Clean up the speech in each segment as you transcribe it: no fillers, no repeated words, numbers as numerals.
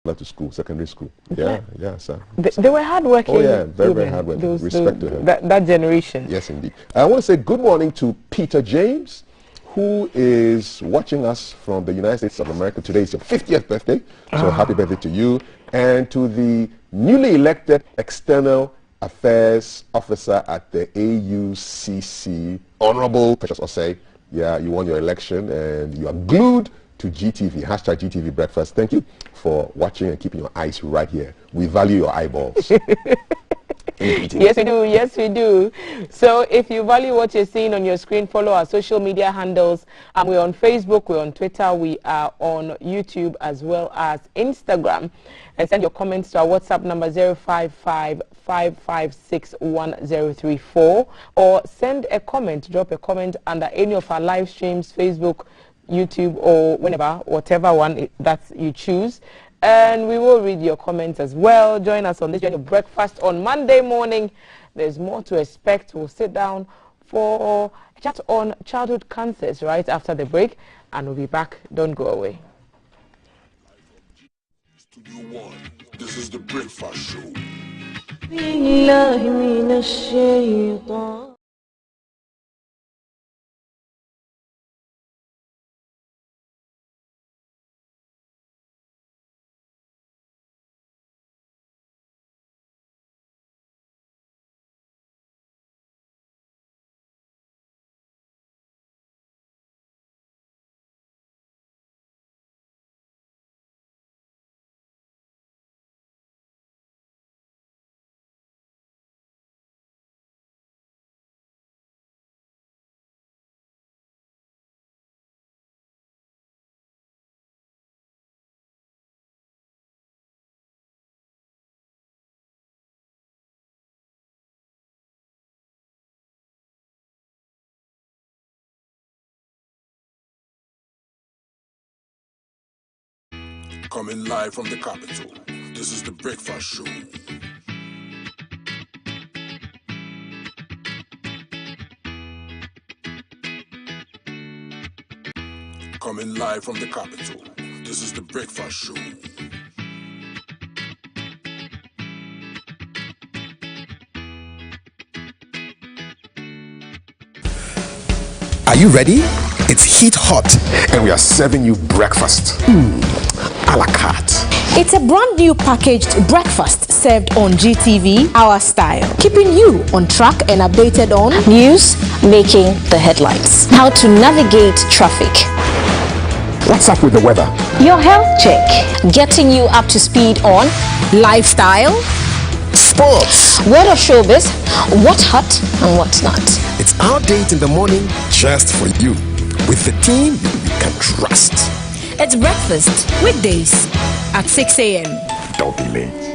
to school, secondary school. Yeah, yeah, sir. They were hardworking. Oh yeah, very, very hardworking. Respect to him. That generation. Yes, indeed. I want to say good morning to Peter James, who is watching us from the United States of America. Today is your 50th birthday, so happy birthday to you. And to the newly elected External Affairs Officer at the AUCC, Honorable Precious Osei. Yeah, you won your election and you are glued to GTV, hashtag GTV Breakfast. Thank you for watching and keeping your eyes right here. We value your eyeballs. Yes, we do. Yes, we do. So if you value what you're seeing on your screen, follow our social media handles. We're on Facebook, we're on Twitter, we are on YouTube as well as Instagram. And send your comments to our WhatsApp number 055-556-1034, or send a comment, drop a comment under any of our live streams, Facebook, YouTube, or whatever one that you choose. And we will read your comments as well. Join us on this journey of breakfast on Monday morning. There's more to expect. We'll sit down for a chat on childhood cancers right after the break, and we'll be back. Don't go away. Studio One. This is the Breakfast Show. Coming live from the capital, this is the Breakfast Show. Coming live from the capital, this is the Breakfast Show. Are you ready? It's heat hot, and we are serving you breakfast. A la carte. It's a brand new packaged breakfast served on GTV, our style, keeping you on track and updated on news making the headlines, how to navigate traffic, What's up with the weather, your health check, getting you up to speed on lifestyle, sports, what of showbiz, what's hot and what's not. It's our date in the morning just for you, with the team you can trust. It's breakfast weekdays at 6 a.m. Don't be late.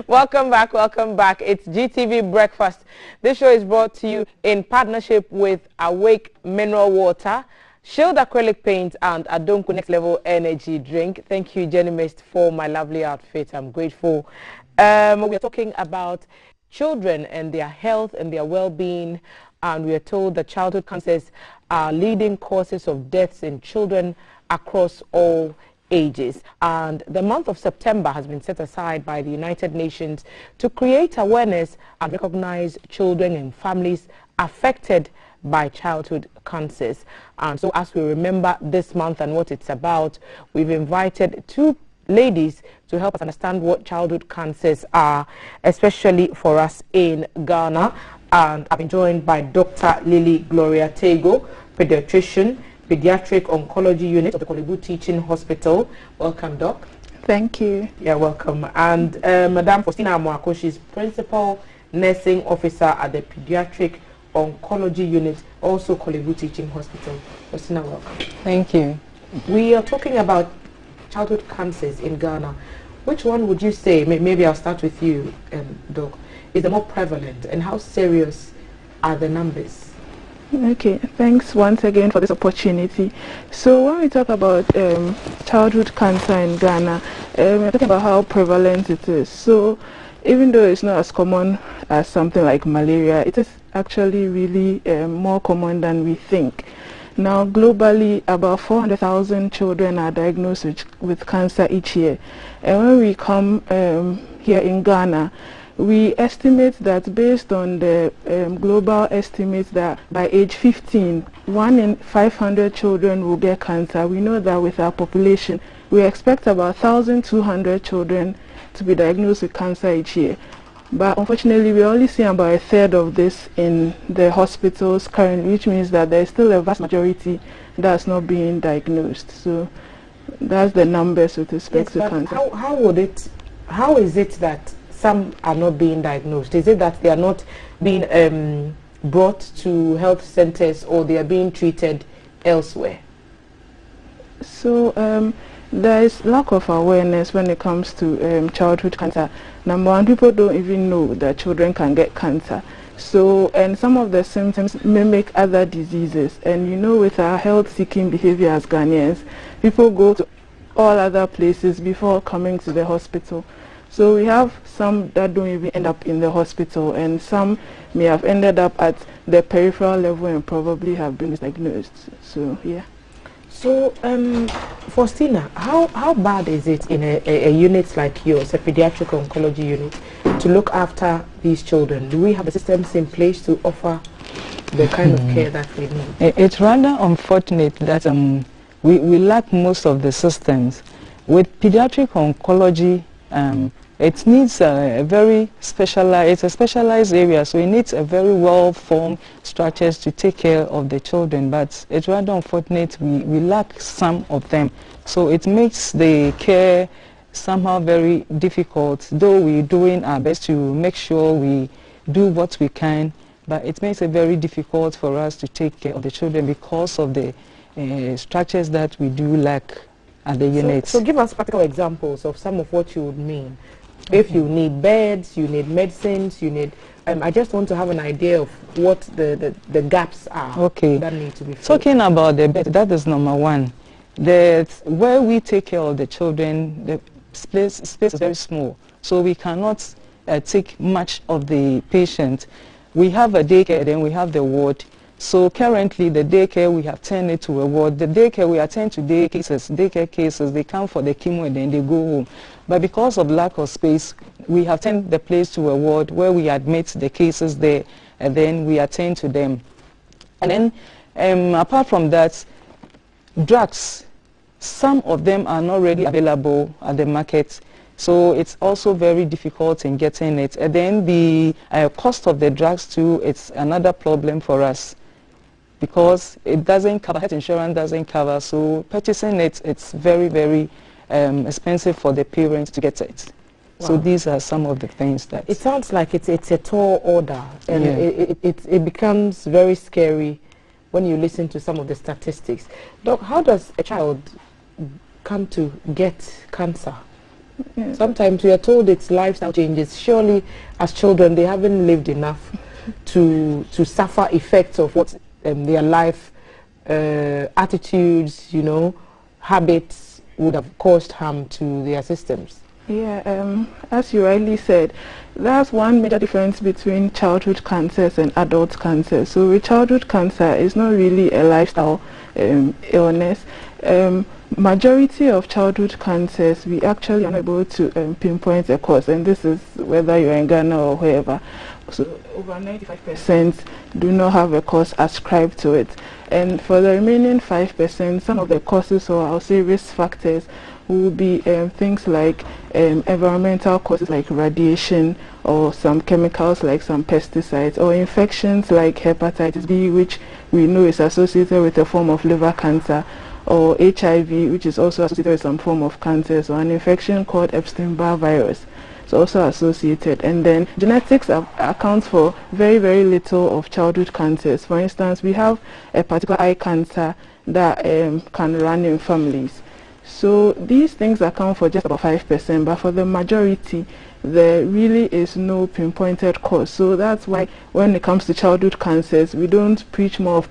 Welcome back, welcome back. It's GTV Breakfast. This show is brought to you in partnership with Awake Mineral Water, Shield Acrylic Paint, and Adonku Next Level Energy Drink. Thank you, Jenny Mist, for my lovely outfit. I'm grateful. We're talking about children and their health and their well-being, and we are told that childhood cancers are leading causes of deaths in children across all ages. And the month of September has been set aside by the United Nations to create awareness and recognize children and families affected by childhood cancers. And so as we remember this month and what it's about, we've invited two ladies to help us understand what childhood cancers are, especially for us in Ghana. And I've been joined by Dr. Lily Gloria Tego, pediatrician, Pediatric Oncology Unit of the Kolebu Teaching Hospital. Welcome, Doc. Thank you. You're welcome. And Madame Faustina Amoako, she's Principal Nursing Officer at the Pediatric Oncology Unit, also Kolebu Teaching Hospital. Faustina, welcome. Thank you. We are talking about childhood cancers in Ghana. Which one would you say, maybe I'll start with you, Doc, is the more prevalent, and how serious are the numbers? Okay, thanks once again for this opportunity. So when we talk about childhood cancer in Ghana, we're talking about how prevalent it is. So even though it's not as common as something like malaria, it is actually really more common than we think. Now globally, about 400,000 children are diagnosed with cancer each year. And when we come here in Ghana, we estimate that based on the global estimates that by age 15, 1 in 500 children will get cancer. We know that with our population, we expect about 1,200 children to be diagnosed with cancer each year. But unfortunately, we only see about a third of this in the hospitals currently, which means that there is still a vast majority that's not being diagnosed. So that's the numbers with respect to cancer. How is it that some are not being diagnosed? Is it that they are not being brought to health centers, or they are being treated elsewhere? So there is lack of awareness when it comes to childhood cancer. Number one, people don't even know that children can get cancer. So, and some of the symptoms mimic other diseases. And you know, with our health-seeking behavior as Ghanaians, people go to all other places before coming to the hospital. So we have some that don't even end up in the hospital, and some may have ended up at the peripheral level and probably have been diagnosed. So yeah. So Faustina, how bad is it in a unit like yours, a pediatric oncology unit, to look after these children? Do we have the systems in place to offer the kind of care that we need? It's rather unfortunate that we lack most of the systems. With pediatric oncology, it needs a very specialized, it's a specialized area, so it needs a very well-formed structures to take care of the children, but it's rather unfortunate we lack some of them. So it makes the care somehow very difficult, though we're doing our best to make sure we do what we can, but it makes it very difficult for us to take care of the children because of the structures that we do lack at the units. So give us practical examples of some of what you would mean. If you need beds, you need medicines, you need... I just want to have an idea of what the gaps are that need to be filled. Talking about the bed, that is number one. Where we take care of the children, the space is very small, so we cannot take much of the patient. We have a daycare, then we have the ward. So currently the daycare, we have turned it to a ward. The daycare, we attend to daycare cases, they come for the chemo and then they go home. But because of lack of space, we have turned the place to a ward where we admit the cases there and then we attend to them. And then apart from that, drugs, some of them are not readily available at the market. So it's also very difficult in getting it. And then the cost of the drugs too, it's another problem for us, because it doesn't cover, health insurance doesn't cover, so purchasing it, it's very, very expensive for the parents to get it. Wow. So these are some of the things that... It sounds like it's a tall order, and it becomes very scary when you listen to some of the statistics. Doc, how does a child come to get cancer? Sometimes we are told it's lifestyle changes. Surely, as children, they haven't lived enough to suffer effects of what their life attitudes, you know, habits would have caused harm to their systems. Yeah, as you rightly said, that's one major difference between childhood cancers and adult cancers. So with childhood cancer, it's not really a lifestyle illness. Majority of childhood cancers, we actually are able to pinpoint a cause, and this is whether you're in Ghana or wherever. So over 95% do not have a cause ascribed to it. And for the remaining 5%, some of the causes, or I'll say risk factors, will be things like environmental causes like radiation, or some chemicals like some pesticides, or infections like hepatitis B, which we know is associated with a form of liver cancer, or HIV, which is also associated with some form of cancer, so an infection called Epstein-Barr virus is also associated. And then genetics accounts for very, very little of childhood cancers. For instance, we have a particular eye cancer that can run in families. So these things account for just about 5%, but for the majority, there really is no pinpointed cause. So that's why when it comes to childhood cancers, we don't preach more of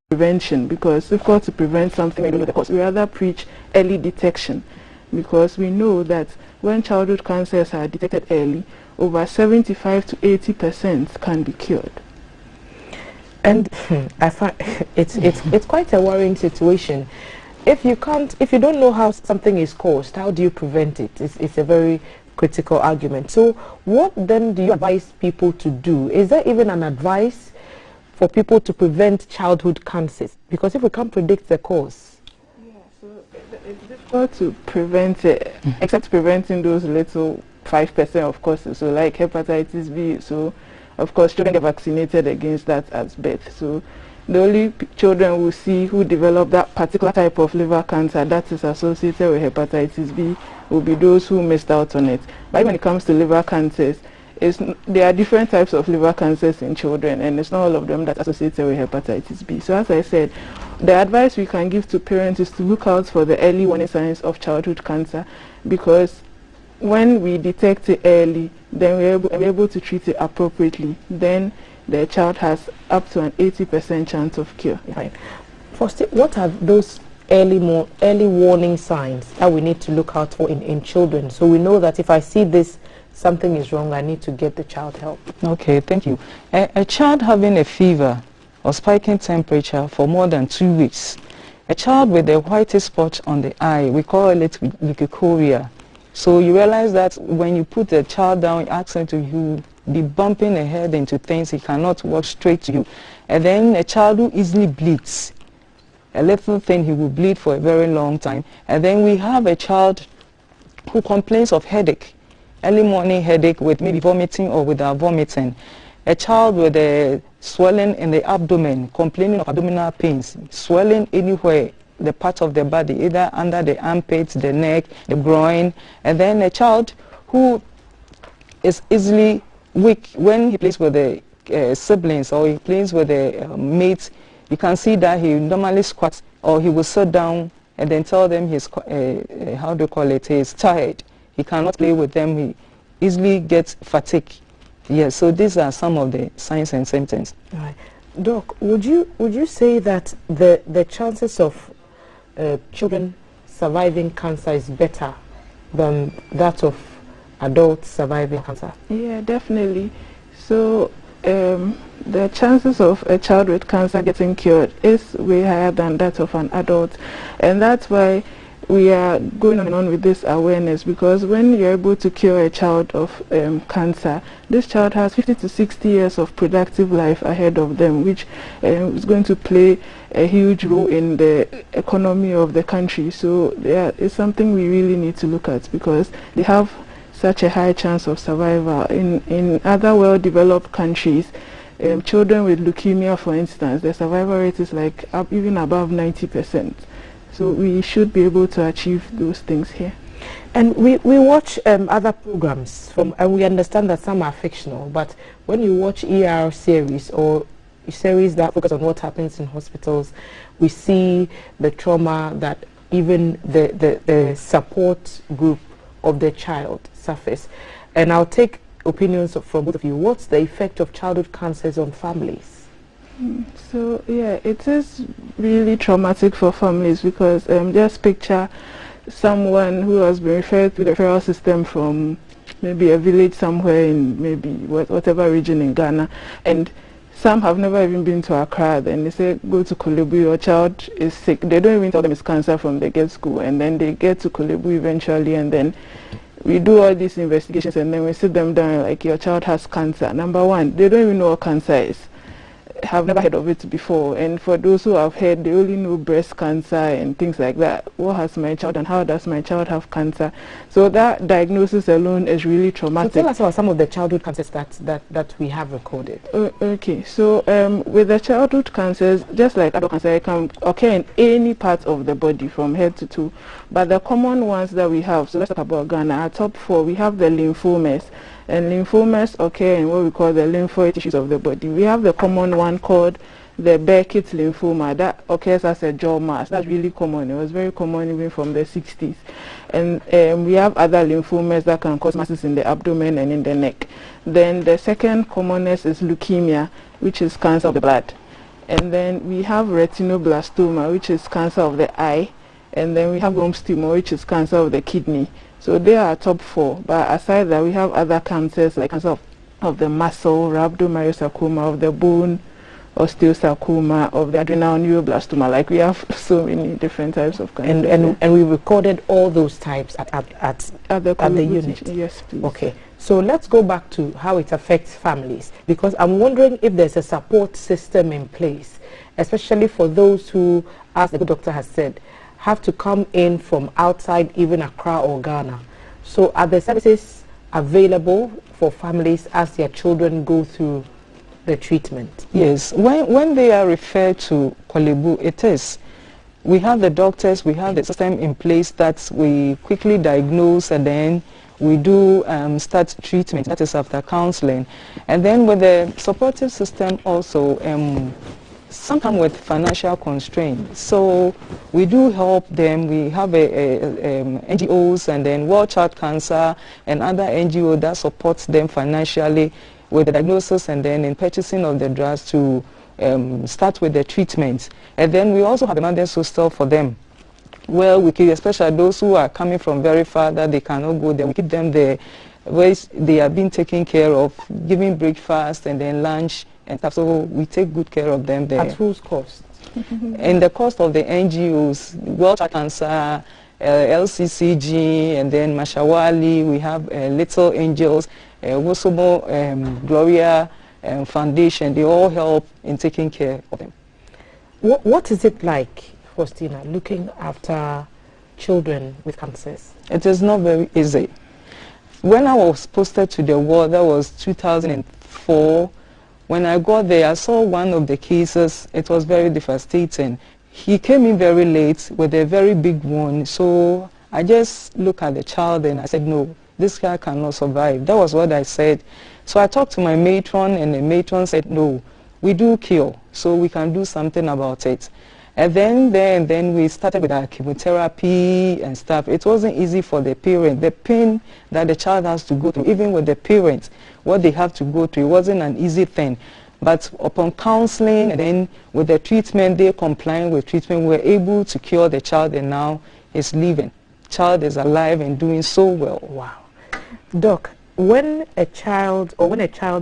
prevention, because it's difficult to prevent something we don't know the cause. We rather preach early detection, because we know that when childhood cancers are detected early, over 75 to 80% can be cured. And I find it's quite a worrying situation. If you don't know how something is caused, how do you prevent it? It's a very critical argument. So what then do you advise people to do? Is there even an advice for people to prevent childhood cancers? Because if we can't predict the cause. Yeah, so it's difficult to prevent it, except preventing those little 5% of causes. So like hepatitis B, so of course children get vaccinated against that at birth. So the only children we see who develop that particular type of liver cancer that is associated with hepatitis B will be those who missed out on it. But when it comes to liver cancers, there are different types of liver cancers in children, and it's not all of them that are associated with hepatitis B. So as I said, the advice we can give to parents is to look out for the early warning signs of childhood cancer, because when we detect it early, then we're able to treat it appropriately. Then the child has up to an 80% chance of cure. Right. First, what are those early warning signs that we need to look out for in children, so we know that if I see this, something is wrong, I need to get the child help? Okay, thank you. A child having a fever or spiking temperature for more than 2 weeks, a child with a whitish spot on the eye, we call it leukoria. So you realize that when you put the child down, ask him to be bumping the head into things, he cannot walk straight to you. And then a child who easily bleeds, a little thing, he will bleed for a very long time. And then we have a child who complains of headache. early morning headache with maybe vomiting or without vomiting. A child with a swelling in the abdomen, complaining of abdominal pains, swelling anywhere, the part of the body, either under the armpits, the neck, the groin. And then a child who is easily weak when he plays with the siblings or he plays with the mates. You can see that he normally squats or he will sit down and then tell them he's, how do you call it, he's tired. He cannot play with them. He easily gets fatigued. Yes, so these are some of the signs and symptoms. Right. Doc, would you say that the chances of children surviving cancer is better than that of adults surviving cancer? Yeah, definitely. So the chances of a child with cancer getting cured is way higher than that of an adult, and that's why we are going on with this awareness, because when you're able to cure a child of cancer, this child has 50 to 60 years of productive life ahead of them, which is going to play a huge role in the economy of the country. So it's something we really need to look at, because they have such a high chance of survival. In other well-developed countries, children with leukemia, for instance, the survival rate is like even above 90%. So we should be able to achieve those things here. And we watch other programs, and we understand that some are fictional, but when you watch ER series or series that focus on what happens in hospitals, we see the trauma that even the support group of the child suffers. And I'll take opinions from both of you. What's the effect of childhood cancers on families? So yeah, it is really traumatic for families, because just picture someone who has been referred to the referral system from maybe a village somewhere in maybe whatever region in Ghana, and some have never even been to Accra. Then they say go to Kolebu, your child is sick. They don't even tell them it's cancer from the get-go, and then they get to Kolebu eventually, and then we do all these investigations, and then we sit them down like, your child has cancer. Number one, they don't even know what cancer is. Have never heard of it before, and for those who have heard, they only know breast cancer and things like that. What has my child, and how does my child have cancer? So that diagnosis alone is really traumatic. So tell us about some of the childhood cancers that we have recorded. Okay, so with the childhood cancers, just like adult cancer, it can occur in any part of the body from head to toe. But the common ones that we have, so let's talk about Ghana. Our top four, we have the lymphomas. And lymphomas occur in what we call the lymphoid tissues of the body. We have the common one called the Burkitt lymphoma that occurs as a jaw mass. That's really common. It was very common even from the 60s. And we have other lymphomas that can cause masses in the abdomen and in the neck. Then the second commonest is leukemia, which is cancer of the blood. And then we have retinoblastoma, which is cancer of the eye. And then we have glioblastoma, which is cancer of the kidney. So they are top four. But aside that, we have other cancers like cancer of the muscle, rhabdomyosarcoma, of the bone, osteosarcoma, of the adrenal neuroblastoma. Like we have so many different types of cancers. And we recorded all those types at the unit. Yes, please. Okay. So let's go back to how it affects families, because I'm wondering if there's a support system in place, especially for those who, as the good doctor has said, have to come in from outside, even Accra or Ghana. So are the services available for families as their children go through the treatment? Yes, when they are referred to Kolebu, it is. We have the doctors, we have the system in place that we quickly diagnose, and then we do start treatment, that is after counseling. And then with the supportive system also, some come with financial constraints, so we do help them. We have NGOs and then World Child Cancer and other NGOs that supports them financially with the diagnosis and then in purchasing of the drugs to start with the treatment. And then we also have the Mothers Hostel for them, where we keep, especially those who are coming from very far that they cannot go there, we keep them there where they are being taken care of, giving breakfast and then lunch and stuff. So we take good care of them there. At whose cost? And the cost of the NGOs, World Child Cancer, LCCG, and then Mashawali, we have Little Angels, Wosomo, Gloria Foundation. They all help in taking care of them. What is it like, Faustina, looking after children with cancers? It is not very easy. when I was posted to the ward, that was 2004. When I got there, I saw one of the cases. It was very devastating. He came in very late with a very big wound. So I just looked at the child and I said, no, this guy cannot survive. That was what I said. So I talked to my matron, and the matron said, no, we do cure, so we can do something about it. And then we started with our chemotherapy and stuff. It wasn't easy for the parent. The pain that the child has to go through, even with the parents, what they have to go through, it wasn't an easy thing. But upon counseling and then with the treatment, they complying with treatment, we were able to cure the child, and now he's living. Child is alive and doing so well. Wow. Doc, when a child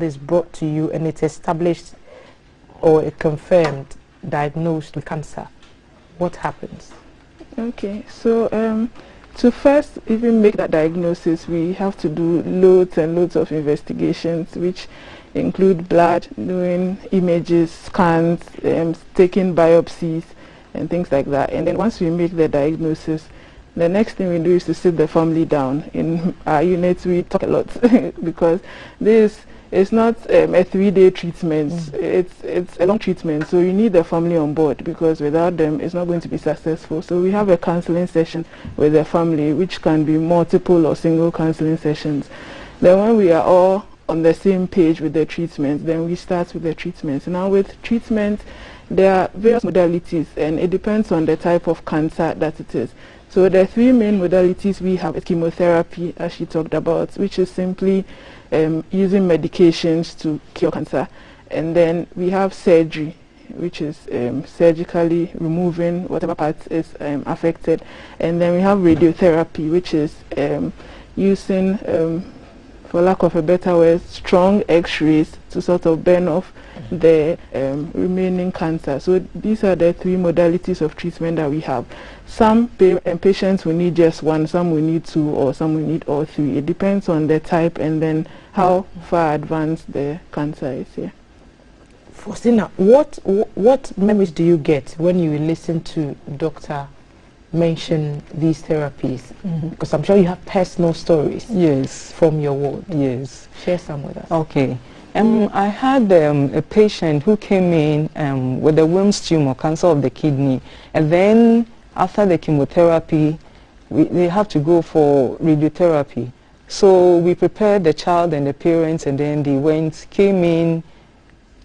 is brought to you and it's established or confirmed, diagnosed with cancer, what happens? Okay, so to first even make that diagnosis, we have to do loads and loads of investigations, which include blood, doing images, scans, taking biopsies and things like that. And then once we make the diagnosis, the next thing we do is to sit the family down. In our units we talk a lot because this is not a 3-day treatment. It's a long treatment, so you need the family on board, because without them it's not going to be successful. So we have a counseling session with the family, which can be multiple or single counseling sessions. Then when we are all on the same page with the treatment, then we start with the treatment. Now with treatment, there are various modalities, and it depends on the type of cancer that it is. So the 3 main modalities we have is chemotherapy, as she talked about, which is simply using medications to cure cancer. And then we have surgery, which is surgically removing whatever part is affected. And then we have radiotherapy, which is using, for lack of a better word, strong X-rays to sort of burn off the remaining cancer. So these are the 3 modalities of treatment that we have. Some patients will need just one, some will need 2, or some will need all 3. It depends on the type and then how far advanced the cancer is. Yeah. Faustina, what memories do you get when you listen to doctor mention these therapies? Because I'm sure you have personal stories. Yes. From your ward. Yes. Share some with us. Okay. I had a patient who came in with a Wilms tumor, cancer of the kidney, and then after the chemotherapy, they have to go for radiotherapy. So we prepared the child and the parents, and then they came in.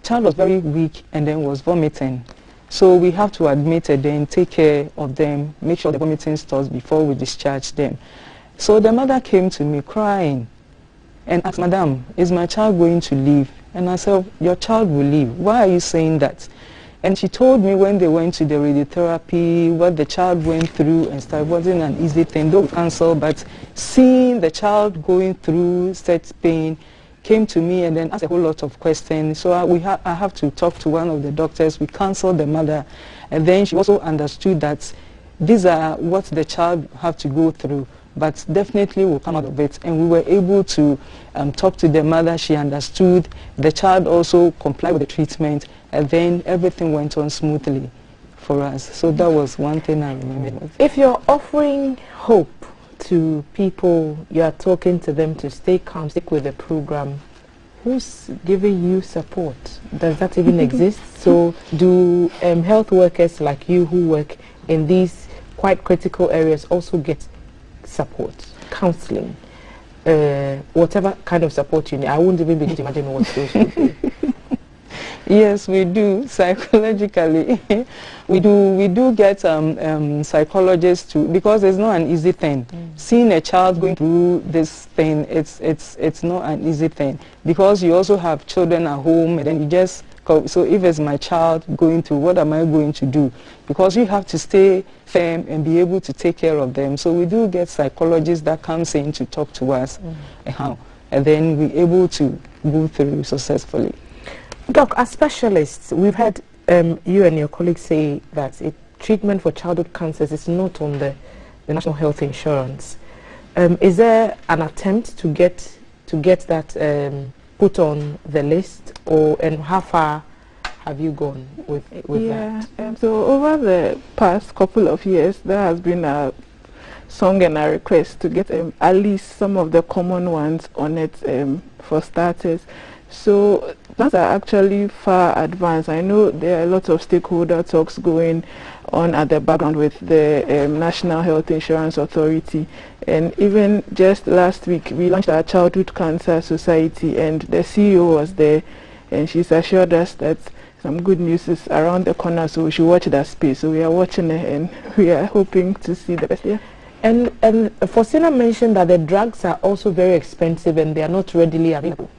Child was very weak and then was vomiting. So we have to admit and then take care of them, make sure the vomiting stops before we discharge them. So the mother came to me crying and asked, Madam, is my child going to live? And I said, your child will live. Why are you saying that? And she told me when they went to the radiotherapy, what the child went through and stuff. It wasn't an easy thing, though cancer, but seeing the child going through such pain came to me and then asked a whole lot of questions. So I have to talk to one of the doctors. We counseled the mother, and then she also understood that these are what the child have to go through, but definitely will come out of it. And we were able to talk to the mother. She understood. The child also complied with the treatment, and then everything went on smoothly for us. So that was one thing I remember. If you're offering hope to people, you are talking to them to stay calm, stick with the program, who's giving you support? Does that even exist? So do health workers like you who work in these quite critical areas also get support, counseling, whatever kind of support you need? I wouldn't even begin to imagine what those would be. Yes, we do, psychologically. we do get psychologists too, because it's not an easy thing. Seeing a child going through this thing, it's not an easy thing, because you also have children at home, and then you just so if it's my child going through, what am I going to do? Because you have to stay firm and be able to take care of them. So we do get psychologists that comes in to talk to us, and then we're able to go through successfully. Doc, as specialists, we've had you and your colleagues say that treatment for childhood cancers is not on the National Health Insurance. Is there an attempt to get that put on the list, and how far have you gone with that? So over the past couple of years, there has been a song and a request to get at least some of the common ones on it for starters. So plans are actually far advanced. I know there are a lot of stakeholder talks going on at the background with the National Health Insurance Authority, and even just last week we launched our Childhood Cancer Society, and the CEO was there, and she's assured us that some good news is around the corner, so we should watch that space. So we are watching it, and we are hoping to see the best. Yeah. And Faustina mentioned that the drugs are also very expensive and they are not readily available.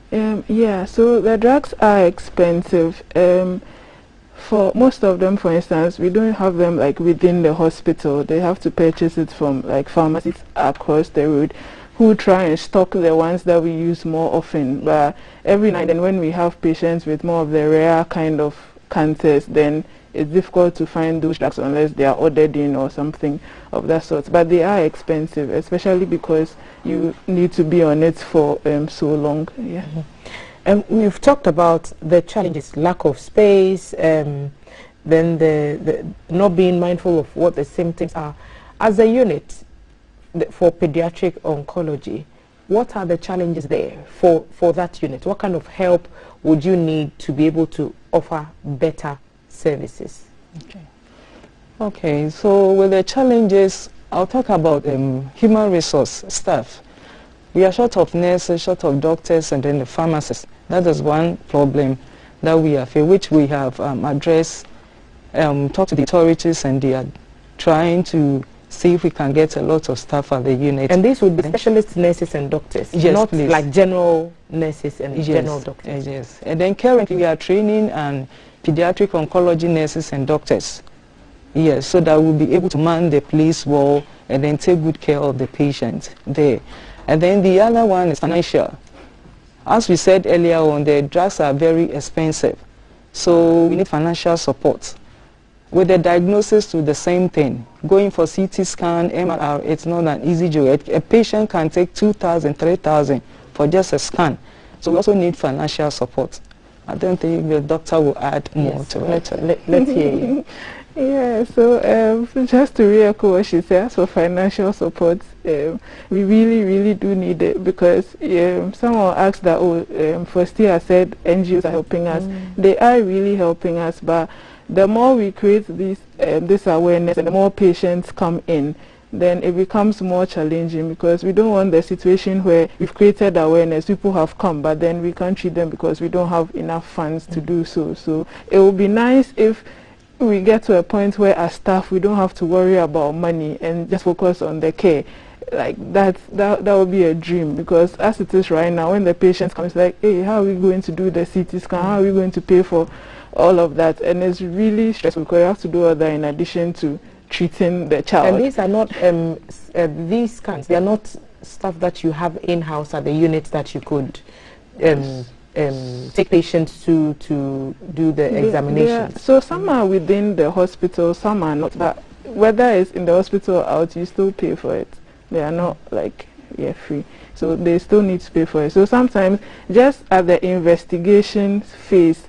Yeah, so the drugs are expensive. For most of them, for instance, we don't have them like within the hospital. They have to purchase it from like pharmacies across the road, who try and stock the ones that we use more often. But every night and when we have patients with more of the rare kind of cancers, then it's difficult to find those drugs unless they are ordered in or something of that sort. But they are expensive, especially because you need to be on it for so long. Yeah. We've talked about the challenges, lack of space, then the not being mindful of what the symptoms are. As a unit for pediatric oncology, what are the challenges there for that unit? What kind of help would you need to be able to offer better services? Okay, so with the challenges, I'll talk about human resource staff. We are short of nurses, short of doctors, and then the pharmacists. That is one problem that we have, which we have addressed, talked to the authorities, and they are trying to see if we can get a lot of staff at the unit. And these would be specialist nurses and doctors, yes, not please. like general nurses and yes, general doctors. Yes. And then currently we are training pediatric oncology nurses and doctors. Yes, so that we'll be able to man the place well and then take good care of the patient there. And then the other one is financial. As we said earlier on, the drugs are very expensive, so we need financial support. With the diagnosis to the same thing, going for CT scan, MRI, it's not an easy job. A patient can take 2,000, 3,000 for just a scan. So we also need financial support. I don't think the doctor will add more to it. Let's hear you. Yeah, so just to re-echo what she says for financial support, we really do need it, because someone asked that, Faustina said NGOs are helping us. They are really helping us, but the more we create this awareness and the more patients come in, then it becomes more challenging, because we don't want the situation where we've created awareness, people have come, but then we can't treat them because we don't have enough funds to do so. So it would be nice if we get to a point where as staff we don't have to worry about money and just focus on the care. Like that would be a dream, because as it is right now, when the patient comes, like, hey, how are we going to do the CT scan? How are we going to pay for all of that? And it's really stressful, because you have to do all that in addition to treating the child. And these are not these scans. They are not stuff that you have in-house at the unit that you could take patients to do the examinations. So some are within the hospital, some are not. But whether it's in the hospital or out, you still pay for it. They are not like free. So they still need to pay for it. So sometimes just at the investigation phase,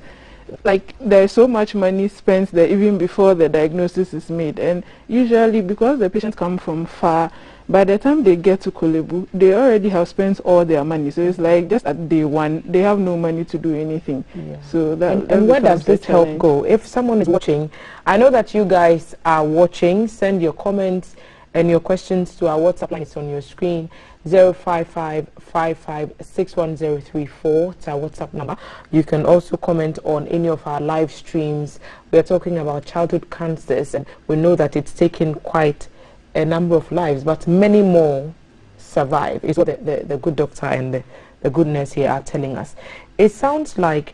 like there's so much money spent there even before the diagnosis is made, and usually because the patients come from far, by the time they get to Kolebu, they already have spent all their money. So it's like just at day one, they have no money to do anything. Yeah. So that and where does this help go? If someone is watching, I know that you guys are watching. Send your comments and your questions to our WhatsApp line. It's on your screen. 05555610034. It's our WhatsApp number. You can also comment on any of our live streams. We are talking about childhood cancers, and we know that it's taken quite a number of lives, but many more survive. Is what the good doctor and the good nurse here are telling us. It sounds like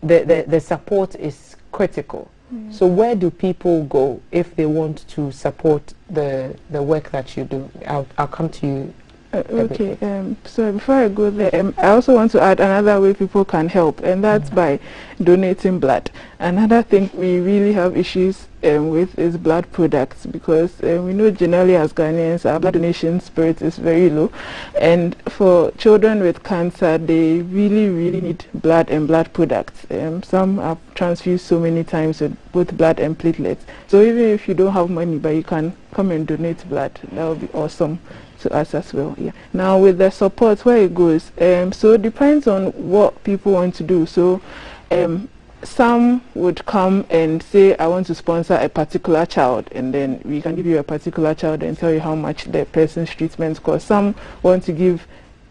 the support is critical. So where do people go if they want to support the work that you do? I'll come to you. Okay, so before I go there, I also want to add another way people can help, and that's by donating blood. Another thing we really have issues with is blood products, because we know generally as Ghanaians our blood donation spirit is very low, and for children with cancer they really need blood and blood products. Some are transfused so many times with both blood and platelets, so even if you don't have money but you can come and donate blood, that would be awesome to us as well. Yeah. Now with the support, where it goes, so it depends on what people want to do. So some would come and say, I want to sponsor a particular child, and then we can give you a particular child and tell you how much the person's treatment costs. Some want to give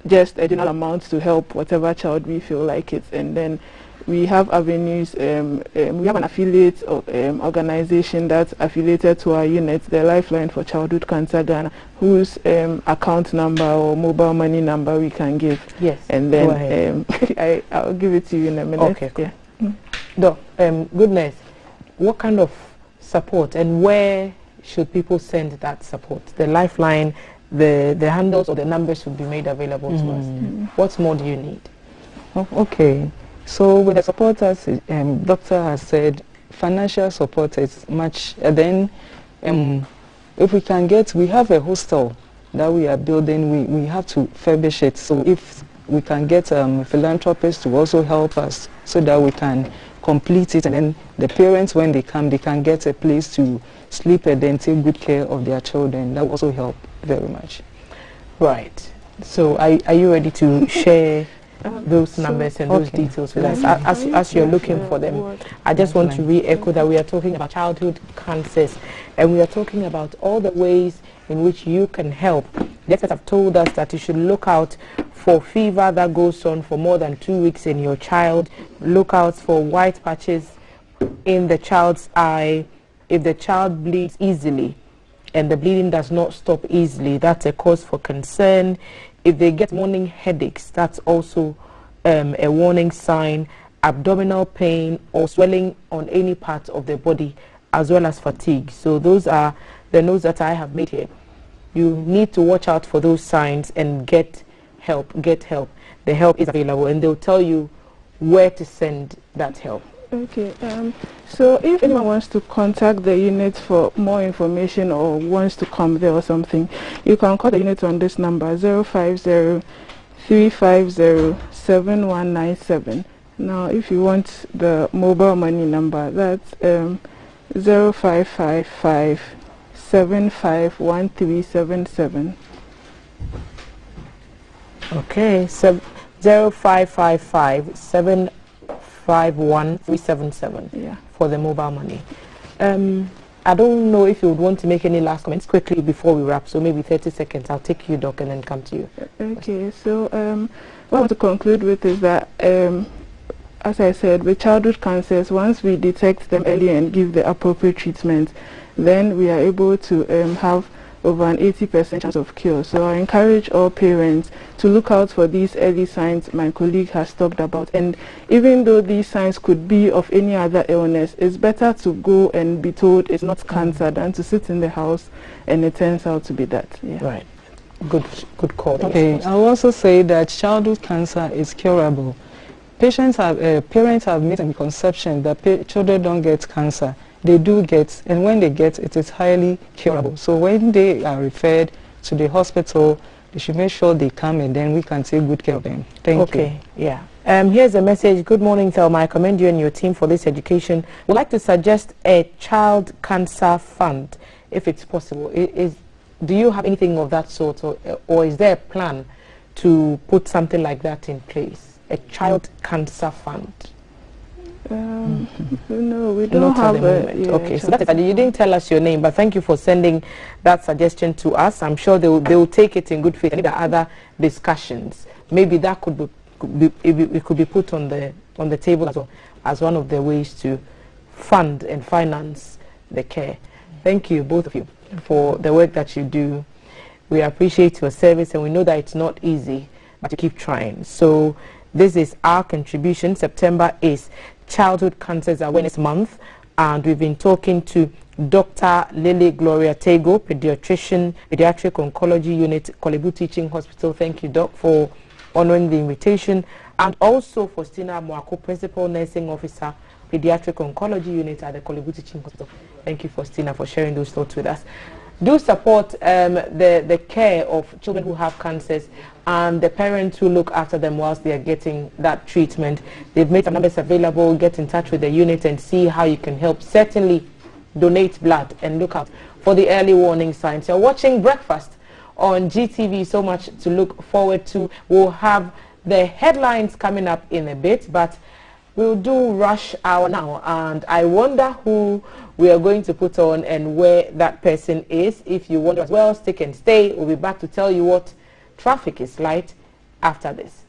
just a general amount to help whatever child we feel like it, and then we have avenues. We have an affiliate organization that's affiliated to our unit, the Lifeline for Childhood Cancer Ghana, whose account number or mobile money number we can give. Yes. And then I'll give it to you in a minute. Okay. Yeah. Doc, goodness, what kind of support and where should people send that support? The Lifeline, the handles or the numbers should be made available to us. What more do you need? Okay. So with the support, as doctor has said, financial support is much. Then if we can get, we have a hostel that we are building, we have to furbish it. So if we can get philanthropists to also help us so that we can complete it, and then the parents, when they come, they can get a place to sleep and then take good care of their children. That will also help very much. Right. So are you ready to share those numbers and those details with us as you're looking for them? I just want to re-echo that we are talking about childhood cancers, and we are talking about all the ways in which you can help. The experts have told us that you should look out for fever that goes on for more than 2 weeks in your child. Look out for white patches in the child's eye. If the child bleeds easily and the bleeding does not stop easily, that's a cause for concern. If they get morning headaches, that's also a warning sign. Abdominal pain or swelling on any part of the body, as well as fatigue. So those are the notes that I have made here. You need to watch out for those signs and get help. The help is available, and they'll tell you where to send that help. Okay, so if anyone wants to contact the unit for more information or wants to come there or something, you can call the unit on this number, 050-350-7197. Now if you want the mobile money number, that's 0555-751377. Okay, 0555-751-377 for the mobile money. I don't know if you would want to make any last comments quickly before we wrap, so maybe 30 seconds. I'll take you, Doc, and then come to you. Okay, so what I want to conclude with is that, as I said, with childhood cancers, once we detect them early and give the appropriate treatment, then we are able to have over an 80% chance of cure. So I encourage all parents to look out for these early signs my colleague has talked about. And even though these signs could be of any other illness, it's better to go and be told it's not cancer than to sit in the house and it turns out to be that. Yeah. Right. Good call. Okay. I'll also say that childhood cancer is curable. Parents have made a misconception that children don't get cancer. They do get, and when they get, it is highly curable. So when they are referred to the hospital, they should make sure they come, and then we can take good care of them. Thank you. Okay, yeah. Here's a message. Good morning, Thelma. I commend you and your team for this education. We'd like to suggest a child cancer fund, if it's possible. Do you have anything of that sort, or is there a plan to put something like that in place? A child cancer fund? No, we don't have a okay, so that's it. You didn't tell us your name, but thank you for sending that suggestion to us. I'm sure they will take it in good faith. And there are other discussions. Maybe that could be put on the table as well, as one of the ways to fund and finance the care. Thank you, both of you, for the work that you do. We appreciate your service, and we know that it's not easy, but you keep trying. So this is our contribution. September is Childhood Cancers Awareness Month. And we've been talking to Dr. Lily Gloria Tego, pediatrician, pediatric oncology unit, Kolebu Teaching Hospital. Thank you, Doc, for honoring the invitation. And also Faustina Mwako, principal nursing officer, pediatric oncology unit at the Kolebu Teaching Hospital. Thank you, Faustina, for sharing those thoughts with us. Do support the care of children who have cancers and the parents who look after them whilst they are getting that treatment. They've made some numbers available. Get in touch with the unit and see how you can help. Certainly donate blood and look out for the early warning signs. You're watching Breakfast on GTV. So much to look forward to. We'll have the headlines coming up in a bit, but we'll do rush hour now, and I wonder who we are going to put on and where that person is. If you want as well, stick and stay. We'll be back to tell you what traffic is like after this.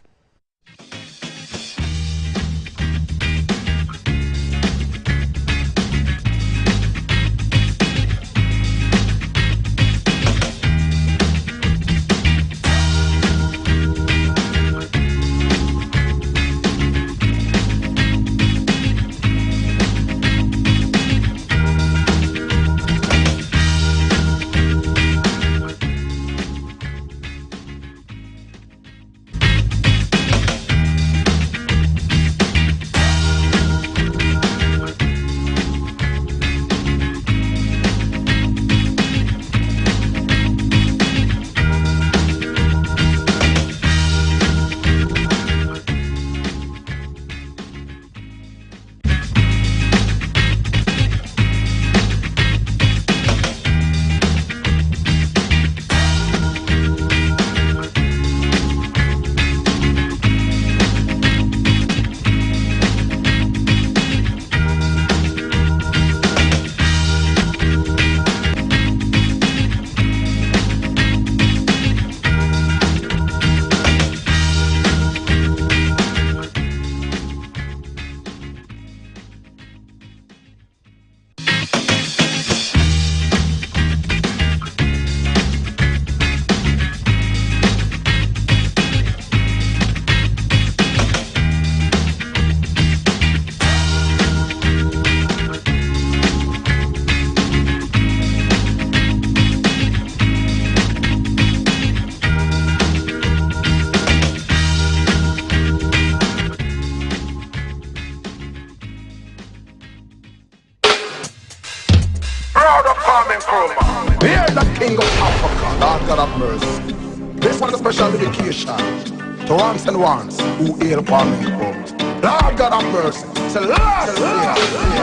To wants and wants who hail farming comes. Lord God have mercy. Say, Lord,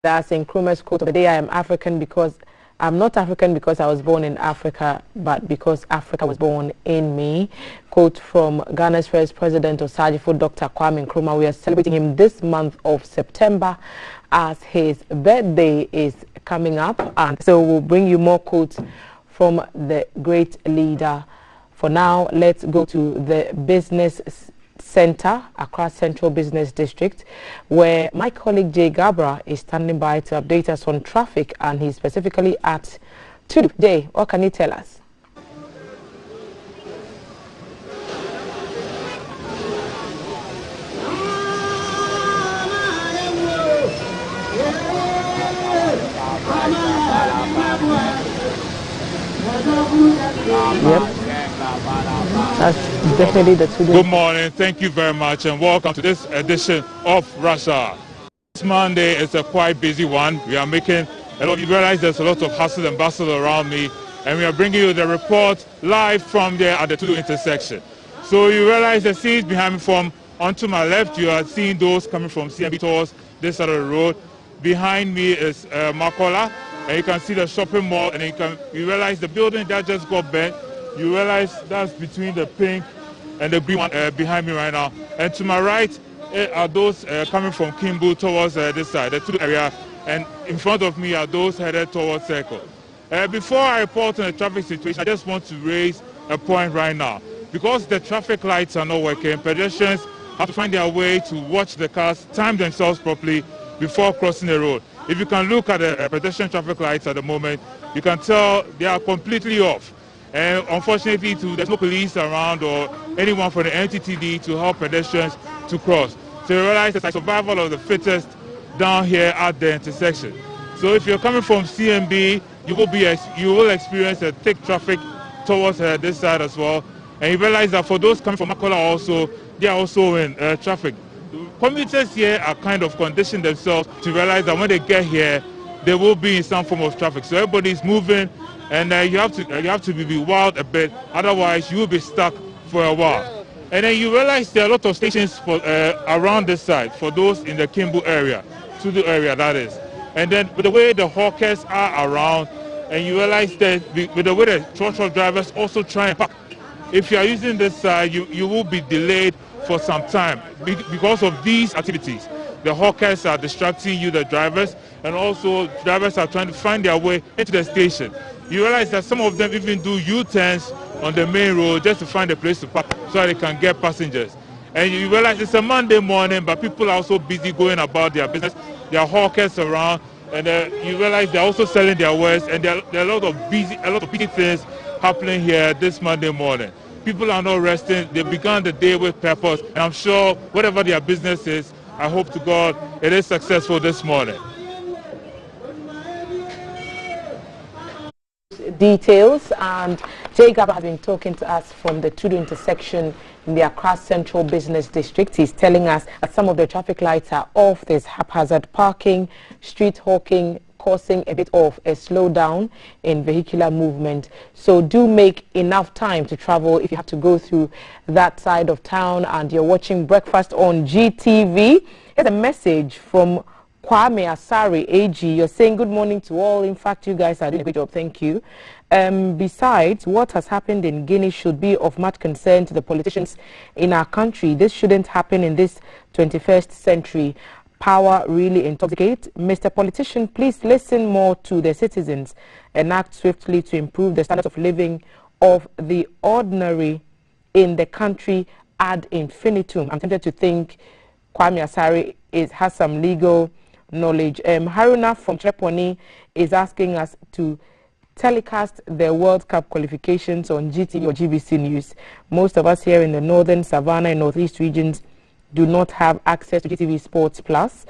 That's Nkrumah's quote of the day. I am African because I'm not African because I was born in Africa, but because Africa was born in me. Quote from Ghana's first president, Osajifo, Dr. Kwame Nkrumah. We are celebrating him this month of September as his birthday is coming up. And so we'll bring you more quotes from the great leader. For now, let's go to the business Center, Accra Central Business District, where my colleague Jay Gabra is standing by to update us on traffic, and he's specifically at Tudu. Jay, what can you tell us? Yep. That's definitely the Tudu. Good morning, thank you very much, and welcome to this edition of Rush Hour. This Monday is a quite busy one. We are making a lot. You realize there's a lot of hustle and bustle around me, and we are bringing you the report live from there at the Tudu intersection. So you realize the scenes behind me. From onto my left, you are seeing those coming from CMB towards this side of the road. Behind me is Makola, and you can see the shopping mall, and you realize the building that just got bent. You realize that's between the pink and the green one behind me right now. And to my right are those coming from Kimbu towards this side, the two area, and in front of me are those headed towards Circle. Before I report on the traffic situation, I just want to raise a point right now. Because the traffic lights are not working, pedestrians have to find their way to watch the cars time themselves properly before crossing the road. If you can look at the pedestrian traffic lights at the moment, you can tell they are completely off. And unfortunately, there's no police around or anyone from the NTTD to help pedestrians to cross. So you realize it's like survival of the fittest down here at the intersection. So if you're coming from CMB, you will experience a thick traffic towards this side as well. And you realize that for those coming from Makola also, they are also in traffic. Commuters here are kind of conditioned themselves to realize that when they get here, they will be in some form of traffic. So everybody's moving, and you have to be wild a bit. Otherwise, you will be stuck for a while. And then you realize there are a lot of stations around this side for those in the Kimbu area, to the area that is. And then with the way the hawkers are around, and you realize that with the way the truck drivers also try and park. If you are using this side, you will be delayed for some time because of these activities. The hawkers are distracting you, the drivers, and also drivers are trying to find their way into the station. You realize that some of them even do U-turns on the main road just to find a place to park so they can get passengers. And you realize it's a Monday morning, but people are also busy going about their business. There are hawkers around, and you realize they're also selling their wares, and there are a lot of busy things happening here this Monday morning. People are not resting. They began the day with purpose, and I'm sure whatever their business is, I hope to God it is successful this morning. Details, and Jacob has been talking to us from the Tudu intersection in the Accra Central Business District. He's telling us that some of the traffic lights are off. There's haphazard parking, street hawking, causing a bit of a slowdown in vehicular movement. So do make enough time to travel if you have to go through that side of town and you're watching Breakfast on GTV. Here's a message from Kwame Asari AG. You're saying good morning to all. In fact, you guys are doing a great job. Thank you. Besides, what has happened in Guinea should be of much concern to the politicians in our country. This shouldn't happen in this 21st century. Power really intoxicates. Mr. Politician, please listen more to the citizens and act swiftly to improve the standards of living of the ordinary in the country ad infinitum. I'm tempted to think Kwame Asari has some legal knowledge. Haruna from Treponi is asking us to telecast the World Cup qualifications on GTV or GBC News. Most of us here in the northern, Savannah and northeast regions do not have access to GTV Sports Plus.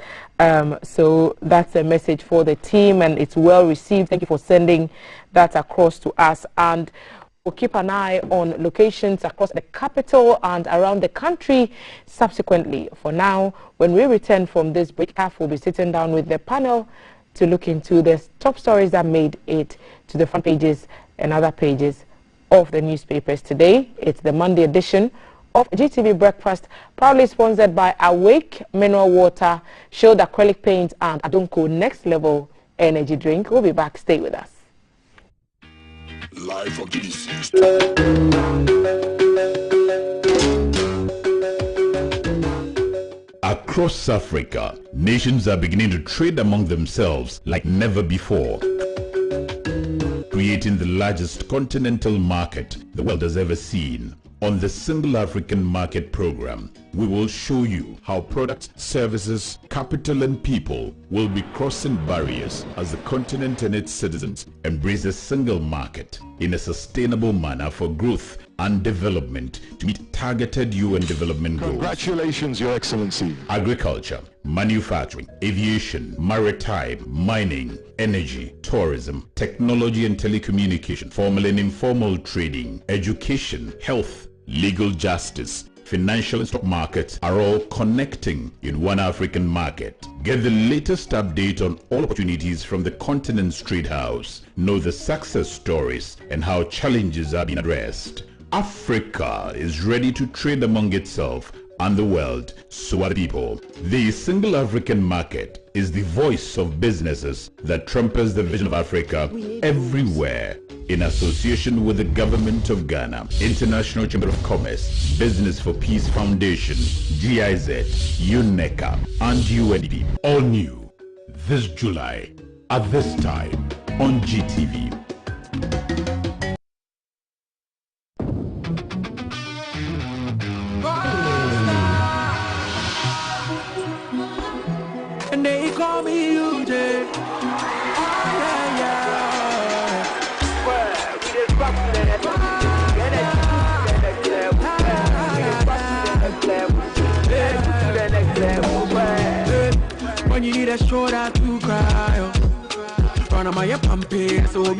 So that's a message for the team, and it's well received. Thank you for sending that across to us. And we'll keep an eye on locations across the capital and around the country subsequently. For now, when we return from this break, we'll be sitting down with the panel to look into the top stories that made it to the front pages and other pages of the newspapers today. It's the Monday edition of GTV Breakfast, proudly sponsored by Awake Mineral Water, Shield Acrylic Paint, and Adonko Next Level Energy Drink. We'll be back. Stay with us. Live from GDC. Across Africa, nations are beginning to trade among themselves like never before, creating the largest continental market the world has ever seen. On the Single African Market Program, we will show you how products, services, capital and people will be crossing barriers as the continent and its citizens embrace a single market in a sustainable manner for growth and development to meet targeted UN development goals. Congratulations, Your Excellency. Agriculture, manufacturing, aviation, maritime, mining, energy, tourism, technology and telecommunication, formal and informal trading, education, health, legal justice, financial and stock markets are all connecting in one African market. Get the latest update on all opportunities from the continent's trade house. Know the success stories and how challenges are being addressed. Africa is ready to trade among itself and the world, so are the people. The single African market is the voice of businesses that trumpets the vision of Africa everywhere. In association with the Government of Ghana, International Chamber of Commerce, Business for Peace Foundation, GIZ, UNECA, and UNDP. All new this July at this time on GTV. And they call me UJ. When you need a shoulder to cry, run on my pumping, so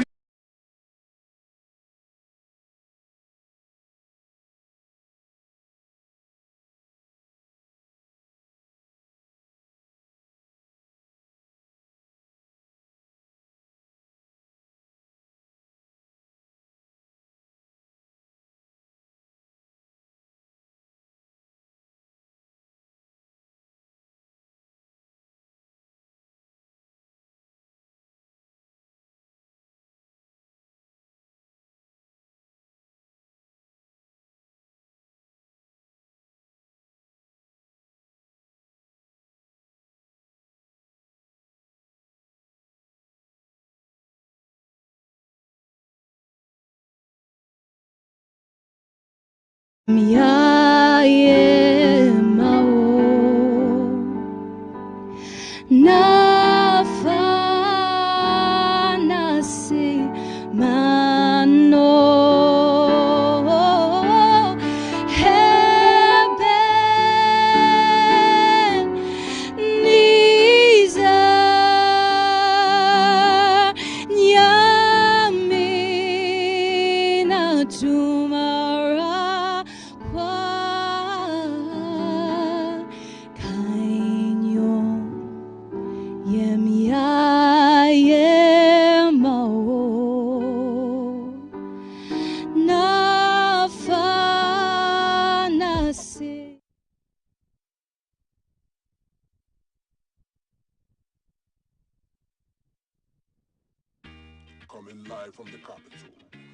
Coming live from the capital,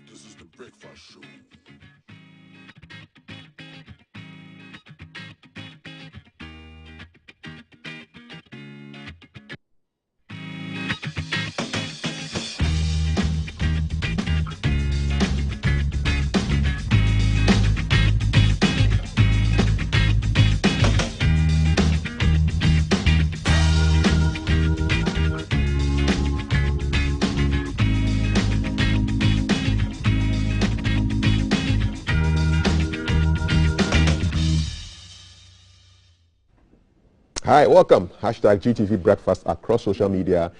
this is the Breakfast Show. Hi, welcome. Hashtag GTV Breakfast across social media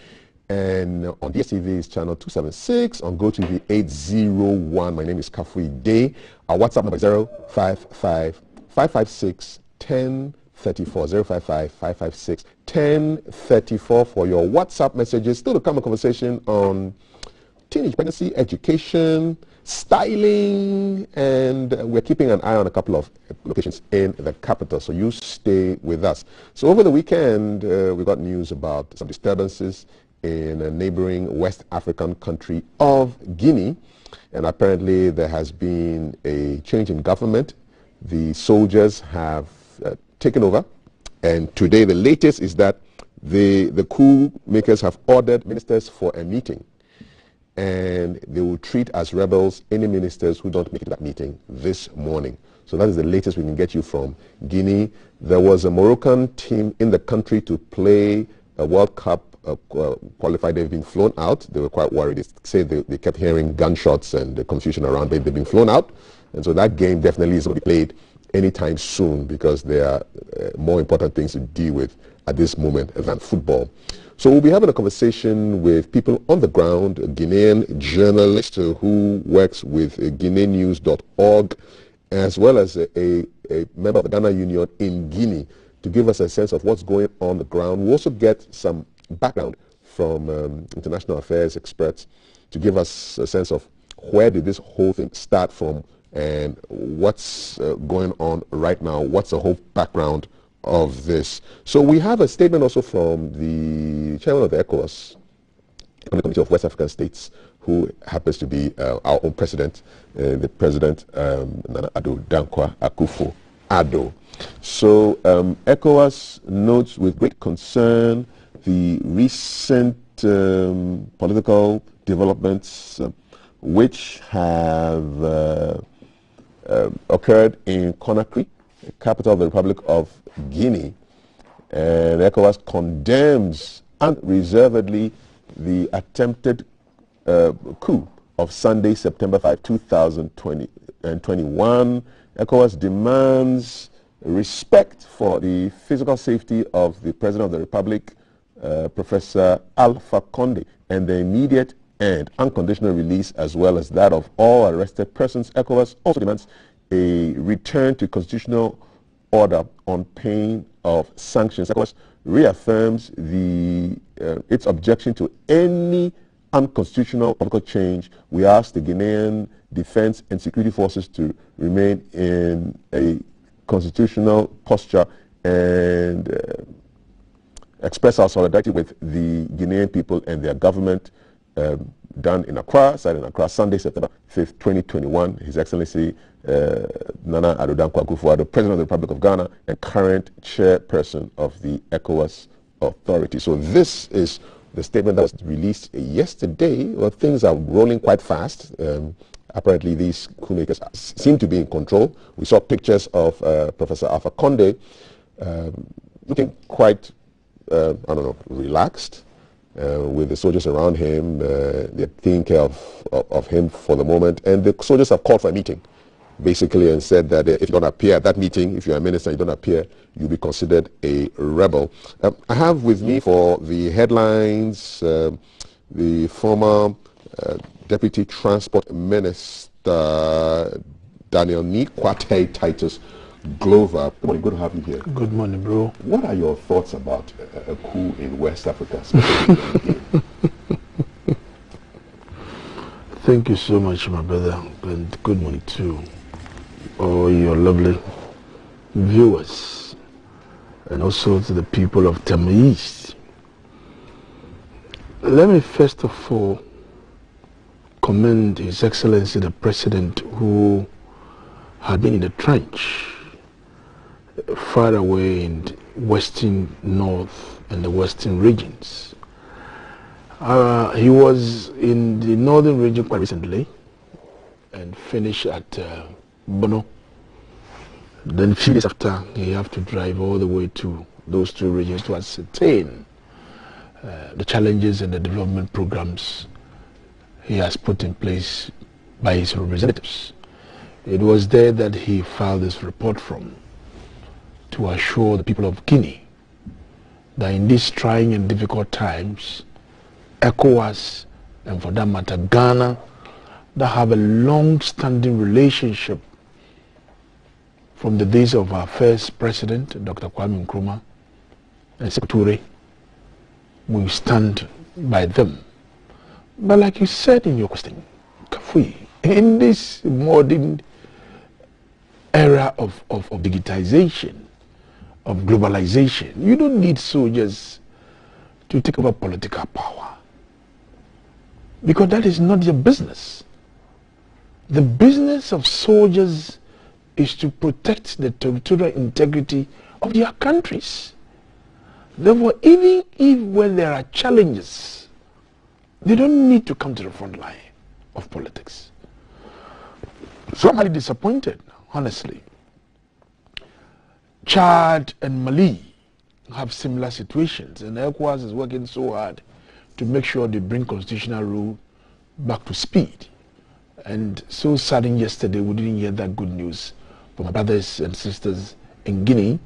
and on DSTV's channel 276, on GoTV 801. My name is Kafui Day. Our WhatsApp number is 055 556 1034. 055 556 1034 for your WhatsApp messages. Still to come a conversation on teenage pregnancy, education, styling, and we're keeping an eye on a couple of locations in the capital, so you stay with us. So over the weekend, we got news about some disturbances in a neighboring West African country of Guinea, and apparently there has been a change in government. The soldiers have taken over, and today the latest is that the coup makers have ordered ministers for a meeting, and they will treat as rebels any ministers who don't make it to that meeting this morning. So that is the latest we can get you from Guinea. There was a Moroccan team in the country to play a World Cup qualified. They've been flown out. They were quite worried. They say they kept hearing gunshots and confusion around, but they've been flown out. And so that game definitely is going to be played anytime soon, because there are more important things to deal with at this moment than football. So we'll be having a conversation with people on the ground, a Guinean journalist who works with guineanews.org, as well as a member of the Ghana Union in Guinea, to give us a sense of what's going on the ground. We'll also get some background from international affairs experts to give us a sense of where did this whole thing start from and what's going on right now, what's the whole background of this. So we have a statement also from the chairman of the ECOWAS Committee of West African States, who happens to be our own president, the president Nana Addo Dankwa Akufo-Addo. So ECOWAS notes with great concern the recent political developments which have occurred in Conakry, capital of the Republic of Guinea, and ECOWAS condemns unreservedly the attempted coup of Sunday, September 5, 2021. ECOWAS demands respect for the physical safety of the President of the Republic, Professor Alpha Condé, and the immediate and unconditional release, as well as that of all arrested persons. ECOWAS also demands a return to constitutional order on pain of sanctions. ECOWAS reaffirms its objection to any unconstitutional political change. We ask the Guinean Defense and Security Forces to remain in a constitutional posture and express our solidarity with the Guinean people and their government. Done in Accra, signed in Accra, Sunday, September 5th, 2021. His Excellency Nana Addo Dankwa Akufo-Addo, President of the Republic of Ghana and current chairperson of the ECOWAS Authority. So this is the statement that was released yesterday. Well, things are rolling quite fast. Apparently these coup makers seem to be in control. We saw pictures of Professor Alpha Condé looking quite, relaxed. With the soldiers around him, they're taking care of him for the moment, and the soldiers have called for a meeting, basically, and said that if you don't appear at that meeting, if you're a minister and you don't appear, you'll be considered a rebel. I have with me for the headlines the former Deputy Transport Minister Daniel Kwate Titus Glover. Good morning, good to have you here. Good morning, bro. What are your thoughts about a coup in West Africa? Thank you so much, my brother, and good morning to all your lovely viewers, and also to the people of Tama East. Let me first of all commend His Excellency the President, who had been in the trench far away in the western north and the western regions. He was in the northern region quite recently and finished at Bono. Then a few days after, he have to drive all the way to those two regions to ascertain the challenges and the development programs he has put in place by his representatives. It was there that he filed this report from, to assure the people of Guinea that in these trying and difficult times, ECOWAS, and for that matter Ghana, that have a long-standing relationship from the days of our first president, Dr. Kwame Nkrumah, and Secretary, we stand by them. But like you said in your question, Kafui, in this modern era of digitization, of globalization, you don't need soldiers to take over political power, because that is not your business. The business of soldiers is to protect the territorial integrity of their countries. Therefore, even if when there are challenges, they don't need to come to the front line of politics. So I'm highly disappointed, honestly. Chad and Mali have similar situations, and ECOWAS is working so hard to make sure they bring constitutional rule back to speed. And so saddened yesterday we didn't hear that good news from my brothers and sisters in Guinea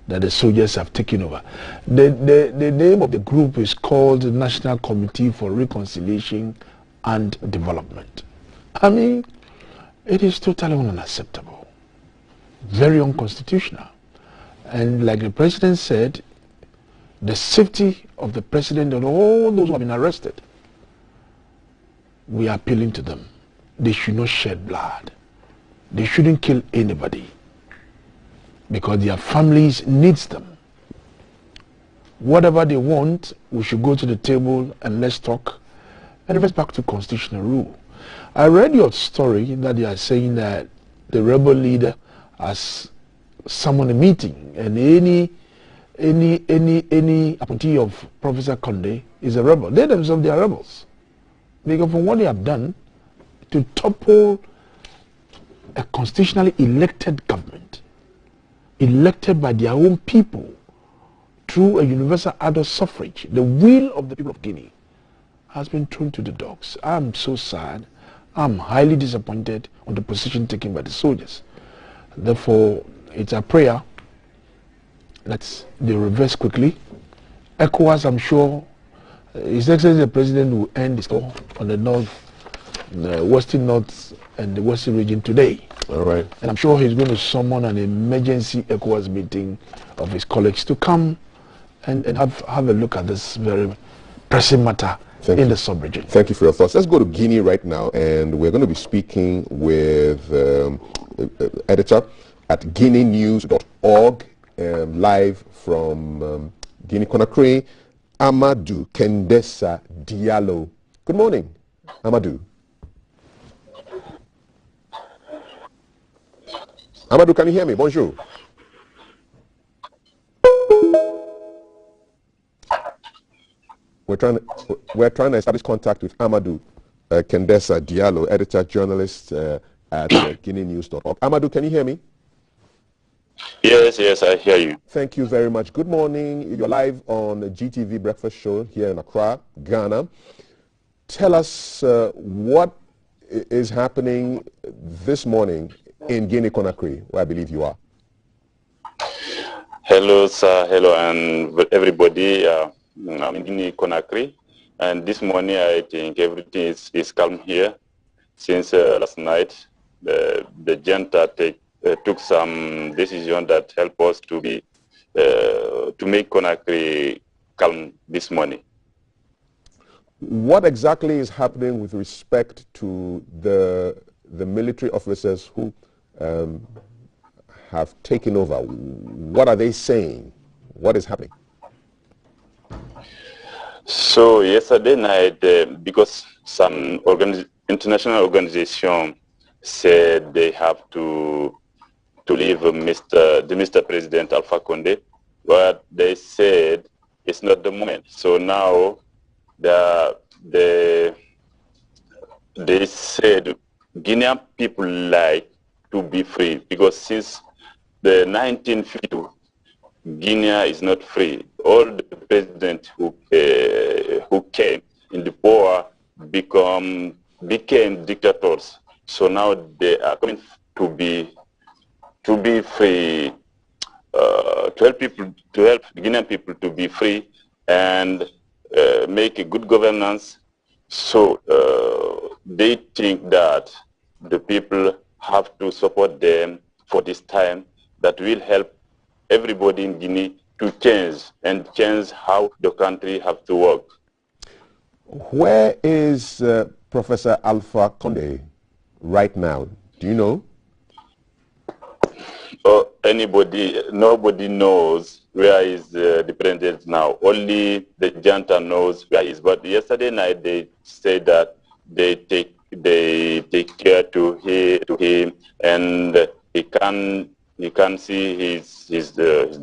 that the soldiers have taken over. The name of the group is called the National Committee for Reconciliation and Development. I mean, it is totally unacceptable, very unconstitutional. And like the president said, the safety of the president and all those who have been arrested, we are appealing to them. They should not shed blood. They shouldn't kill anybody because their families needs them. Whatever they want, we should go to the table and let's talk and revert back to constitutional rule. I read your story that you are saying that the rebel leader has summoned a meeting and any appointee of Professor Conde is a rebel. They themselves, they are rebels. Because from what they have done to topple a constitutionally elected government, elected by their own people through a universal adult suffrage, the will of the people of Guinea has been thrown to the dogs. I'm so sad. I'm highly disappointed on the position taken by the soldiers. Therefore, it's a prayer that they reverse quickly. ECOWAS, I'm sure, His Excellency the President will end the store on the north, the western north, and the western region today. All right. And I'm sure he's going to summon an emergency ECOWAS meeting of his colleagues to come and have a look at this very pressing matter in the sub-region. Thank you for your thoughts. Let's go to Guinea right now, and we're going to be speaking with editor at guineanews.org, live from Guinea-Conakry, Amadou Kendessa Diallo. Good morning, Amadou. Amadou, can you hear me? Bonjour. We're trying to establish contact with Amadou Kendessa Diallo, editor journalist at guineanews.org. Amadou, can you hear me? Yes, I hear you. Thank you very much. Good morning. You're live on the GTV Breakfast Show here in Accra, Ghana. Tell us what is happening this morning in Guinea-Conakry, where I believe you are. Hello, sir. Hello, and everybody. I'm in Guinea-Conakry, and this morning I think everything is calm here. Since last night, the junta took some decision that help us to make Conakry calm this morning. What exactly is happening with respect to the military officers who have taken over? What are they saying? What is happening? So yesterday night, because some international organization said they have to leave Mr. President Alpha Conde, but they said it's not the moment. So now they said Guinean people like to be free, because since the 1952, Guinea is not free. All the presidents who came in the power became dictators. So now they are coming to be free, to help Guinean people to be free and make a good governance. So they think that the people have to support them for this time. That will help everybody in Guinea to change how the country have to work. Where is Professor Alpha Conde right now? Do you know? Nobody knows where is the president now. Only the junta knows where he is. But yesterday night they said that they take care to him, and he can see his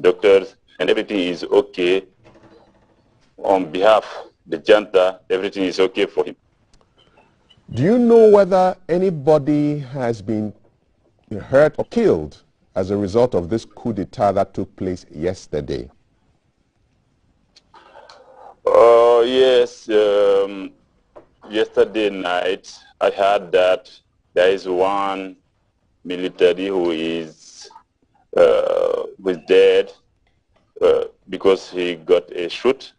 doctors, and everything is okay. On behalf of the junta, everything is okay for him. Do you know whether anybody has been hurt or killed as a result of this coup d'etat that took place yesterday? Yes. Yesterday night, I heard that there is one military who is dead because he got a shot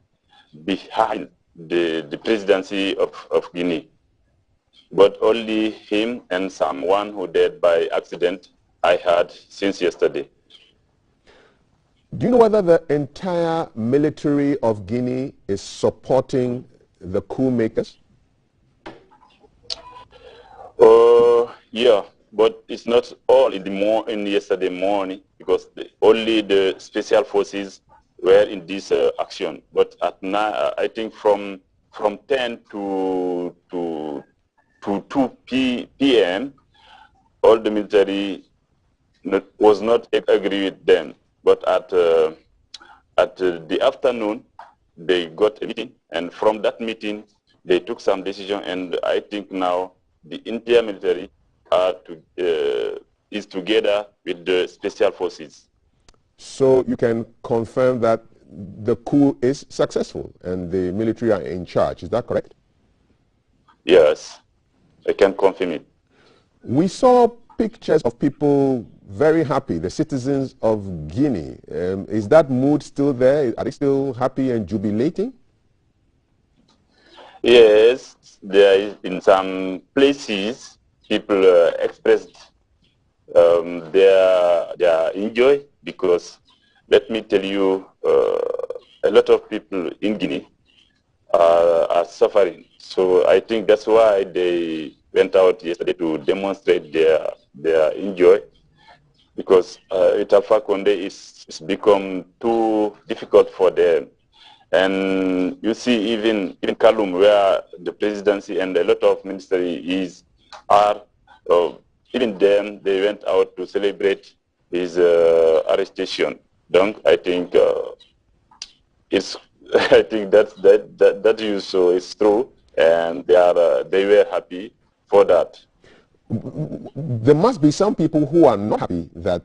behind the presidency of Guinea. But only him and someone who died by accident I heard since yesterday. Do you know whether the entire military of Guinea is supporting the coup makers? Yeah, but it's not all in yesterday morning because only the special forces were in this action. But at night, I think from 10 to 2 p.m., all the military was not agree with them. But at the afternoon, they got a meeting, and from that meeting, they took some decision, and I think now the entire military is together with the special forces. So you can confirm that the coup is successful and the military are in charge. Is that correct? Yes, I can confirm it. We saw pictures of people very happy, the citizens of Guinea. Is that mood still there? Are they still happy and jubilating? Yes, there is in some places people expressed their enjoy, because let me tell you, a lot of people in Guinea are suffering. So I think that's why they went out yesterday to demonstrate their enjoy, because Alpha Conde is become too difficult for them. And you see, even in Kalum, where the presidency and a lot of ministry are, even them, they went out to celebrate his arrestation. Donc, I think I think that you saw is true, and they were happy for that. There must be some people who are not happy that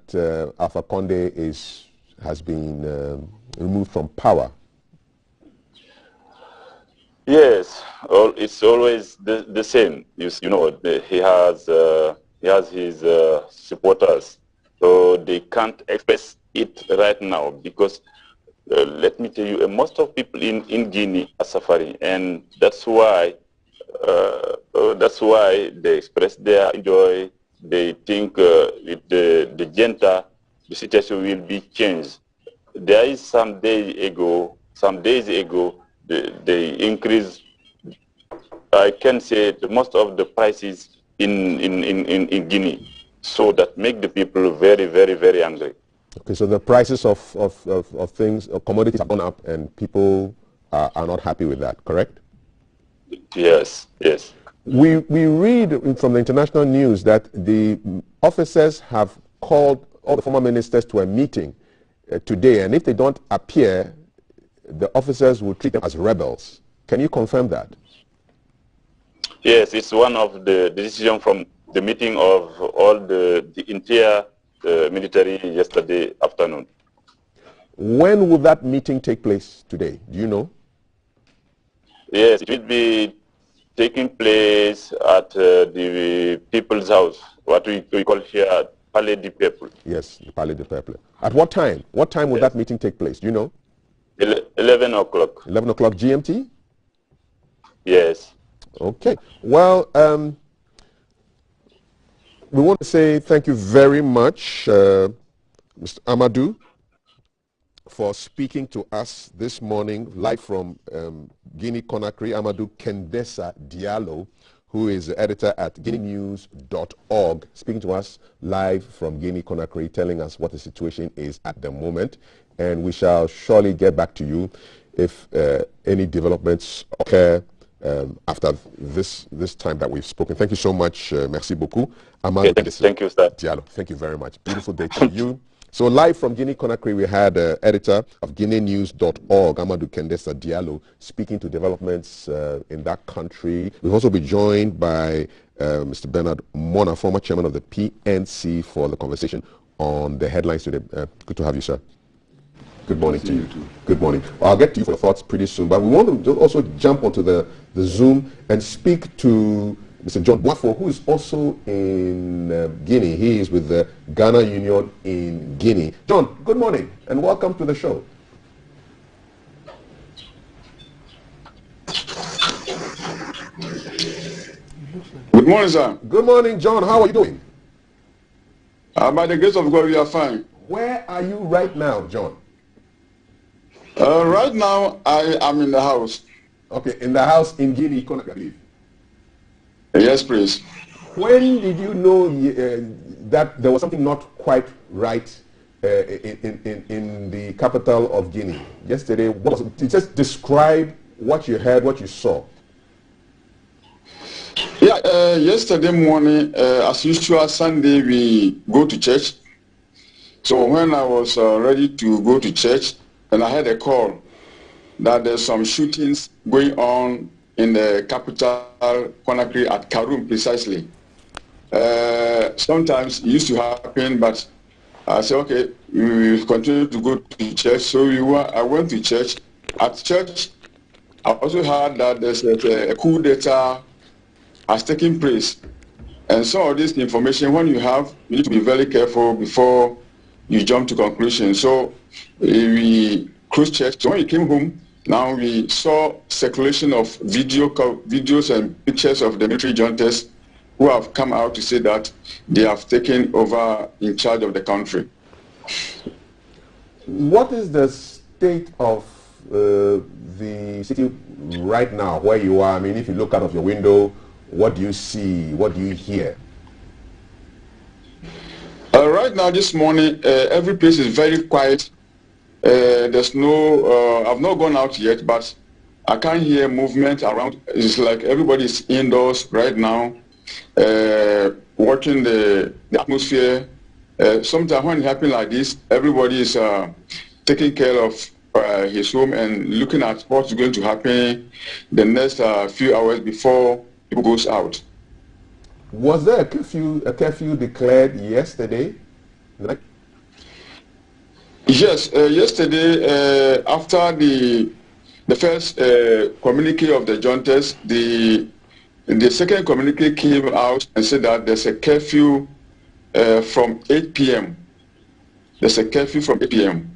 Alpha Conde has been removed from power. Yes, it's always the same. You know, he has his supporters, so they can't express it right now because let me tell you, most of people in Guinea are suffering, and that's why they express their joy. They think with the junta, the situation will be changed. There is some days ago, they increased, I can say, most of the prices in Guinea, so that make the people very, very, very angry. Okay, so the prices of things, of commodities have gone up, and people are not happy with that, correct? Yes, yes. We read from the international news that the officers have called all the former ministers to a meeting today, and if they don't appear, the officers will treat them as rebels. Can you confirm that? Yes, it's one of the decisions from the meeting of all the entire military yesterday afternoon. When will that meeting take place today? Do you know? Yes, it will be taking place at the People's House, what we call here Palais du Peuple. Yes, the Palais du Peuple. At what time? What time will that meeting take place? Do you know? 11 o'clock. 11 o'clock GMT? Yes. Okay. Well, we want to say thank you very much, Mr. Amadou, for speaking to us this morning, live from Guinea-Conakry. Amadou Kendessa Diallo, who is the editor at guineanews.org, speaking to us live from Guinea-Conakry, telling us what the situation is at the moment. And we shall surely get back to you if any developments occur after this time that we've spoken. Thank you so much. Merci beaucoup. Okay, thank you, sir. Diallo. Thank you very much. Beautiful day to you. So live from Guinea-Conakry, we had editor of guineanews.org, Amadou Kendessa Diallo, speaking to developments in that country. We'll also be joined by Mr. Bernard Mona, former chairman of the PNC, for the conversation on the headlines today. Good to have you, sir. Good morning to you. Good morning. I'll get to you for your thoughts pretty soon, but we want to also jump onto the Zoom and speak to Mr. John Boafo, who is also in Guinea. He is with the Ghana Union in Guinea. John, good morning and welcome to the show. Good morning, sir. Good morning, John. How are you doing? By the grace of God, we are fine. Where are you right now, John? Right now, I am in the house. Okay, in the house in Guinea, Conakry, I believe. Yes, please. When did you know that there was something not quite right in the capital of Guinea? Yesterday, what was it? Just describe what you heard, what you saw. Yeah, yesterday morning, as usual, Sunday, we go to church. So when I was ready to go to church, and I had a call that there's some shootings going on in the capital, Conakry, at Karoum precisely. Sometimes it used to happen, but I said, okay, we will continue to go to church. So I went to church. At church, I also heard that there's a coup d'etat has taken place. And some of this information, when you have, you need to be very careful before you jump to conclusions. So we closed church. So when we came home, now we saw circulation of videos and pictures of the military juntas who have come out to say that they have taken over in charge of the country. What is the state of the city right now, where you are? I mean, if you look out of your window, what do you see? What do you hear? Right now, this morning, every place is very quiet. There's no, I've not gone out yet, but I can't hear movement around. It's like everybody's indoors right now, watching the atmosphere. Sometimes when it happens like this, everybody is taking care of his home and looking at what's going to happen the next few hours before people goes out. Was there a curfew declared yesterday? Yes, yesterday after the first communique of the juntas, the second communique came out and said that there's a curfew from 8 p.m. There's a curfew from 8 p.m.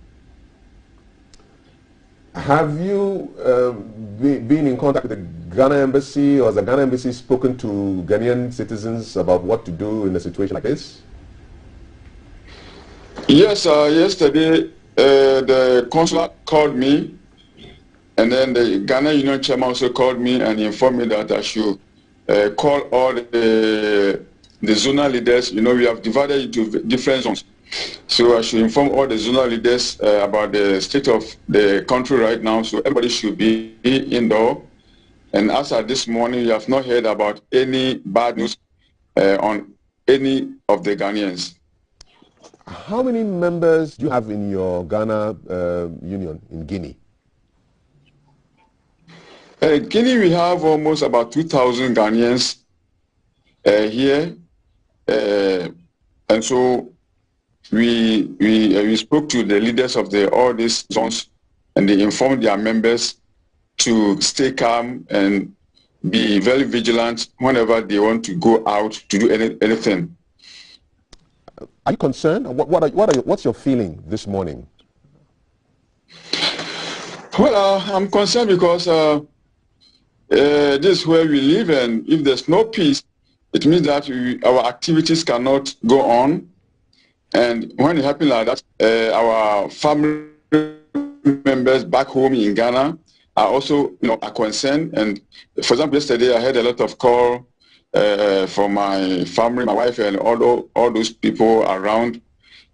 Have you been in contact with the Ghana embassy, or has the Ghana embassy spoken to Ghanaian citizens about what to do in a situation like this? Yes, yesterday the consulate called me, and then the Ghana Union chairman also called me and informed me that I should call all the zonal leaders. You know, we have divided into different zones. So I should inform all the zonal leaders about the state of the country right now, so everybody should be indoor. And as of this morning, you have not heard about any bad news on any of the Ghanaians. How many members do you have in your Ghana union in Guinea? Guinea, we have almost about 2,000 Ghanaians here. And so we spoke to the leaders of all these zones, and they informed their members to stay calm and be very vigilant whenever they want to go out to do anything. Are you concerned? What's your feeling this morning? Well, I'm concerned because this is where we live, and if there's no peace, it means that our activities cannot go on. And when it happens like that, our family members back home in Ghana are also, are concerned. And for example, yesterday I had a lot of call from my family, my wife, and all those people around,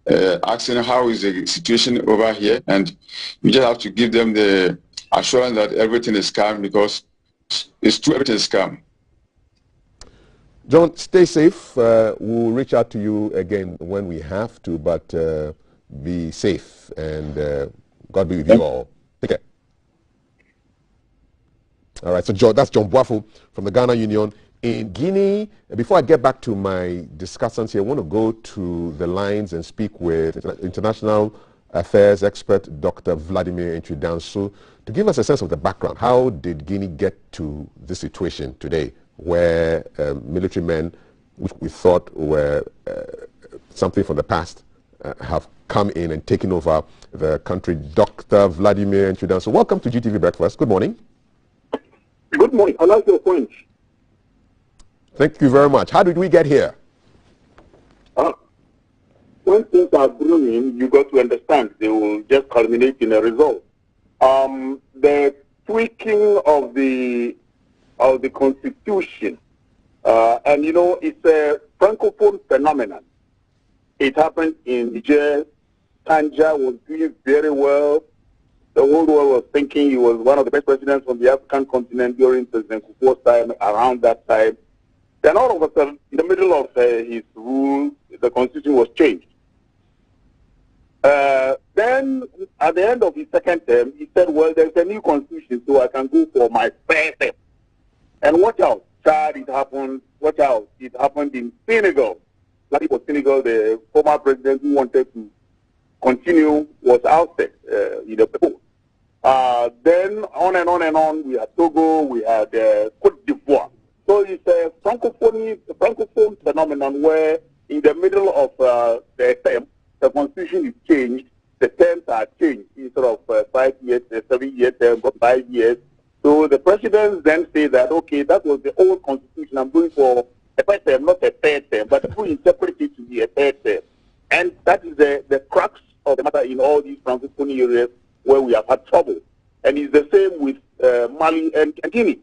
asking how is the situation over here. And we just have to give them the assurance that everything is calm, because it's true, everything is calm. John, stay safe. We'll reach out to you again when we have to, but be safe, and God be with you all. Take care. All right, so that's John Boafo from the Ghana Union in Guinea. Before I get back to my discussants here, I want to go to the lines and speak with international affairs expert Dr. Vladimir Ntwidanso to give us a sense of the background. How did Guinea get to this situation today, where military men, which we thought were something from the past, have come in and taken over the country? Dr. Vladimir Ntwidanso, welcome to GTV Breakfast. Good morning. Good morning. I like your point. Thank you very much. How did we get here? When things are brewing, you got to understand they will just culminate in a result. The tweaking of the constitution And you know, it's a francophone phenomenon. It happened in Niger. Tanja was doing very well. The whole world was thinking he was one of the best presidents from the African continent during President Kufuor's time, around that time. Then all of a sudden, in the middle of his rule, the constitution was changed. Then, at the end of his second term, he said, well, there's a new constitution, so I can go for my third term. And watch out, Chad, it happened. Watch out, it happened in Senegal. Like it was Senegal, the former president who wanted to continue was ousted in the poll. Then on and on and on, we had Togo, we had Cote d'Ivoire. So it's a francophone phenomenon where in the middle of the term, the constitution is changed, the terms are changed instead of 5 years, 7-year term, but 5 years. So the presidents then say that, okay, that was the old constitution, I'm going for a first term, not a third term, but people interpret it to be a third term. And that is the crux of the matter in all these francophone areas where we have had trouble. And it's the same with Mali and Guinea.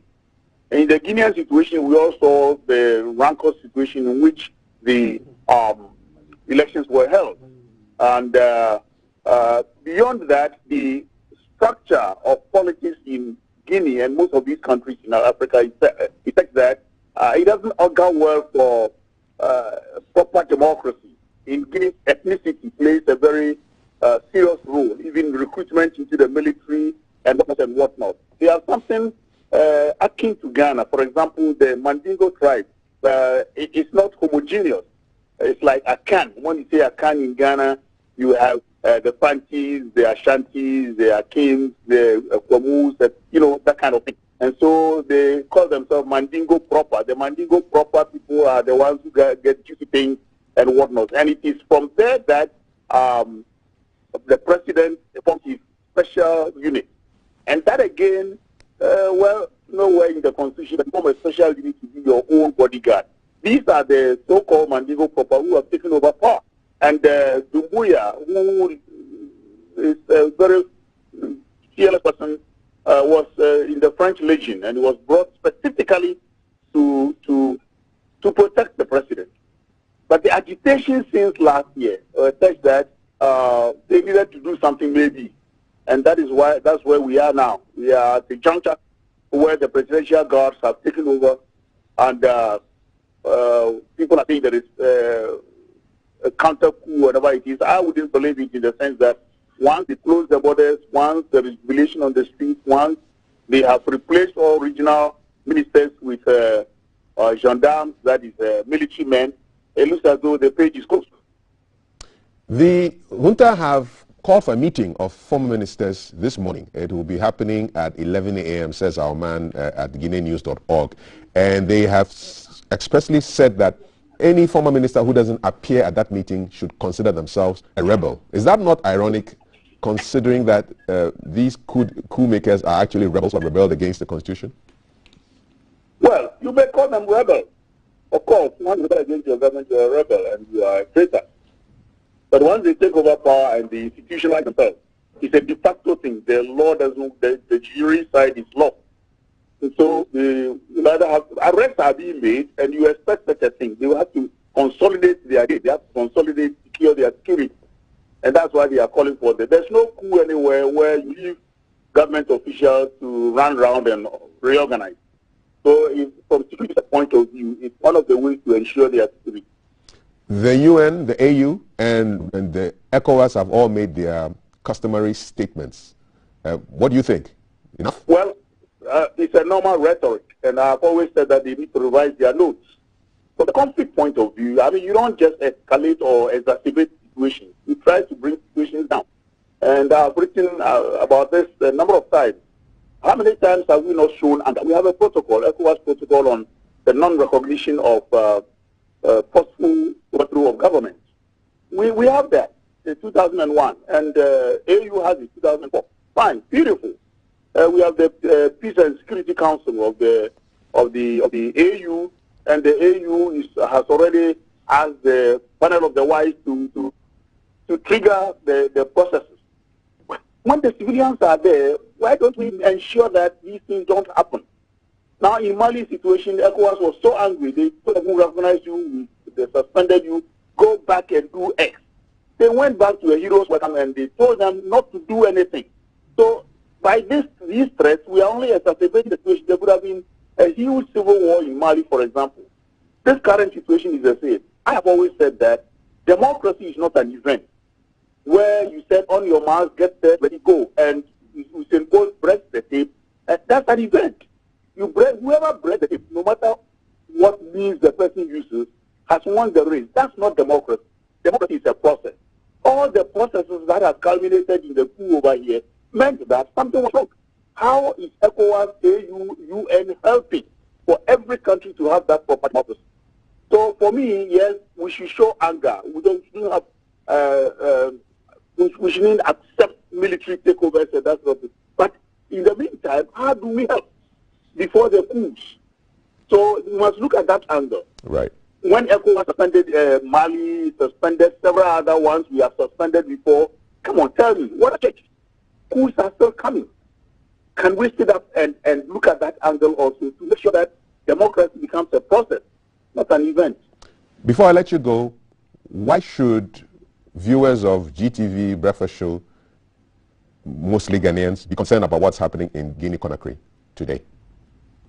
In the Guinean situation, we also saw the rancor situation in which the elections were held. And beyond that, the structure of politics in Guinea and most of these countries in Africa is such that it doesn't augur well for proper democracy. In Guinea, ethnicity plays a very serious role, even recruitment into the military and whatnot. They have something akin to Ghana. For example, the Mandingo tribe, it's not homogeneous. It's like Akan. When you say Akan in Ghana, you have the Fantis, the Ashantis, the Akins, the Kwamus, you know, that kind of thing. And so they call themselves Mandingo proper. The Mandingo proper people are the ones who get juicy things and whatnot. And it is from there that the president forms his special unit. And that again, well, nowhere in the constitution that form a special unit to be your own bodyguard. These are the so-called Mandingo proper who have taken over power. And Dumbuya, who is a very fearless person, was in the French Legion and was brought specifically to protect the president. But the agitation since last year such that they needed to do something maybe. And that's where we are now. We are at the juncture where the presidential guards have taken over, and people are saying there is a counter coup, whatever it is. I wouldn't believe it in the sense that once they close the borders, once there is relation on the streets, once they have replaced all regional ministers with gendarmes, that is military men, it looks as though the page is closed. The junta have called for a meeting of former ministers this morning. It will be happening at 11 a.m., says our man at guineanews.org. And they have expressly said that any former minister who doesn't appear at that meeting should consider themselves a rebel. Is that not ironic, considering that these coup makers are actually rebels who have rebelled against the constitution? Well, you may call them rebels. Of course, once you rebel against your government, you're a rebel and you are a traitor. But once they take over power and the institutionalize themselves, it's a de facto thing. The law doesn't, the jury side is law. And so you either have, arrests are being made and you expect such a thing. They will have to consolidate their day. They have to consolidate, secure their security. And that's why they are calling for that. There's no coup anywhere where you leave government officials to run around and reorganize. So from security point of view, it's one of the ways to ensure their security. The UN, the AU, and the ECOWAS have all made their customary statements. What do you think? Enough? Well, it's a normal rhetoric, and I've always said that they need to revise their notes. From the conflict point of view, I mean, you don't just escalate or exacerbate situations. You try to bring situations down. And I've written about this a number of times. How many times have we not shown, and we have a protocol, ECOWAS protocol on the non-recognition of forceful overthrow of government. We have that in 2001, and AU has it 2004. Fine, beautiful. We have the Peace and Security Council of the AU, and the AU has already asked the panel of the wise to trigger the processes. When the civilians are there, why don't we ensure that these things don't happen? Now, in Mali situation, ECOWAS was so angry, they couldn't recognize you, they suspended you, go back and do X. They went back to a hero's welcome and they told them not to do anything. So, by these threats, we are only exacerbating the situation. There would have been a huge civil war in Mali, for example. This current situation is the same. I have always said that democracy is not an event where you said on your mark, get set, let it go, and you simply press the tape. That's an event. Whoever breaks the tape, no matter what means the person uses, has won the race. That's not democracy. Democracy is a process. All the processes that have culminated in the coup over here meant that something was wrong. How is ECOWAS, AU, UN helping for every country to have that proper democracy? So for me, yes, we should show anger. We shouldn't accept military takeovers and that sort of thing. But in the meantime, how do we help before the coups? So we must look at that angle. Right. When ECOWAS suspended Mali, suspended several other ones we have suspended before, come on, tell me, what a change? Coups are still coming. Can we sit up and look at that angle also to make sure that democracy becomes a process, not an event? Before I let you go, why should viewers of GTV Breakfast Show, mostly Ghanaians, be concerned about what's happening in Guinea-Conakry today?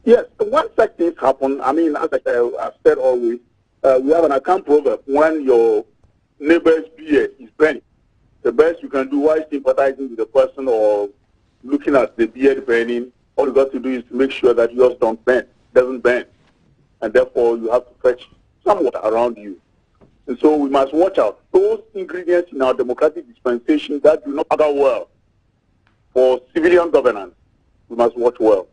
Yes, when such things happen, I mean, as I've said always, we have an account proverb: when your neighbor's beard is burning, the best you can do while sympathizing with the person or looking at the beard burning, all you got to do is to make sure that yours doesn't burn. And therefore, you have to fetch some water around you. And so we must watch out. Those ingredients in our democratic dispensation that do not augur well for civilian governance, we must watch well.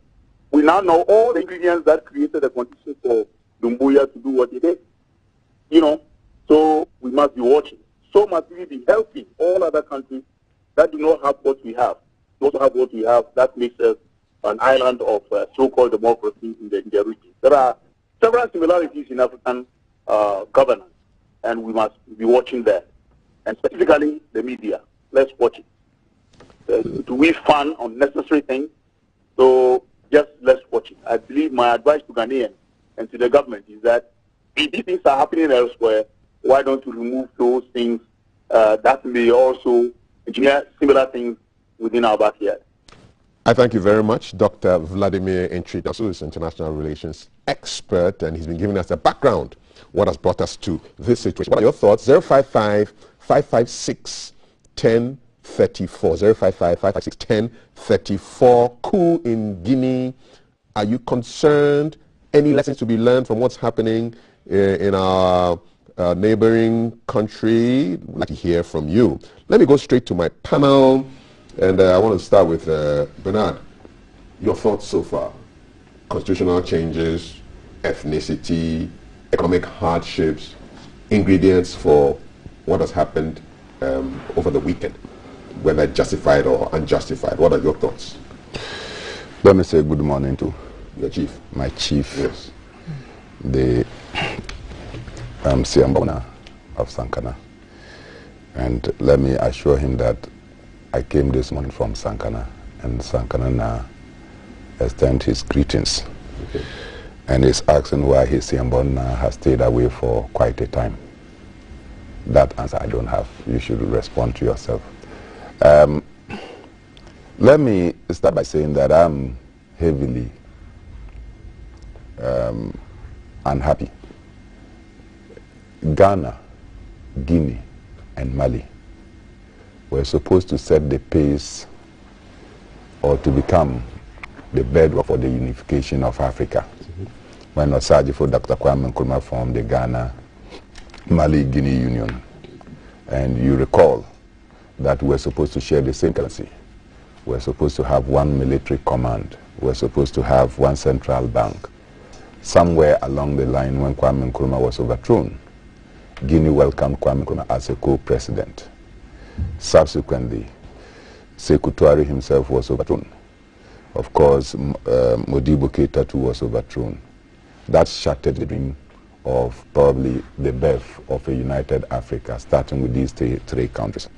We now know all the ingredients that created the conditions for Dumbuya to do what he did. You know, so we must be watching. So must we be helping all other countries that do not have what we have. We also have what we have that makes us an island of so-called democracy in the region. There are several similarities in African governance, and we must be watching that. And specifically, the media. Let's watch it. Do we fund unnecessary things? So just let's watch it. I believe my advice to Ghanaians and to the government is that if these things are happening elsewhere, why don't we remove those things that may also engineer similar things within our backyard? I thank you very much, Dr. Vladimir Ntrita, who is an international relations expert, and he's been giving us a background, what has brought us to this situation. What are your thoughts? 055-556-1034, 055-556-1034, coup in Guinea. Are you concerned? Any lessons to be learned from what's happening in our neighboring country? I'd like to hear from you. Let me go straight to my panel. And I want to start with Bernard. Your thoughts so far? Constitutional changes, ethnicity, economic hardships, ingredients for what has happened over the weekend, whether justified or unjustified. What are your thoughts? Let me say good morning to your chief. My chief, yes, the Siambona of Sankana. And let me assure him that I came this morning from Sankana, and Sankana now extend his greetings. Okay. And is asking why his Siambona has stayed away for quite a time. That answer I don't have. You should respond to yourself. Let me start by saying that I'm heavily unhappy. Ghana, Guinea, and Mali were supposed to set the pace or to become the bedrock for the unification of Africa. Mm-hmm. When Osajifo Dr. Kwame Nkrumah formed the Ghana Mali Guinea Union. And you recall that we're supposed to share the same currency. We're supposed to have one military command. We're supposed to have one central bank. Somewhere along the line when Kwame Nkrumah was overthrown, Guinea welcomed Kwame Nkrumah as a co-president. Subsequently, Sekou Touré himself was overthrown. Of course, Modibo Keita too was overthrown. That shattered the dream of probably the birth of a united Africa, starting with these three countries.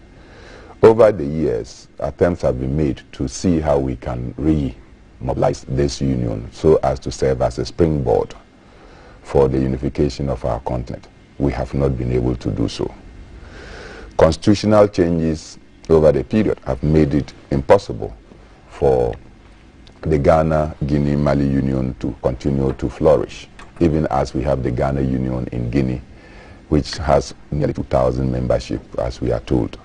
Over the years, attempts have been made to see how we can mobilize this union so as to serve as a springboard for the unification of our continent. We have not been able to do so. Constitutional changes over the period have made it impossible for the Ghana-Guinea-Mali Union to continue to flourish, even as we have the Ghana Union in Guinea, which has nearly 2,000 membership, as we are told.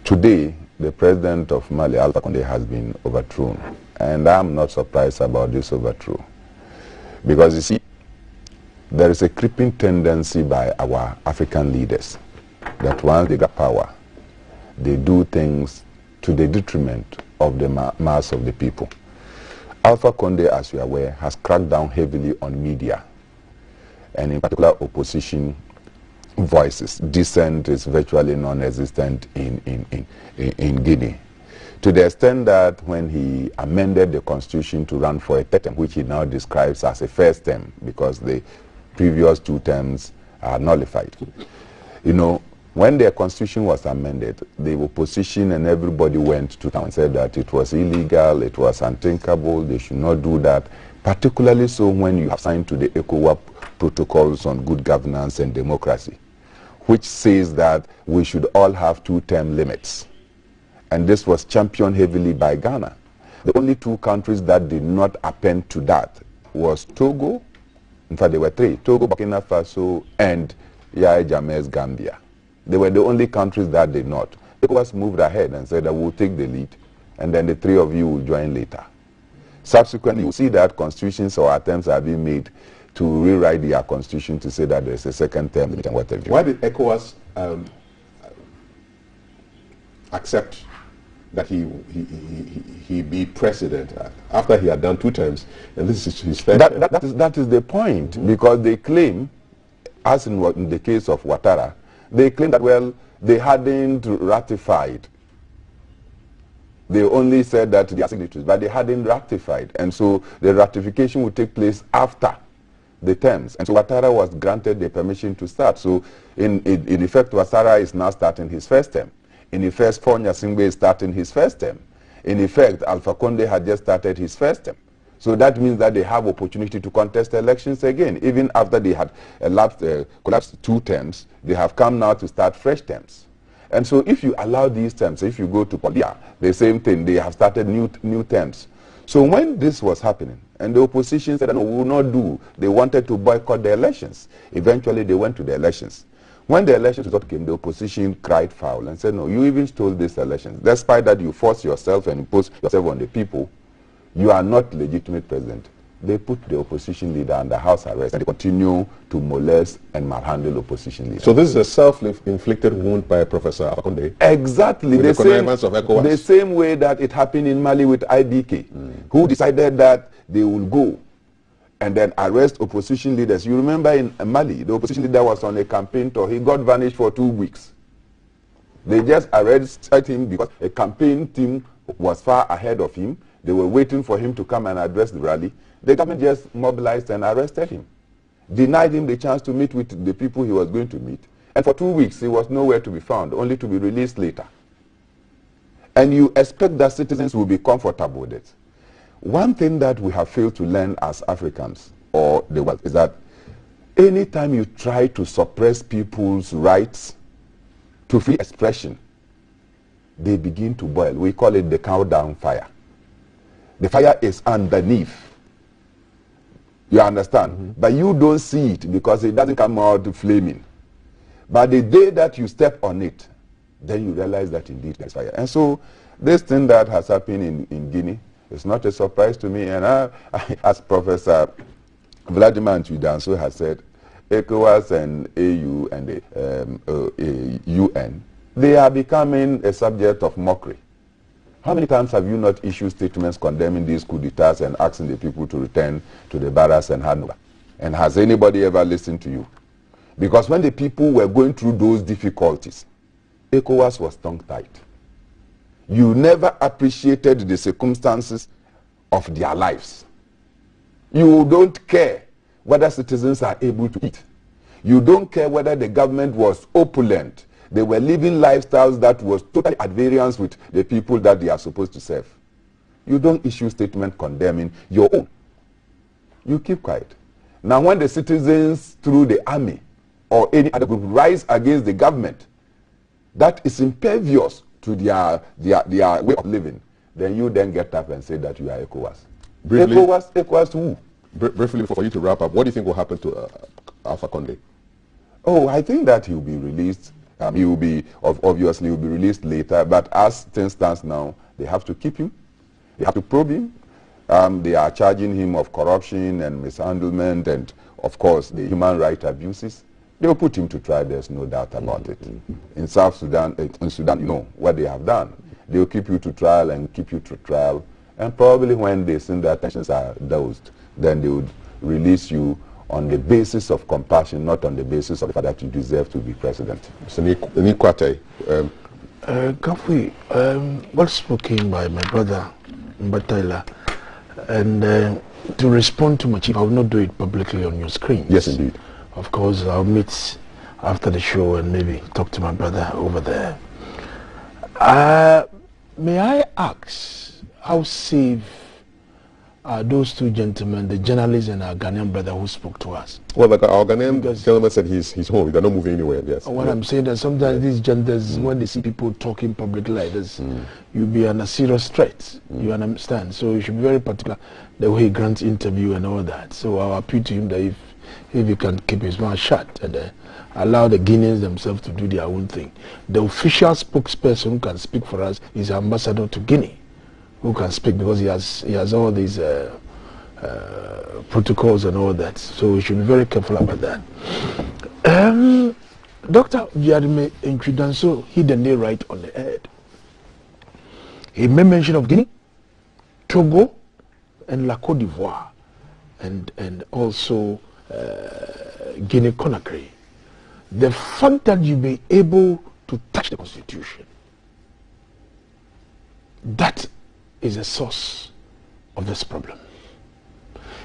Today, the president of Mali, Alpha Condé, has been overthrown, and I'm not surprised about this overthrow, because you see, there is a creeping tendency by our African leaders that once they get power, they do things to the detriment of the mass of the people. Alpha Condé, as you are aware, has cracked down heavily on media, and in particular opposition voices. Dissent is virtually non-existent in Guinea, to the extent that when he amended the constitution to run for a third term, which he now describes as a first term because the previous 2 terms are nullified. You know, when the constitution was amended, the opposition and everybody went to town and said that it was illegal, it was unthinkable, they should not do that, particularly so when you have signed to the ECOWAS protocols on good governance and democracy, which says that we should all have 2-term limits. And this was championed heavily by Ghana. The only 2 countries that did not append to that was Togo. In fact, there were 3, Togo, Burkina Faso, and Yahya Jammeh's Gambia. They were the only countries that did not. ECOWAS moved ahead and said that we'll take the lead, and then the 3 of you will join later. Subsequently, you see that constitutions or attempts are being made to rewrite their constitution to say that there's a 2nd term limit and whatever. Why did ECOWAS accept that he be president after he had done 2 terms, and this is his third term? That is the point, because they claim, as in the case of Ouattara, they claim that, well, they hadn't ratified. They only said that they are signatories, but they hadn't ratified, and so the ratification would take place after the terms. And so Ouattara was granted the permission to start. So in effect, Ouattara is now starting his 1st term. In effect, Faure Gnassingbé is starting his 1st term. In effect, Alpha Condé had just started his 1st term. So that means that they have opportunity to contest elections again. Even after they had collapsed 2 terms, they have come now to start fresh terms. And so if you allow these terms, if you go to Polia, the same thing, they have started new terms. So when this was happening, and the opposition said, no, we will not do, they wanted to boycott the elections. Eventually they went to the elections. When the election result came, the opposition cried foul and said, no, you even stole these elections. Despite that you force yourself and impose yourself on the people, you are not legitimate president. They put the opposition leader under house arrest, and they continue to molest and malhandle opposition leaders. So this is a self-inflicted wound by Professor Alpha Condé? Exactly. With the connivance of ECOWAS? The same way that it happened in Mali with IBK, who decided that they will go and then arrest opposition leaders. You remember in Mali, the opposition leader was on a campaign tour. He got vanished for 2 weeks. They just arrested him because a campaign team was far ahead of him. They were waiting for him to come and address the rally. The government just mobilized and arrested him, denied him the chance to meet with the people he was going to meet. And for 2 weeks, he was nowhere to be found, only to be released later. And you expect that citizens will be comfortable with it. One thing that we have failed to learn as Africans, or the world, is that anytime you try to suppress people's rights to free expression, they begin to boil. We call it the countdown fire. The fire is underneath. You understand? But you don't see it because it doesn't come out flaming. But the day that you step on it, then you realize that indeed there's fire. And so this thing that has happened in Guinea is not a surprise to me. And as Professor Vladimir Ntwidanso has said, ECOWAS and AU and the UN, they are becoming a subject of mockery. How many times have you not issued statements condemning these coup d'etats and asking the people to return to the barracks and hand over? And has anybody ever listened to you? Because when the people were going through those difficulties, ECOWAS was tongue-tied. You never appreciated the circumstances of their lives. You don't care whether citizens are able to eat. You don't care whether the government was opulent. They were living lifestyles that was totally at variance with the people that they are supposed to serve. You don't issue statement condemning your own. You keep quiet. Now, when the citizens through the army or any other group rise against the government that is impervious to their way of living, then you then get up and say that you are ECOWAS. Briefly, ECOWAS who? Briefly, for you to wrap up, what do you think will happen to Alpha Condé? Oh, I think that he will be released. He will be, obviously, he will be released later. But as things stand now, they have to keep him. They have to probe him. They are charging him of corruption and mishandlement and, of course, the human rights abuses. They will put him to trial. There's no doubt about it. In South Sudan, in Sudan, you know what they have done. They will keep you to trial and keep you to trial. And probably when they see their tensions are dosed, then they would release you on the basis of compassion, not on the basis of the fact that you deserve to be president. Nikwate. Kafui, well spoken by my brother Mbataila, and to respond to my chief, I will not do it publicly on your screen. Yes, indeed. Of course, I'll meet after the show and maybe talk to my brother over there. May I ask, how safe are those two gentlemen, the journalist and our Ghanaian brother who spoke to us? Well, like our Ghanaian gentleman said he's home. They're not moving anywhere. Yes. What I'm saying that sometimes these genders, when they see people talking publicly like this, you'll be under serious threat. You understand? So you should be very particular the way he grants interview and all that. So I'll appeal to him that if he can keep his mouth shut and allow the Guineans themselves to do their own thing. The official spokesperson who can speak for us is Ambassador to Guinea, who can speak because he has all these protocols and all that. So we should be very careful about that. Dr. Vladimir Nkridanso hit the nail right on the head. He made mention of Guinea, Togo, and La Côte d'Ivoire, and also Guinea-Conakry. The fact that you be able to touch the constitution, that is the source of this problem.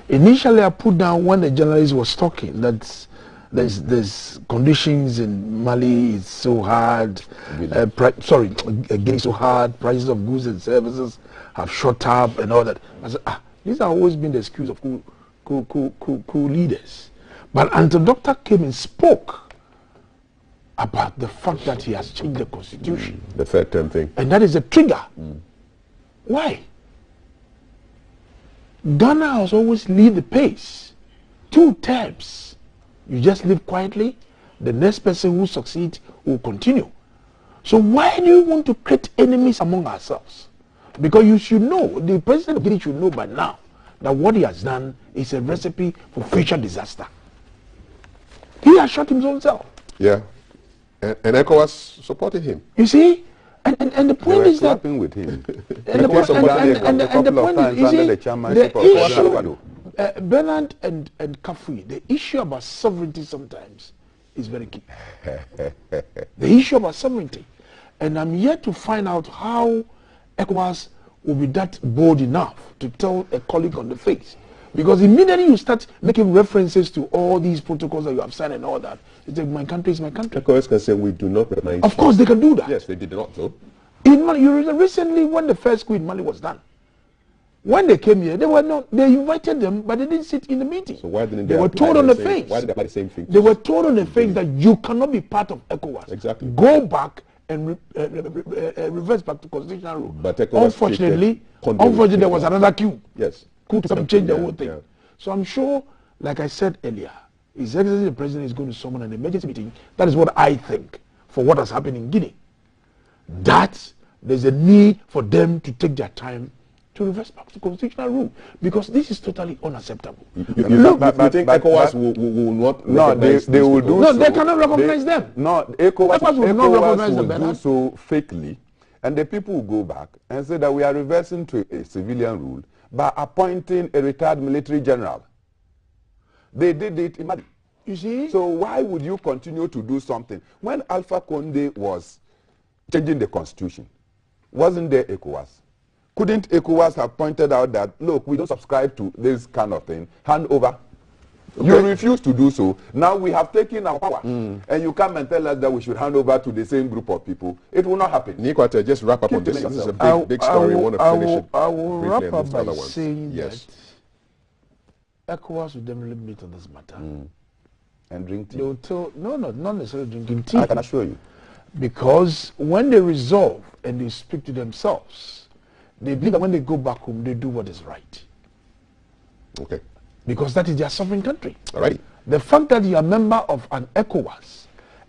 Initially, I put down when the journalist was talking that there's conditions in Mali is so hard, Guinea so hard, prices of goods and services have shot up and all that. I said, these have always been the excuse of cool leaders. But until Doctor came and spoke about the fact that he has changed the constitution. The third term thing. And that is a trigger. Why? Ghana has always lead the pace. 2 terms. You just live quietly. The next person who succeeds will continue. So why do you want to create enemies among ourselves? Because you should know, the president of Guinea should know by now that what he has done is a recipe for future disaster. He has shot his own self. Yeah. And ECOWAS supported him. You see? And the point is that with him. and the point is, you see, the issue, Bernard and Kafui, the issue about sovereignty sometimes is very key. The issue about sovereignty. And I'm yet to find out how ECOWAS will be that bold enough to tell a colleague on the face. Because immediately you start making references to all these protocols that you have signed and all that, it's like, my country is my country. ECOWAS can say we do not recognize. Of course they can do that. Yes, they did not though. In Mali, recently when the first coup in Mali was done, when they came here, they invited them, but they didn't sit in the meeting. So why didn't they were told on the face? Why did they apply the same thing? They were told on the face that you cannot be part of ECOWAS. Exactly. Go back and reverse back to constitutional rule. But ECOWAS unfortunately, there was another coup. Yes. Coup to change the whole thing. Yeah. So I'm sure, like I said earlier, His Excellency the President is going to summon an emergency meeting. That is what I think for what has happened in Guinea. That there's a need for them to take their time to reverse back to constitutional rule, because this is totally unacceptable. You think ECOWAS will not? No, they will do. No, they cannot recognize them. No, ECOWAS will not recognize them. Do so fakely, and the people will go back and say that we are reversing to a civilian rule by appointing a retired military general. They did it in Mali. You see? So why would you continue to do something when Alpha Condé was changing the constitution? Wasn't there ECOWAS? Couldn't ECOWAS have pointed out that, look, we don't subscribe to this kind of thing, hand over? You refuse to do so. Now we have taken our power, and you come and tell us that we should hand over to the same group of people. It will not happen. Nikwate, just wrap up on this. This is a big story. We want to finish it. I will wrap briefly up by other ones. saying Yes. that ECOWAS will definitely meet on this matter. And drink tea. Not necessarily drinking tea. I can assure you. Because when they resolve and they speak to themselves, they believe that when they go back home, they do what is right. Okay. Because that is their sovereign country. All right. The fact that you are a member of an ECOWAS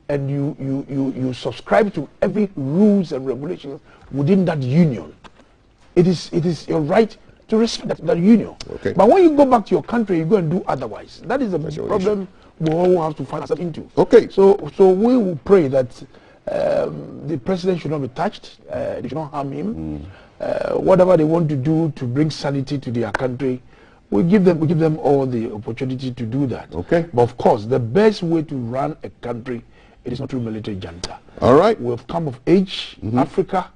and you subscribe to every rules and regulations within that union, it is your right to respect that union. Okay. But when you go back to your country, you go and do otherwise. That is the problem we all have to find ourselves into. Okay. So we will pray that the president should not be touched. They should not harm him. Whatever they want to do to bring sanity to their country, we give them all the opportunity to do that. Okay. But of course, the best way to run a country, it is not through military junta. All right. We've come of age, Africa,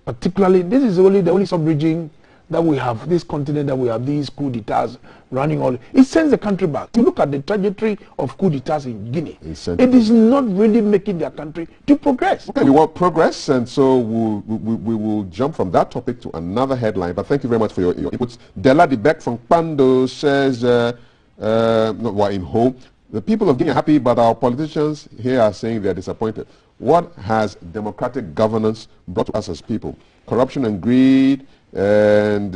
particularly. This is the only sub-region that we have, this continent that we have these coup d'etats running all. It sends the country back. You look at the trajectory of coup d'etats in Guinea. It is not really making their country to progress. Okay, we want progress, and so we will jump from that topic to another headline. But thank you very much for your inputs. Della Dibek from Pando says, in home, the people of Guinea are happy, but our politicians here are saying they're disappointed. What has democratic governance brought to us as people? Corruption and greed, and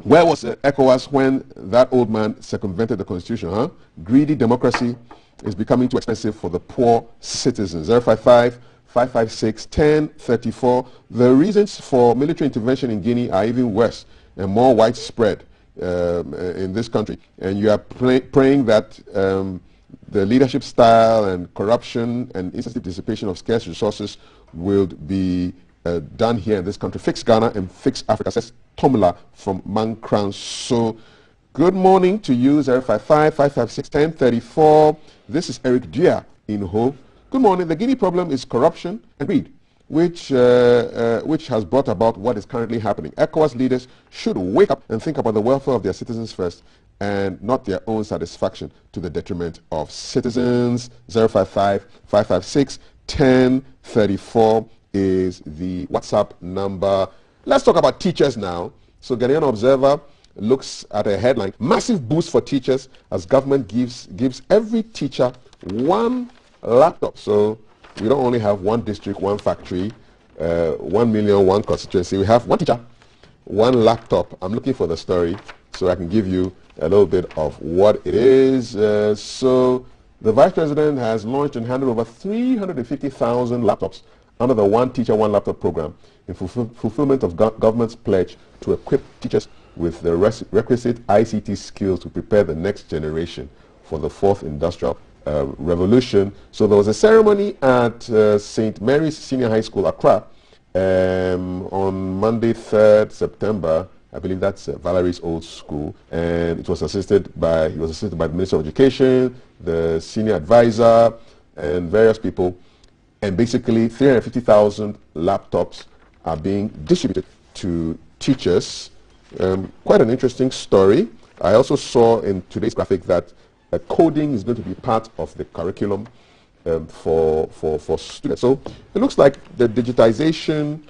where was ECOWAS when that old man circumvented the constitution, huh? Greedy democracy is becoming too expensive for the poor citizens. 055-556-1034. The reasons for military intervention in Guinea are even worse and more widespread in this country. And you are praying that the leadership style and corruption and excessive dissipation of scarce resources will be done here in this country. Fix Ghana and fix Africa, says Tomula from Mankran. So, good morning to you, 055-556-1034. This is Eric Dia in Ho. Good morning. The Guinea problem is corruption and greed, which has brought about what is currently happening. ECOWAS leaders should wake up and think about the welfare of their citizens first and not their own satisfaction to the detriment of citizens. 055-556-1034 is the WhatsApp number. Let's talk about teachers now. So Ghanaian Observer looks at a headline: massive boost for teachers as government gives every teacher one laptop. So we don't only have one district, one factory, 1 million, one constituency. We have one teacher, one laptop. I'm looking for the story so I can give you a little bit of what it is. So the Vice President has launched and handed over 350,000 laptops under the One Teacher, One Laptop program in fulfillment of government's pledge to equip teachers with the requisite ICT skills to prepare the next generation for the fourth industrial revolution. So there was a ceremony at St. Mary's Senior High School, Accra, on Monday, 3rd September. I believe that's Valerie's old school, and he was assisted by the Minister of Education, the senior advisor, and various people. And basically, 350,000 laptops are being distributed to teachers. Quite an interesting story. I also saw in today's graphic that coding is going to be part of the curriculum for students. So it looks like the digitization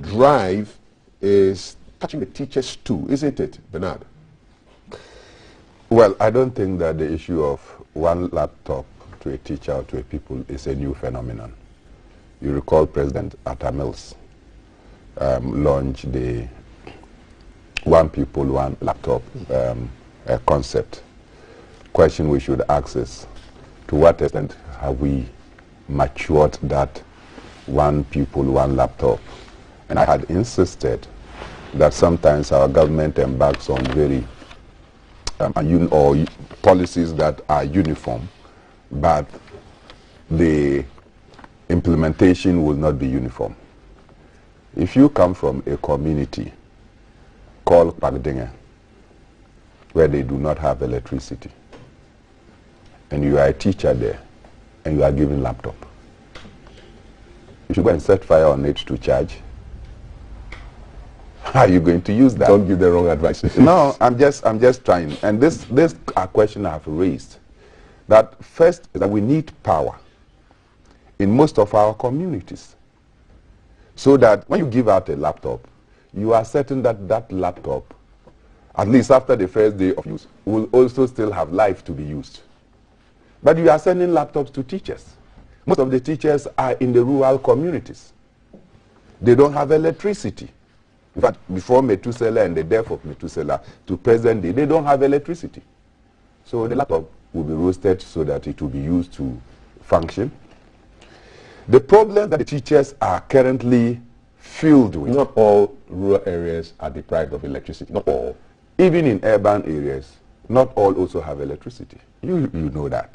drive is touching the teachers too, isn't it, Bernard? Well, I don't think that the issue of one laptop to a teacher or to a people is a new phenomenon. You recall President Atta Mills launched the one people, one laptop concept. Question we should ask is, to what extent have we matured that one people, one laptop? And I had insisted that sometimes our government embarks on very or policies that are uniform, but the implementation will not be uniform. If you come from a community called Pagdenge, where they do not have electricity, and you are a teacher there, and you are given laptop, you should go and set fire on it to charge. are you going to use that? Don't give the wrong advice. No, I'm just trying. And this a question I have raised. That first is that we need power in most of our communities, so that when you give out a laptop, you are certain that that laptop, at least after the first day of use, will also still have life to be used. But you are sending laptops to teachers. Most of the teachers are in the rural communities. They don't have electricity. In fact, before Methuselah and the death of Methuselah to present day, they don't have electricity. So the laptop will be roasted so that it will be used to function. The problem that the teachers are currently filled with. Not all rural areas are deprived of electricity. Not all. Even in urban areas, not all also have electricity. You know that.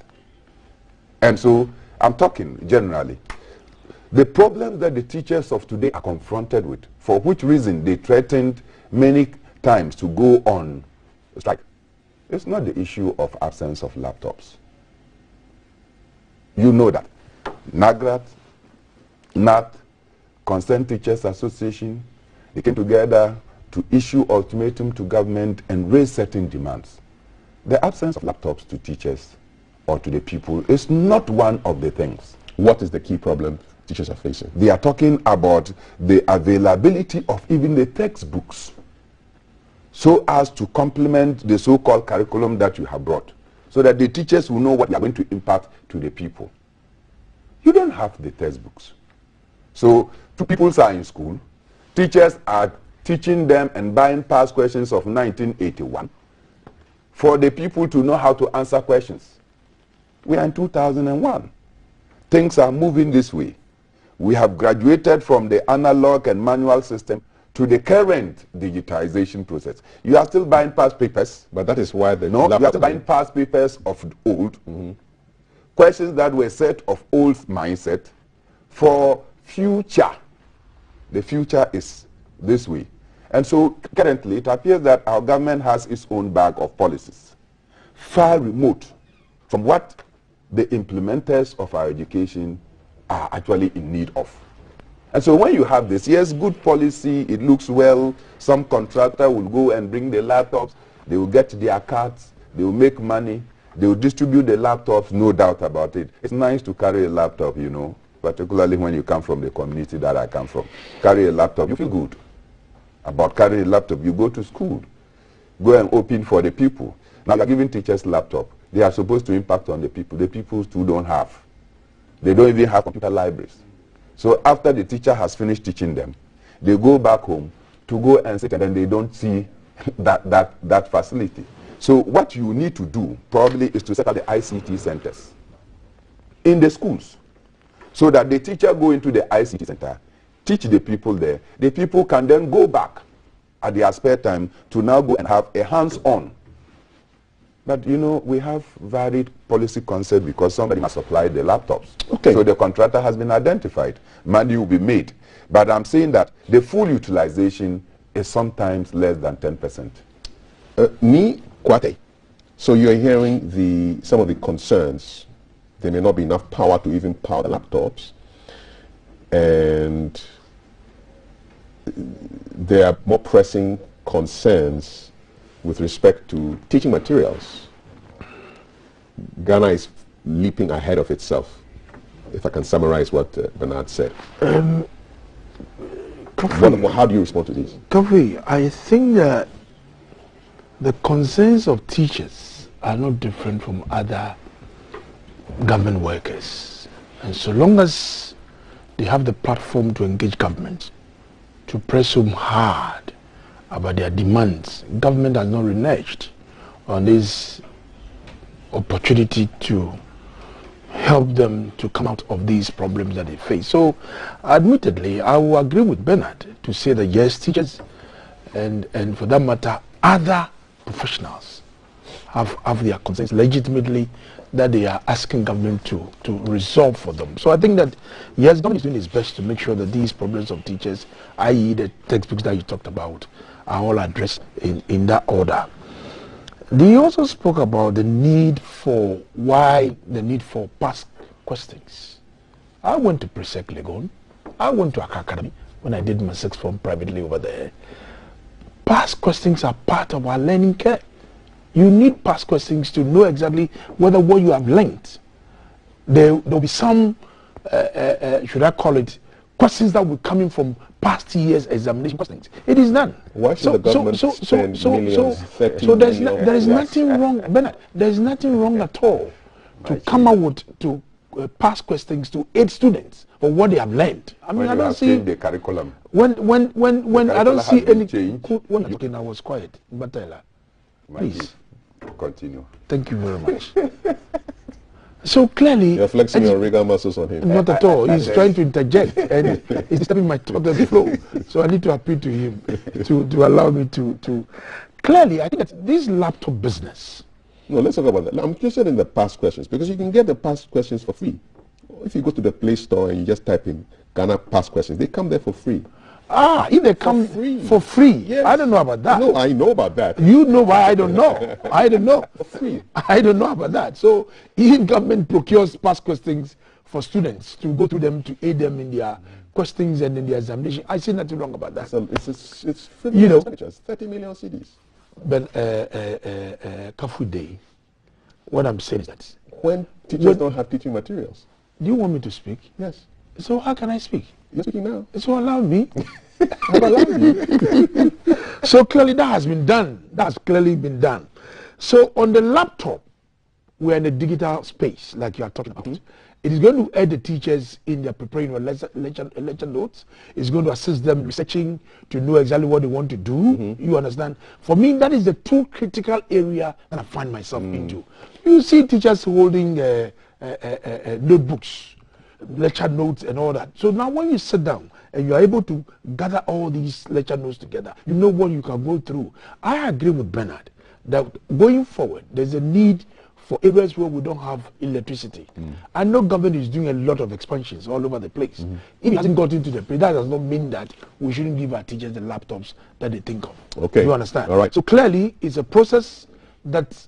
And so I'm talking generally. The problem that the teachers of today are confronted with, for which reason they threatened many times to go on strike, it's not the issue of absence of laptops. You know that. NAGRAT, NAT, Concerned Teachers Association, they came together to issue ultimatum to government and raise certain demands. The absence of laptops to teachers or to the people is not one of the things. What is the key problem teachers are facing? They are talking about the availability of even the textbooks so as to complement the so-called curriculum that you have brought, so that the teachers will know what they are going to impart to the people. You don't have the textbooks. So two people are in school, teachers are teaching them and buying past questions of 1981 for the people to know how to answer questions. We are in 2001. Things are moving this way. We have graduated from the analog and manual system to the current digitization process. You are still buying past papers. But that is why the you are still buying past papers of old. Questions that were set of old mindset for future. The future is this way. And so currently it appears that our government has its own bag of policies, far remote from what the implementers of our education are actually in need of. And so when you have this, yes, good policy, it looks well, some contractor will go and bring the laptops, they will get their cards, they will make money, they will distribute the laptops, no doubt about it. It's nice to carry a laptop, you know, particularly when you come from the community that I come from. Carry a laptop, you feel good about carrying a laptop. You go to school, go and open for the people. Now you're giving teachers laptop. They are supposed to impact on the people. The people too don't have. They don't even have computer libraries. So after the teacher has finished teaching them, they go back home to go and sit, and then they don't see that facility. So what you need to do probably is to set up the ICT centers in the schools, so that the teacher go into the ICT center, teach the people there. The people can then go back at their spare time to now go and have a hands-on. But you know, we have varied policy concept because somebody must supply the laptops. Okay. So the contractor has been identified. Money will be made. But I'm saying that the full utilization is sometimes less than 10%. Kwate. So you're hearing some of the concerns. There may not be enough power to even power the laptops. And there are more pressing concerns with respect to teaching materials. Ghana is leaping ahead of itself, if I can summarize what Bernard said. How do you respond to this? Kofi, I think that the concerns of teachers are not different from other government workers. And so long as they have the platform to engage government, to press them hard about their demands, government has not reneged on this opportunity to help them to come out of these problems that they face. So admittedly, I will agree with Bernard to say that yes, teachers and for that matter other professionals have their concerns legitimately that they are asking government to resolve for them. So I think that yes, government is doing its best to make sure that these problems of teachers, i.e. the textbooks that you talked about, are all addressed in that order. They also spoke about the need for past questions. I went to Presec Legon. I went to Accra Academy when I did my sixth form privately over there. past questions are part of our learning curve. You need past questions to know exactly whether what you have learned. There'll be some, should I call it, questions that will come in from past years' examination questions. It is done. Why should the government spend millions, 30 so there is million? nothing wrong, Bernard. There is nothing wrong at all to come out with past questions to aid students for what they have learned. I mean, I don't see the curriculum. When I don't see any. When I was quiet, but please continue. Thank you very much. So clearly, you're flexing your rigor muscles on him. Not at all. He's trying to interject and he's disturbing my thought and flow. So I need to appeal to him to allow me to. Clearly, I think that this laptop business. No, let's talk about that. I'm interested in the past questions because you can get the past questions for free. If you go to the Play Store and you just type in Ghana past questions, they come there for free. If they come for free. Yes. I don't know about that. No, I know about that. You know why I don't know. I don't know. For free. I don't know about that. So if government procures past questions for students to go through them to aid them in their questions and in their examination, I see nothing wrong about that. It's frivolous expenditures, 30 million CDs. But Kafu Day, what I'm saying is that when teachers don't have teaching materials. Do you want me to speak? Yes. So how can I speak? You're speaking now. So allow me. So clearly that has been done. That's clearly been done. So on the laptop, we're in a digital space, like you are talking about. It is going to aid the teachers in their preparing your lecture notes. It's going to assist them researching to know exactly what they want to do. You understand? For me, that is the two critical area that I find myself into. You see teachers holding notebooks, lecture notes and all that. So now when you sit down and you are able to gather all these lecture notes together, you know what you can go through. I agree with Bernard that going forward, there's a need for areas where we don't have electricity. I know government is doing a lot of expansions all over the place. If it hasn't got into the place, that does not mean that we shouldn't give our teachers the laptops that they think of. Okay. You understand? All right. So clearly, it's a process that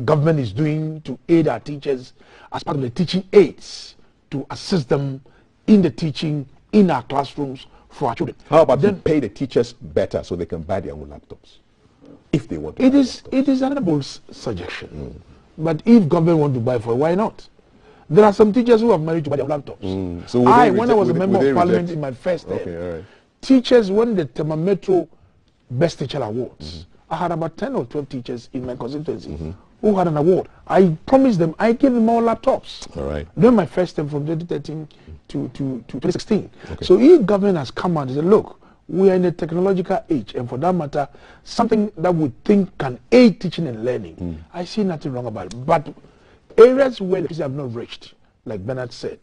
government is doing to aid our teachers as part of the teaching aids to assist them in the teaching in our classrooms for our children. How about then pay the teachers better so they can buy their own laptops if they want to? It is a noble suggestion. But if government want to buy for it, why not? There are some teachers who have managed to buy their laptops. So when I was a member of parliament in my first term, teachers won the Metro Best Teacher Awards. I had about 10 or 12 teachers in my constituency who had an award. I promised them, I gave them all laptops. All right. During my first term from 2013 to 2016. So if government has come out and said, look, we are in a technological age, and for that matter, something that we think can aid teaching and learning, I see nothing wrong about it. But areas where the have not reached, like Bernard said,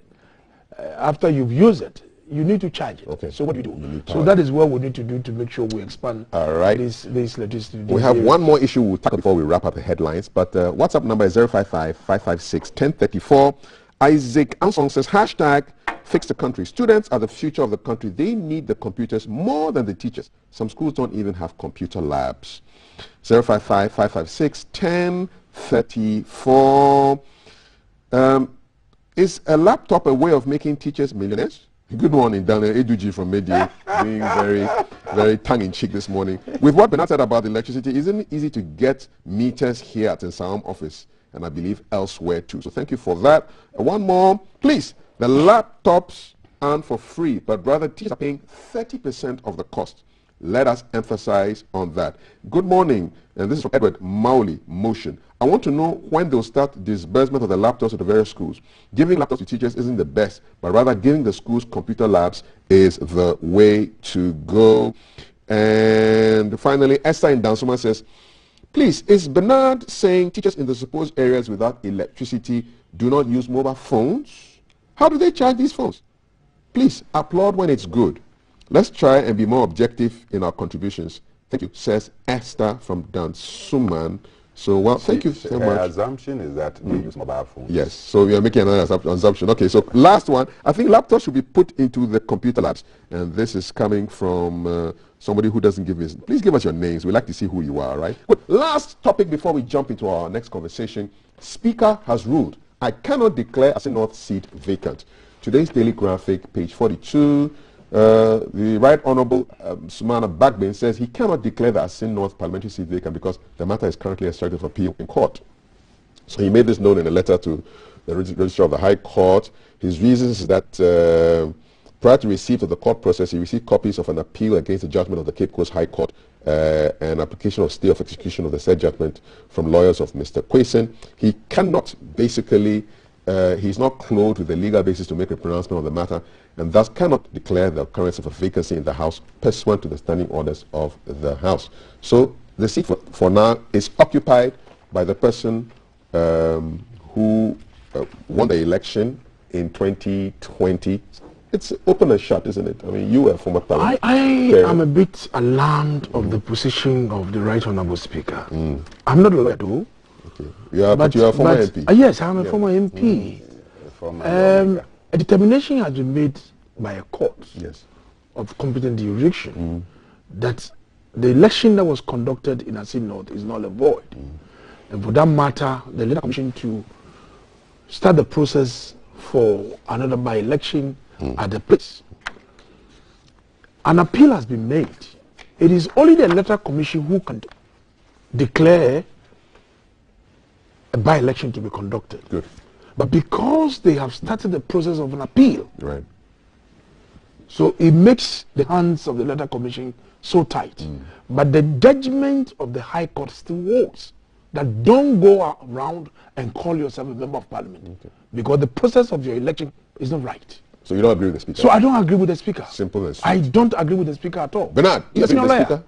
after you've used it, you need to charge it. So what do you do? So that is what we need to do to make sure we expand this electricity. We have one more issue we'll tackle before we wrap up the headlines, but WhatsApp number is 055-556-1034. Isaac Ansong says, hashtag fix the country. Students are the future of the country. They need the computers more than the teachers. Some schools don't even have computer labs. 055-556-1034. Is a laptop a way of making teachers millionaires? Good morning, Daniel Eduji from Media, being very, very tongue-in-cheek this morning. With what Bernard said about electricity, isn't it easy to get meters here at the Nsawam office, and I believe elsewhere too? So thank you for that. One more, please. The laptops aren't for free, but rather teachers are paying 30% of the cost. Let us emphasize on that. Good morning, and this is from Edward Mauli, Motion. I want to know when they'll start disbursement of the laptops to the various schools. Giving laptops to teachers isn't the best, but rather giving the schools computer labs is the way to go. And finally, Esther in Dansuma says, please, is Bernard saying teachers in the supposed areas without electricity do not use mobile phones? How do they charge these phones? Please, applaud when it's good. Let's try and be more objective in our contributions. Thank you, says Esther from Dansuman. So, well, thank you so much. The assumption is that they use mobile phones. Yes, so we are making another assumption. Okay, so last one. I think laptops should be put into the computer labs. And this is coming from somebody who doesn't give us. Please give us your names. We'd like to see who you are, right? Good. Last topic before we jump into our next conversation. Speaker has ruled, I cannot declare Assin North seat vacant. Today's Daily Graphic, page 42. The Right Honourable Sumana Bagbin says he cannot declare the Asin North parliamentary seat vacant because the matter is currently extracted for appeal in court. So he made this known in a letter to the Registrar of the High Court. His reasons is that prior to receipt of the court process, he received copies of an appeal against the judgment of the Cape Coast High Court and application of stay of execution of the said judgment from lawyers of Mr. Kwesen. He cannot basically, he's not clothed with the legal basis to make a pronouncement on the matter and thus cannot declare the occurrence of a vacancy in the House pursuant to the standing orders of the House. So the seat for now is occupied by the person who won the election in 2020. It's open and shut, isn't it? I mean, you were a former parliament. I am a bit alarmed of the position of the Right Honourable Speaker. I'm not a lawyer though. Okay. But you are a former MP. Yes, I'm a former MP. A determination has been made by a court of competent jurisdiction that the election that was conducted in Asin North is null and void. And for that matter, the Electoral Commission to start the process for another by-election at the place. An appeal has been made. It is only the Electoral Commission who can declare a by-election to be conducted. Good. But because they have started the process of an appeal, right, so it makes the hands of the Electoral Commission so tight. But the judgment of the High Court still holds that don't go around and call yourself a member of Parliament because the process of your election is not right. So you don't agree with the Speaker? So I don't agree with the Speaker. Simple as I don't agree with the Speaker at all. Bernard, you're not a lawyer. Speaker?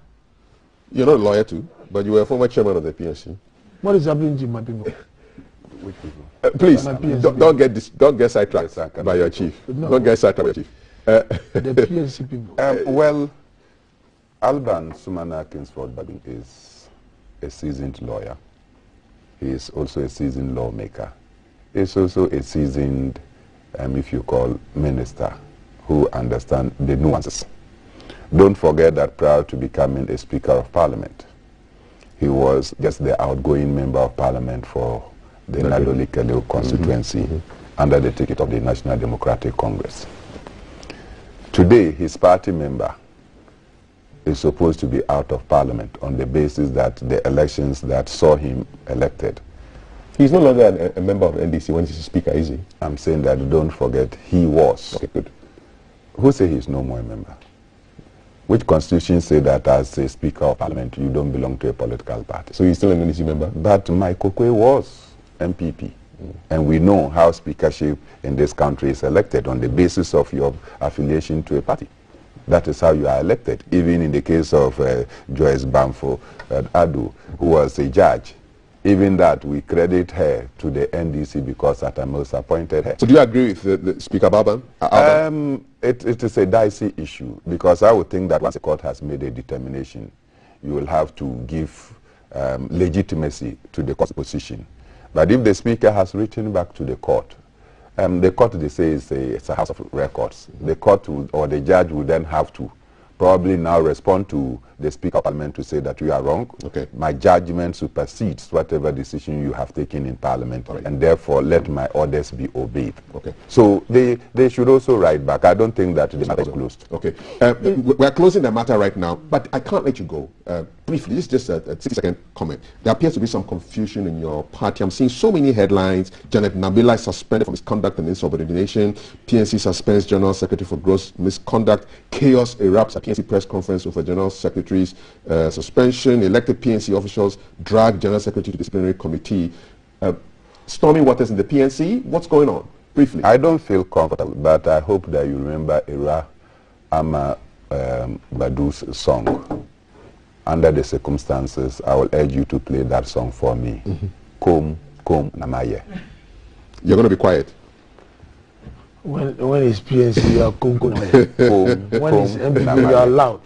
You're not a lawyer too, but you were a former chairman of the PNC. What is happening to my people? Which people? Please, don't get sidetracked by your chief. No. Don't get sidetracked by your chief. The PNC people. Well, Alban Sumana Kingsford Babin is a seasoned lawyer. He is also a seasoned lawmaker. He's also a seasoned, if you call, minister who understands the nuances. Don't forget that prior to becoming a Speaker of Parliament, he was just the outgoing member of Parliament for the Nadoli-Keleo constituency under the ticket of the National Democratic Congress. Today, his party member is supposed to be out of Parliament on the basis that the elections that saw him elected. He's no longer a member of NDC when he's a Speaker, is he? I'm saying that don't forget he was. Okay, good. Who say he's no more a member? Which constitution say that as a Speaker of Parliament you don't belong to a political party? So he's still an NDC member? But Mike Okwe was MPP. And we know how speakership in this country is elected on the basis of your affiliation to a party. That is how you are elected. Even in the case of Joyce Bamfo Adu, who was a judge, even that we credit her to the NDC because Atamos appointed her. So do you agree with the Speaker Alban? It is a dicey issue because I would think that once the court has made a determination, you will have to give legitimacy to the court's position. But if the Speaker has written back to the court, they say it's a house of records. The court or the judge will then have to probably now respond to the Speaker of Parliament to say that you are wrong. Okay. My judgment supersedes whatever decision you have taken in Parliament, and therefore let my orders be obeyed. Okay. So they should also write back. I don't think that the matter is closed. Okay. We're closing the matter right now, but I can't let you go. Briefly, this is just a 60-second comment. There appears to be some confusion in your party. I'm seeing so many headlines. Janet Nabila is suspended for misconduct and insubordination. PNC suspends General Secretary for gross misconduct. Chaos erupts at PNC press conference over General Secretary's suspension. Elected PNC officials drag General Secretary to disciplinary committee. Stormy waters in the PNC. What's going on? Briefly. I don't feel comfortable, but I hope that you remember Ira Ama Badu's song. Under the circumstances, I will urge you to play that song for me. Kom Namaye. You're going to be quiet. When it's PNC, you are Kunku. When it's MPP, you are loud.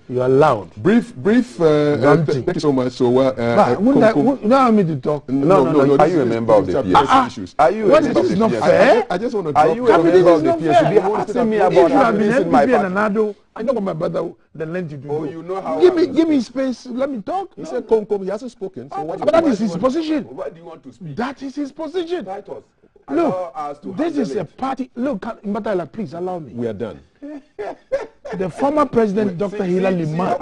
You are loud. Brief. Thank you so much. So, you don't want me to talk. No. Are you a member of the PNC? Are you a member of the not PNC? fair? I just want to. Are you a member of the PNC? You asking me about having in my party. I know what my brother then lent you to do. You know how. Give me space. Let me talk. He said, "Come." He hasn't spoken. So but that is his position. Why do you want to speak? That is his position. allow us to this is handle a it. party. Look, Mbatala, please allow me. We are done. The former president, Dr. Hilary Liman.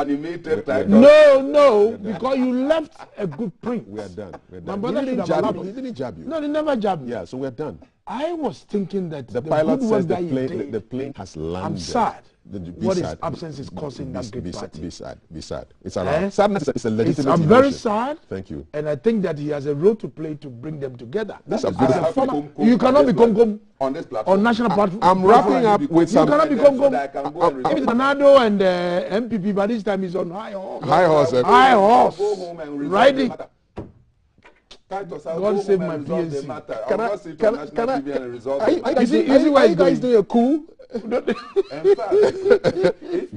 No, because you left a good print. We are done. We're My done. brother He should didn't have jab allowed you. me. He didn't jab you. No, they never jabbed me. Yeah, so we're done. I was thinking that The the pilot good work says that you did, the plane has landed. I'm sad. Be What his sad. absence is causing that great be party. Be sad. Be sad. It's allowed. Sadness is a legitimate I'm emotion. very sad. Thank you. And I think that he has a role to play to bring them together. That's a As beautiful former, you cannot be Gom on this platform. on national platform. I'm wrapping up with You some. cannot be Gom. Maybe Ronaldo and MPP, but this time he's on high horse. High horse. High horse. Go home and resolve Riding. the matter. God save my PNC. Are you guys doing a coup?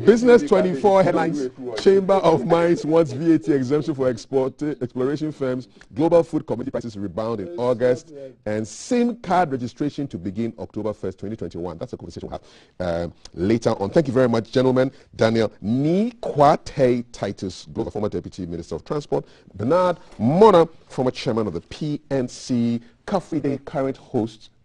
Business 24 headlines. Chamber of Mines wants VAT exemption for exploration firms. Global food commodity prices rebound in August. And SIM card registration to begin October 1st, 2021. That's a conversation we'll have later on. Thank you very much, gentlemen. Daniel Nikwate Titus, Global former Deputy Minister of Transport. Bernard Mona, former Chairman of the PNC. Kafide, current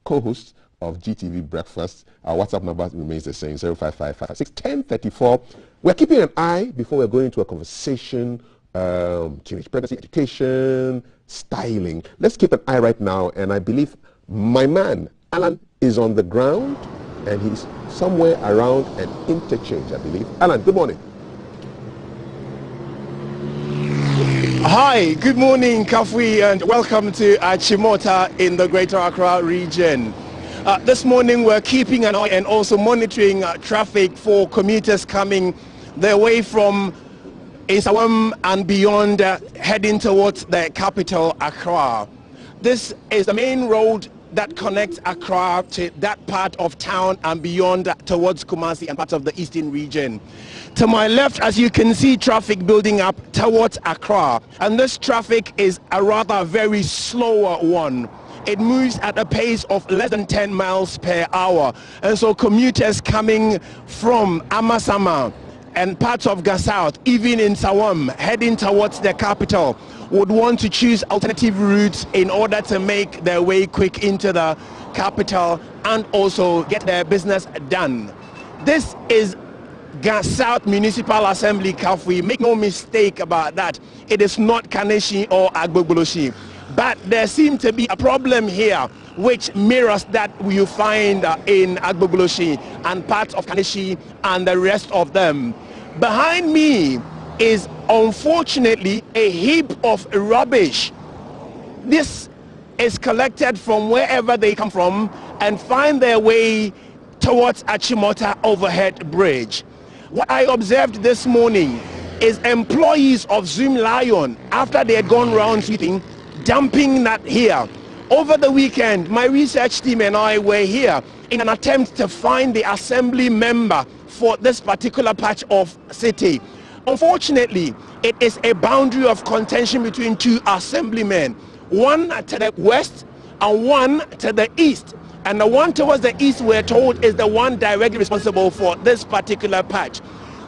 co-host of GTV Breakfast. Our WhatsApp number remains the same, 055-556-1034. We're keeping an eye before we're going into a conversation, teenage pregnancy, education, styling. Let's keep an eye right now, and I believe my man, Alan, is on the ground, and he's somewhere around an interchange, I believe. Alan, good morning. Hi, good morning, Kafui, and welcome to Achimota in the Greater Accra region. This morning we're keeping an eye and also monitoring traffic for commuters coming their way from Isawam and beyond, heading towards the capital, Accra. This is the main road that connects Accra to that part of town and beyond towards Kumasi and parts of the eastern region. To my left, as you can see, traffic building up towards Accra, and this traffic is a rather very slower one. It moves at a pace of less than 10 miles per hour, and so commuters coming from Amasama and parts of Gassouth, even in Sawam, heading towards the capital, would want to choose alternative routes in order to make their way quick into the capital and also get their business done. This is Gassouth Municipal Assembly, Kafui. Make no mistake about that. It is not Kaneshi or Agbogboloshi. But there seems to be a problem here which mirrors that you find in Agbogboloshi and parts of Kaneshi and the rest of them. Behind me is unfortunately a heap of rubbish. This is collected from wherever they come from and find their way towards Achimota Overhead Bridge. What I observed this morning is employees of Zoom Lion, after they had gone round sweeping, dumping that here. Over the weekend, my research team and I were here in an attempt to find the assembly member for this particular patch of city. Unfortunately, it is a boundary of contention between two assemblymen, one to the west and one to the east. And the one towards the east, we're told, is the one directly responsible for this particular patch.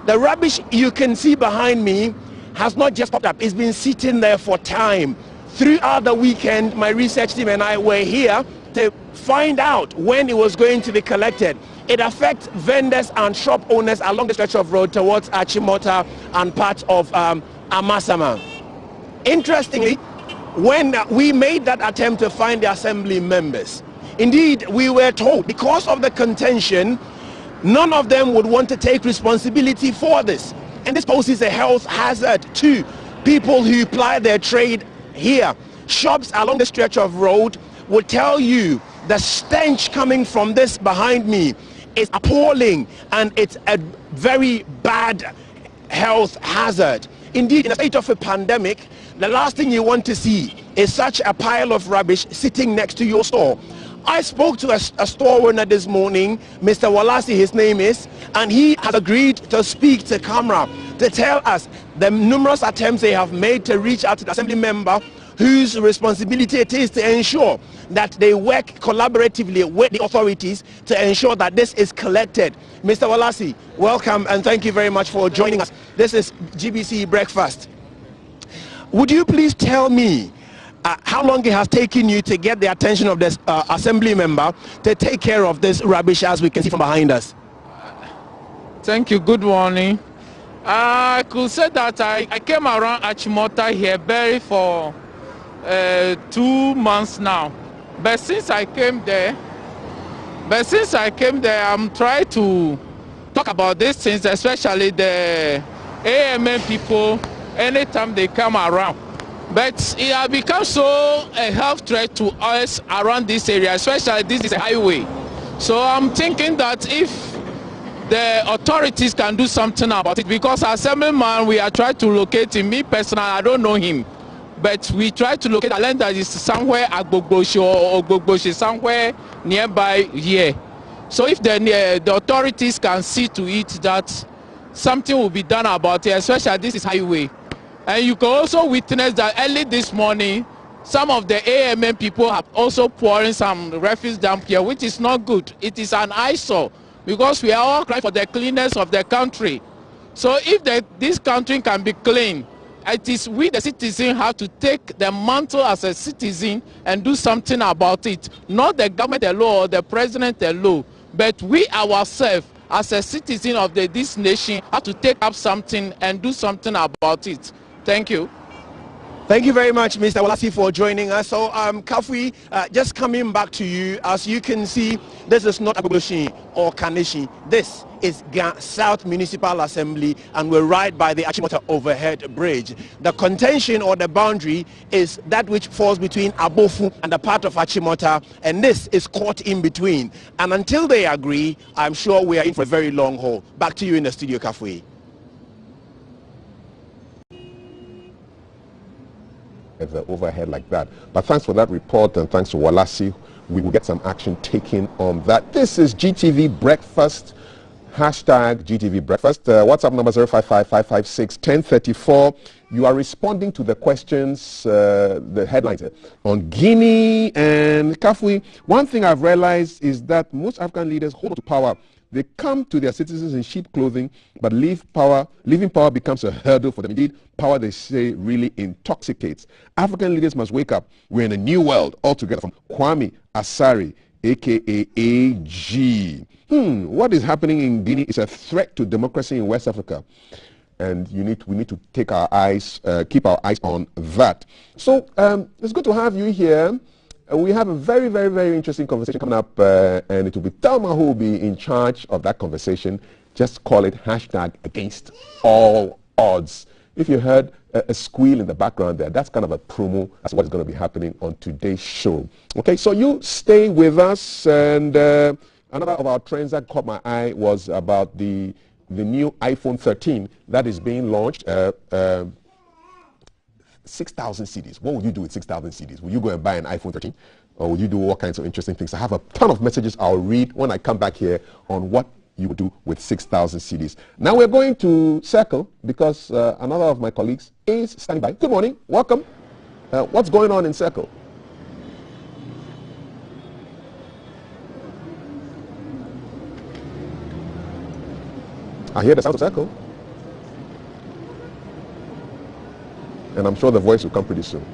The rubbish you can see behind me has not just popped up, it's been sitting there for time. Throughout the weekend, my research team and I were here to find out when it was going to be collected. It affects vendors and shop owners along the stretch of road towards Achimota and parts of Amasama. Interestingly, when we made that attempt to find the assembly members, indeed, we were told because of the contention, none of them would want to take responsibility for this. And this poses a health hazard to people who ply their trade here. Shops along the stretch of road will tell you the stench coming from this behind me is appalling, and it's a very bad health hazard. Indeed, in the state of a pandemic, the last thing you want to see is such a pile of rubbish sitting next to your store. I spoke to a store owner this morning, Mr. Walasi, his name is, and he has agreed to speak to camera to tell us the numerous attempts they have made to reach out to the assembly member whose responsibility it is to ensure that they work collaboratively with the authorities to ensure that this is collected. Mr. Walasi, welcome and thank you very much for joining us. This is GBC Breakfast. Would you please tell me how long it has taken you to get the attention of this assembly member to take care of this rubbish, as we can see from behind us? Thank you. Good morning. I could say that I came around Achimota here barely for 2 months now. But since I came there, I'm trying to talk about these things, especially the AMN people, anytime they come around. But it has become so a health threat to us around this area, especially this is a highway. So I'm thinking that if the authorities can do something about it, because Assemblyman, we are trying to locate him. Me personally, I don't know him, but we try to locate a land that is somewhere at Gbogboshi or Gbogboshi, somewhere nearby here. So if the authorities can see to it that something will be done about it, especially this is highway. And you can also witness that early this morning, some of the AMN people have also pouring some refuse dump here, which is not good. It is an eyesore, because we are all crying for the cleanness of the country. So if this country can be clean, it is we the citizen have to take the mantle as a citizen and do something about it. Not the government alone or the president alone, but we ourselves as a citizen of this nation have to take up something and do something about it. Thank you. Thank you very much, Mr. Walasi, for joining us. So, Kafui, just coming back to you, as you can see, this is not Agbogboshi or Kaneshi. This is South Municipal Assembly, and we're right by the Achimota overhead bridge. The contention or the boundary is that which falls between Abofu and the part of Achimota, and this is caught in between. And until they agree, I'm sure we are in for a very long haul. Back to you in the studio, Kafui. The overhead like that. But thanks for that report, and thanks to Walasi. We will get some action taken on that. This is GTV Breakfast, hashtag GTV Breakfast. WhatsApp number 055-556-1034. You are responding to the questions, the headlines on Guinea and Kafui. One thing I've realized is that most African leaders hold on to power. They come to their citizens in sheep clothing, but leaving power becomes a hurdle for them. Indeed, power, they say, really intoxicates. African leaders must wake up. We're in a new world altogether. From Kwame Asari, a.k.a. AG. What is happening in Guinea is a threat to democracy in West Africa. And we need to take our eyes, keep our eyes on that. So it's good to have you here. We have a very, very, very interesting conversation coming up, and it will be Thelma who will be in charge of that conversation. Just call it hashtag against all odds. If you heard a squeal in the background there, that's kind of a promo as to what is going to be happening on today's show. Okay, so you stay with us, and another of our trends that caught my eye was about the new iPhone 13 that is being launched. 6,000 CDs. What would you do with 6,000 CDs? Will you go and buy an iPhone 13? Or will you do all kinds of interesting things? I have a ton of messages I'll read when I come back here on what you would do with 6,000 CDs. Now we're going to Circle because another of my colleagues is standing by. Good morning. Welcome. What's going on in Circle? I hear the sound of Circle. And I'm sure the voice will come pretty soon.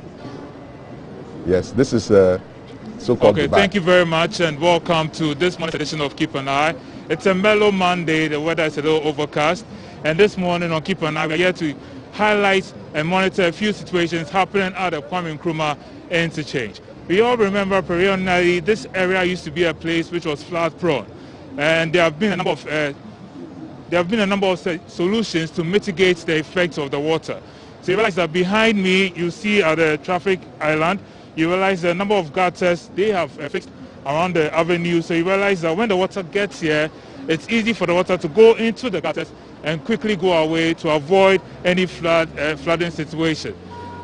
Yes, this is so-called Okay, Dubai. thank you very much, and welcome to this morning's edition of Keep an Eye. It's a mellow Monday. The weather is a little overcast. And this morning on Keep an Eye, we're here to highlight and monitor a few situations happening at the Kwame Nkrumah interchange. We all remember perennially this area used to be a place which was flood prone. And there have been a number of solutions to mitigate the effects of the water. So you realize that behind me, you see at the traffic island, you realize the number of gutters they have fixed around the avenue. So you realize that when the water gets here, it's easy for the water to go into the gutters and quickly go away to avoid any flooding situation.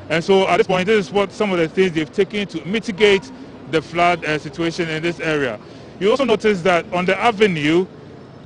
And so at this point, this is what some of the things they've taken to mitigate the flood situation in this area. You also notice that on the avenue,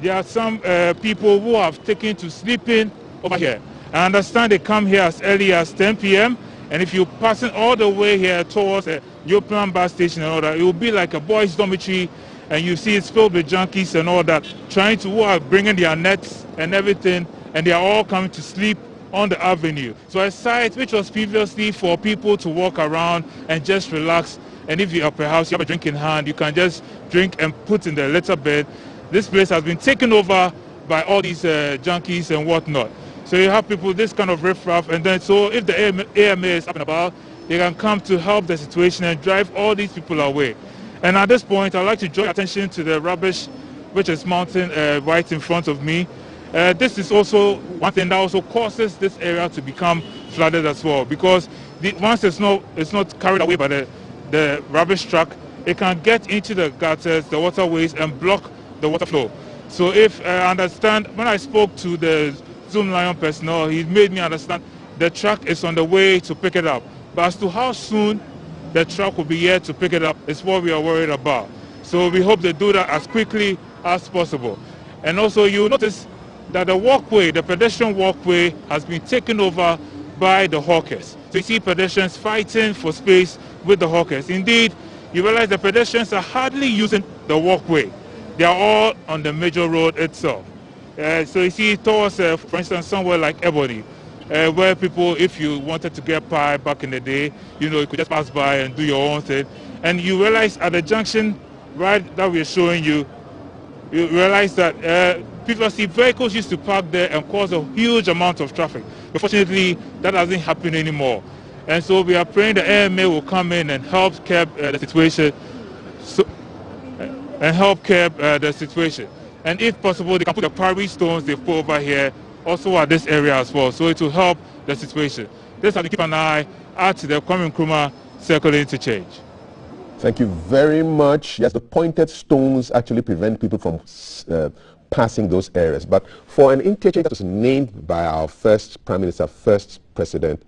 there are some people who have taken to sleeping over here. I understand they come here as early as 10 p.m. And if you're passing all the way here towards a Youplan bus station and all that, it will be like a boys' dormitory, and you see it's filled with junkies and all that, who are bringing their nets and everything, and they are all coming to sleep on the avenue. So a site which was previously for people to walk around and just relax, and if you are perhaps you have a drink in hand, you can just drink and put in the little bed. This place has been taken over by all these junkies and whatnot. So you have people, this kind of riffraff, and then so if the AMA is up and about, they can come to help the situation and drive all these people away. And at this point, I'd like to draw attention to the rubbish which is mounting right in front of me. This is also one thing that also causes this area to become flooded as well, because once it's not carried away by the rubbish truck, it can get into the gutters, the waterways, and block the water flow. So if I understand, when I spoke to the Zoom Lion personnel, he made me understand the truck is on the way to pick it up. But as to how soon the truck will be here to pick it up is what we are worried about. So we hope they do that as quickly as possible. And also you notice that the walkway, the pedestrian walkway, has been taken over by the hawkers. So you see pedestrians fighting for space with the hawkers. Indeed, you realize the pedestrians are hardly using the walkway. They are all on the major road itself. So you see towards, for instance, somewhere like Ebony, where people, if you wanted to get pie back in the day, you know, you could just pass by and do your own thing. And you realize at the junction right that we're showing you, you realize that previously vehicles used to park there and cause a huge amount of traffic. Unfortunately, that doesn't happen anymore. And so we are praying the AMA will come in and help curb the situation. And if possible, they can put the quarry stones they put over here also at this area as well, so it will help the situation. This has to keep an eye at the Kwame Nkrumah Circle interchange. Thank you very much. Yes, the pointed stones actually prevent people from passing those areas. But for an interchange that was named by our first Prime Minister, first President,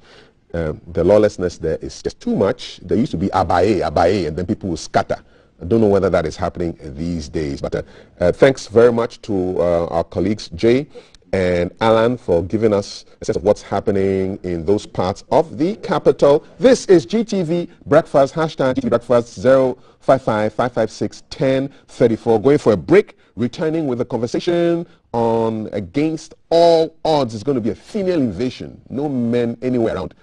the lawlessness there is just too much. There used to be Abaye, and then people will scatter. I don't know whether that is happening these days. But thanks very much to our colleagues Jay and Alan for giving us a sense of what's happening in those parts of the capital. This is GTV Breakfast, hashtag GTV Breakfast 055-556-1034. Going for a break, returning with a conversation on Against All Odds. It's going to be a female invasion. No men anywhere around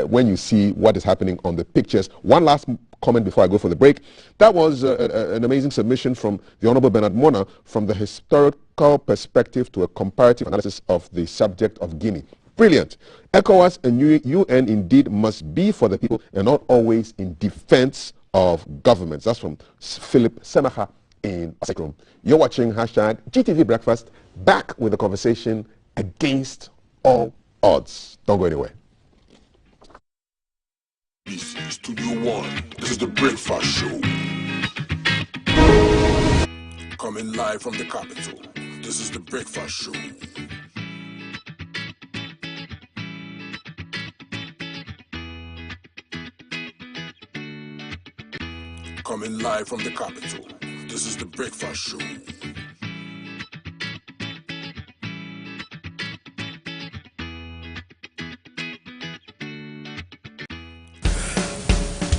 when you see what is happening on the pictures. One last comment before I go for the break. That was an amazing submission from the Honorable Bernard Mona from the historical perspective to a comparative analysis of the subject of Guinea. Brilliant. ECOWAS and UN indeed must be for the people and not always in defense of governments. That's from Philip Semaha in Asekrom. You're watching hashtag GTV Breakfast, back with the conversation Against All Odds. Don't go anywhere. Studio One, this is the Breakfast Show. Coming live from the capital, this is the Breakfast Show. Coming live from the capital, this is the Breakfast Show.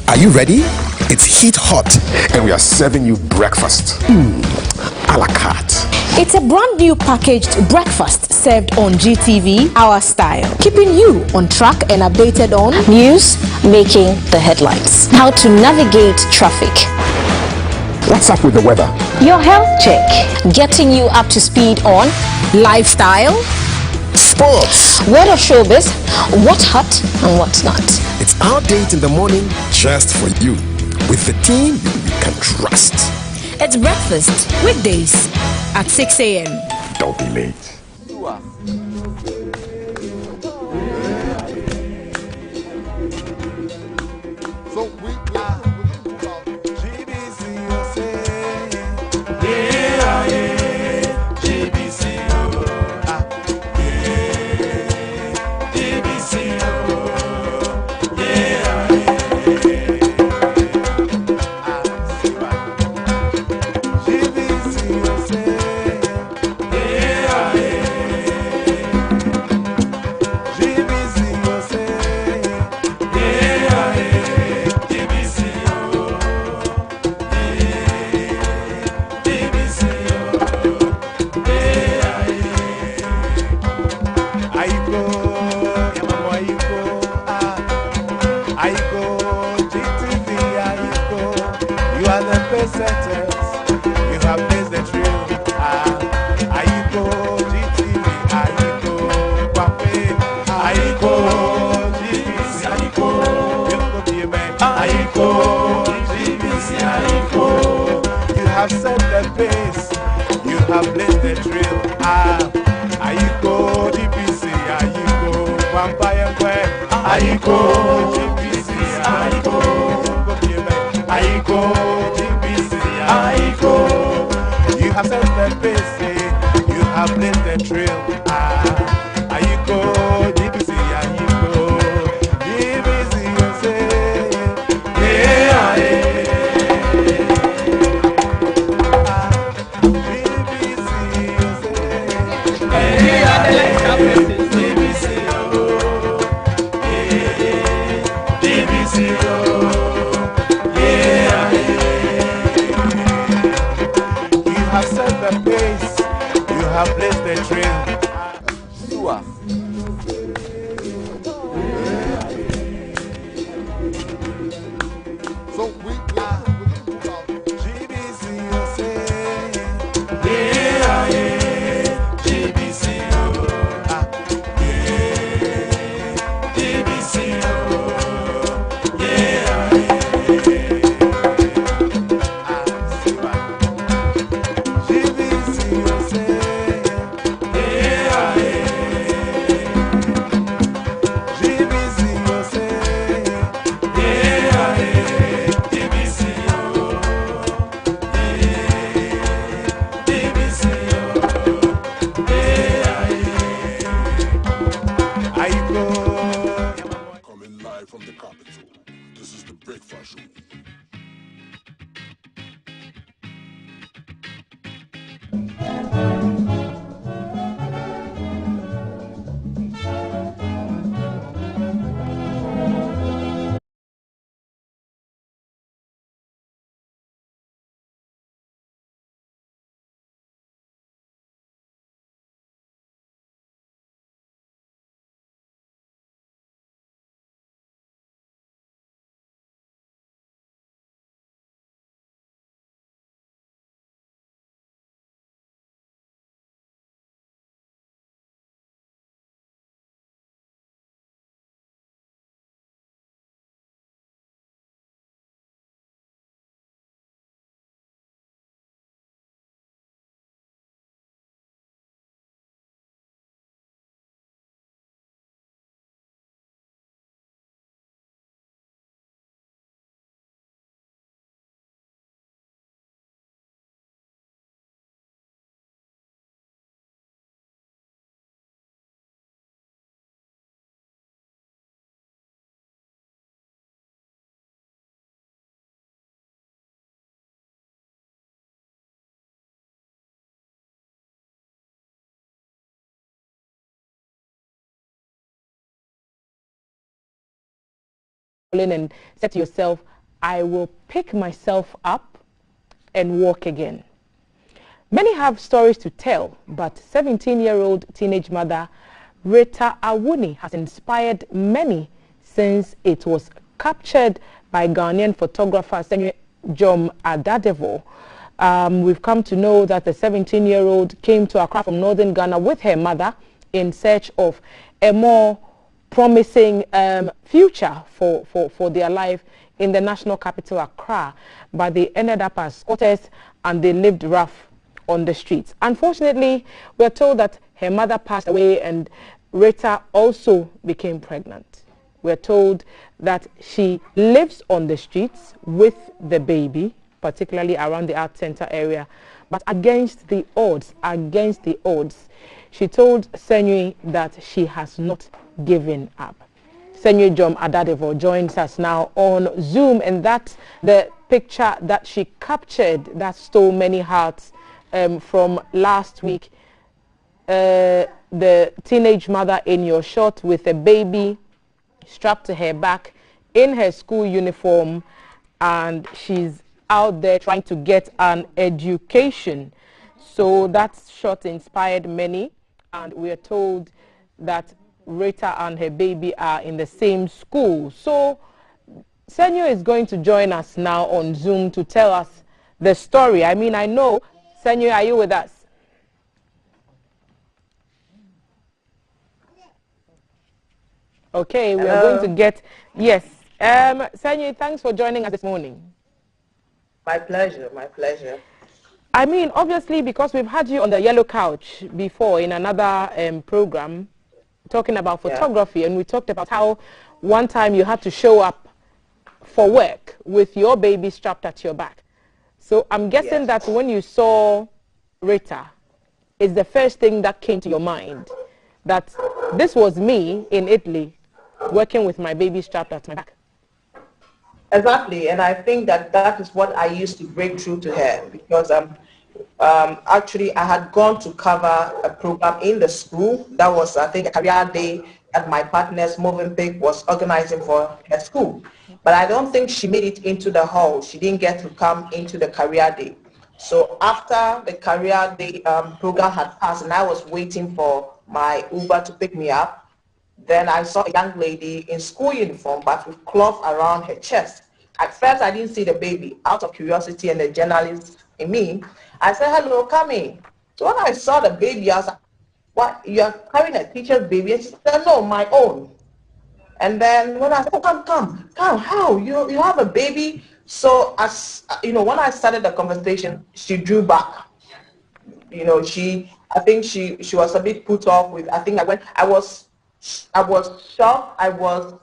Are you ready? It's heat hot and we are serving you breakfast. A la carte. It's a brand new packaged breakfast served on GTV, our style, keeping you on track and updated on news, making the headlines, how to navigate traffic, what's up with the weather, your health check, getting you up to speed on lifestyle, sports, word of showbiz, what's hot and what's not. It's our date in the morning just for you, with the team you can trust. It's breakfast weekdays at 6 a.m. Don't be late. Yeah. pace setters, you have blazed the trail. Ayiko, GTV, Ayiko, Pape, Ayiko, GBC, Ayiko, Yoko BMN, Ayiko, GBC, Ayiko. You have set the pace, you have blazed the trail. Ayiko, GBC, Ayiko, Vampire Quack, Ayiko, GBC, Ayiko, Yoko BMN, Ayiko, GBC, Ayiko. You have set the pace, you have blazed the trail. Ayiko, GBC, Ayiko, GBC, you say, yeah, GBC, you say, yeah, GBC, GBC, yeah. You have set the pace, you have blazed the trail. Sua. So we GBC, you say, yeah, GBC, yeah, GBC, yeah, GBC, you say, yeah, GBC, you say, yeah, GBC, Coming live from the capital. This is the Breakfast Show. And say to yourself, I will pick myself up and walk again. Many have stories to tell, but 17-year-old teenage mother Rita Awuni has inspired many since it was captured by Ghanaian photographer Senye Jom Adadevo. We've come to know that the 17-year-old came to Accra from northern Ghana with her mother in search of a more promising future for their life in the national capital, Accra. But they ended up as squatters and they lived rough on the streets. Unfortunately, we're told that her mother passed away and Rita also became pregnant. We're told that she lives on the streets with the baby, particularly around the Art Center area. But against the odds, she told Senye that she has not given up. Senye Jom Adadevo joins us now on Zoom, and that's the picture that she captured that stole many hearts from last week. The teenage mother in your shot with a baby strapped to her back in her school uniform, and she's out there trying to get an education. So that shot inspired many, and we are told that Rita and her baby are in the same school. So Senye is going to join us now on Zoom to tell us the story. I mean, I know, Senyo, are you with us? Okay, we are going to get, yes. Senyo, thanks for joining us this morning. My pleasure, my pleasure. I mean, obviously, because we've had you on the yellow couch before in another program talking about photography, and we talked about how one time you had to show up for work with your baby strapped at your back. So I'm guessing that when you saw Rita, it's the first thing that came to your mind, that this was me in Italy working with my baby strapped at my back. Exactly, and I think that that is what I used to break through to her, because actually I had gone to cover a program in the school. That was, I think, a career day that my partner's Movenpick was organizing for her school. But I don't think she made it into the hall. She didn't get to come into the career day. So after the career day program had passed and I was waiting for my Uber to pick me up, then I saw a young lady in school uniform but with cloth around her chest. At first I didn't see the baby. Out of curiosity and the journalist in me, I said, hello, come in. So when I saw the baby, I was like, what, you're carrying a teacher's baby? And she said, no, my own. And then when I said, oh, come, how? You have a baby? So as you know, when I started the conversation, she drew back. You know, I think she was a bit put off with, I think I was shocked. I was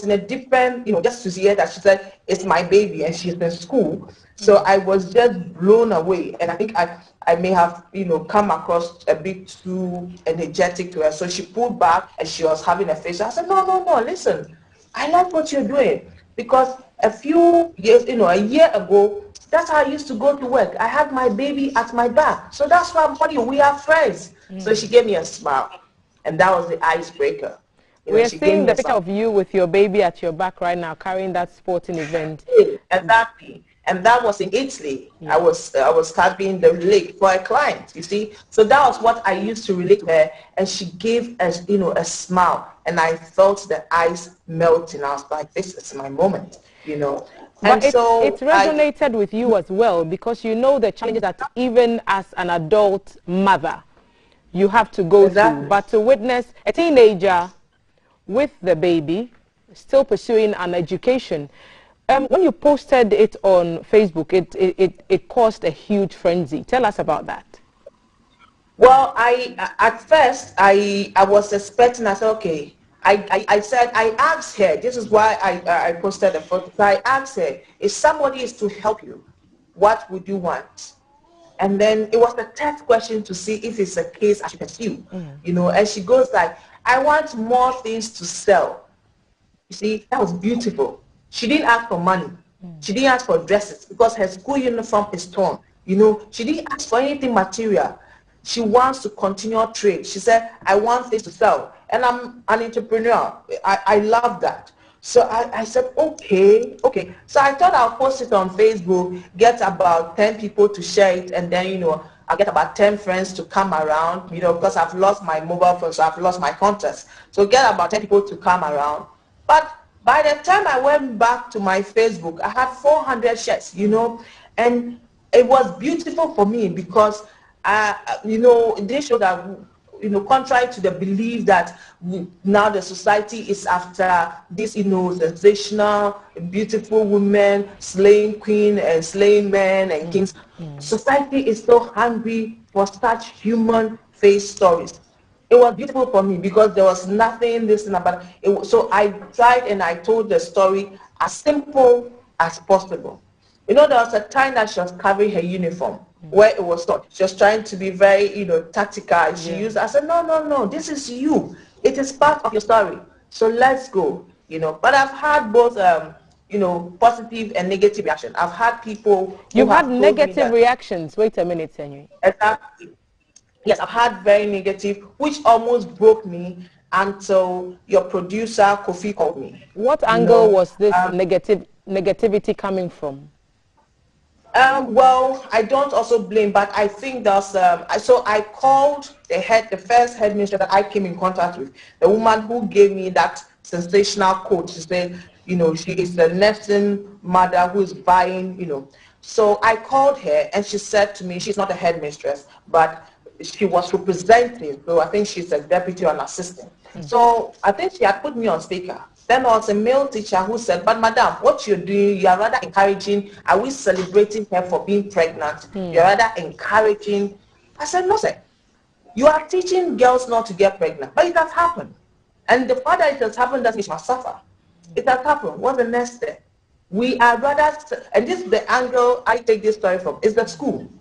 in a different, you know, just to hear that she said, it's my baby and she's in school. So I was just blown away. And I think I may have, you know, come across a bit too energetic to her. So she pulled back and she was having a face. I said, no, listen, I like what you're doing. Because a few years, you know, a year ago, that's how I used to go to work. I had my baby at my back. So that's why I'm telling you, we are friends. So she gave me a smile. And that was the icebreaker. We're seeing the picture of you with your baby at your back right now, carrying that sporting event. Exactly. And that was in Italy. Yeah. I was carrying the leg for a client, you see. So that was what I used to relate to her. And she gave us, you know, a smile. And I felt the ice melting. I was like, this is my moment, you know. But it resonated with you as well, because you know the challenges that even as an adult mother, you have to go through. But to witness a teenager with the baby, still pursuing an education. When you posted it on Facebook, it caused a huge frenzy. Tell us about that. Well, at first I was expecting. I said, okay. I asked her. This is why I posted the photo. I asked her, if somebody is to help you, what would you want? And then it was the third question to see if it's a case I should pursue. You know, and she goes like, I want more things to sell. You see, that was beautiful. She didn't ask for money. She didn't ask for dresses because her school uniform is torn. You know, she didn't ask for anything material. She wants to continue trade. She said, I want things to sell. And I'm an entrepreneur. I love that. So I said, okay. So I thought I'll post it on Facebook, get about 10 people to share it, and then, you know, I'll get about 10 friends to come around, you know, because I've lost my mobile phone, so I've lost my contacts. So get about 10 people to come around. But by the time I went back to my Facebook, I had 400 shares, you know, and it was beautiful for me because, you know, they showed that, you know, contrary to the belief that now the society is after this, you know, sensational, beautiful women, slaying queen and slaying men and kings. Society is so hungry for such human face stories. It was beautiful for me because there was nothing listening about it. So I tried and I told the story as simple as possible. You know, there was a time that she was covering her uniform where it was taught. She was trying to be very, you know, tactical. She used, I said, no, this is you. It is part of your story. So let's go, you know. But I've had both, you know, positive and negative reaction. I've had people who You've had negative reactions. Wait a minute, Senyo. Exactly. Yes, I've had very negative, which almost broke me until your producer, Kofi, called me. What angle was this negativity coming from? Well, I don't also blame, but I think there's, so I called the first headmistress that I came in contact with, the woman who gave me that sensational quote. She said, you know, she is the nursing mother who is buying, you know. So I called her and she said to me, she's not a headmistress, but she was representing, so I think she's a deputy or an assistant. So I think she had put me on speaker. Then there was a male teacher who said, but madam, what you're doing, you are rather encouraging, are we celebrating her for being pregnant? You're rather encouraging. I said, no, sir. You are teaching girls not to get pregnant, but it has happened. And the fact that it has happened doesn't mean she must suffer. It has happened. What's the next step? We are rather, and this is the angle I take this story from, is the school,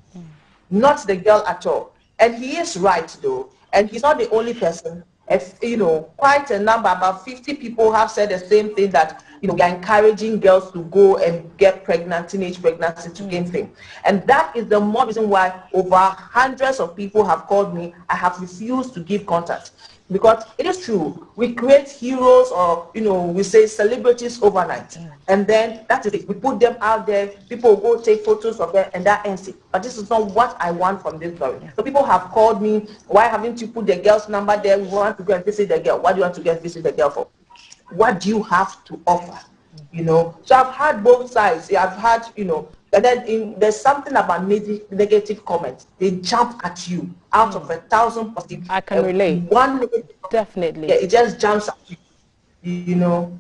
not the girl at all. And he is right, though, and he's not the only person. If, you know, quite a number, about 50 people have said the same thing, that, you know, we are encouraging girls to go and get pregnant, teenage pregnancy, to gain fame. And that is the more reason why over hundreds of people have called me. I have refused to give contact. Because it is true, we create heroes, or, you know, we say celebrities overnight. And then that is it. We put them out there, people will go take photos of them, and that ends it. But this is not what I want from this story. So people have called me, why haven't you put the girl's number there? We want to go and visit the girl. What do you want to go and visit the girl for? What do you have to offer? You know, so I've had both sides. I've had, you know, and then there's something about negative comments. They jump at you out of 1,000 positive. I can relate. One definitely. Yeah, it just jumps at you. You know.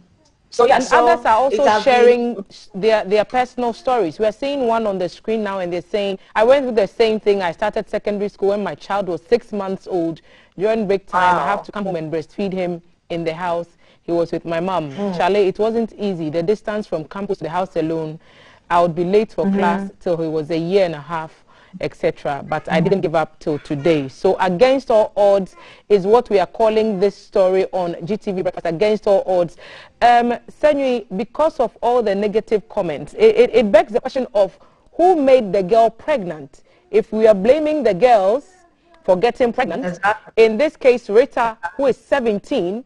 So yeah, and so others are also sharing their personal stories. We're seeing one on the screen now, and they're saying, I went through the same thing. I started secondary school when my child was 6 months old. During break time, I have to come home and breastfeed him in the house. He was with my mom. Charlie, it wasn't easy. The distance from campus to the house alone. I would be late for class till he was 1.5 years, etc. But I didn't give up till today. So against all odds is what we are calling this story on GTV Breakfast, against all odds. Senui, because of all the negative comments, it begs the question of who made the girl pregnant. If we are blaming the girls for getting pregnant, in this case, Rita, who is 17,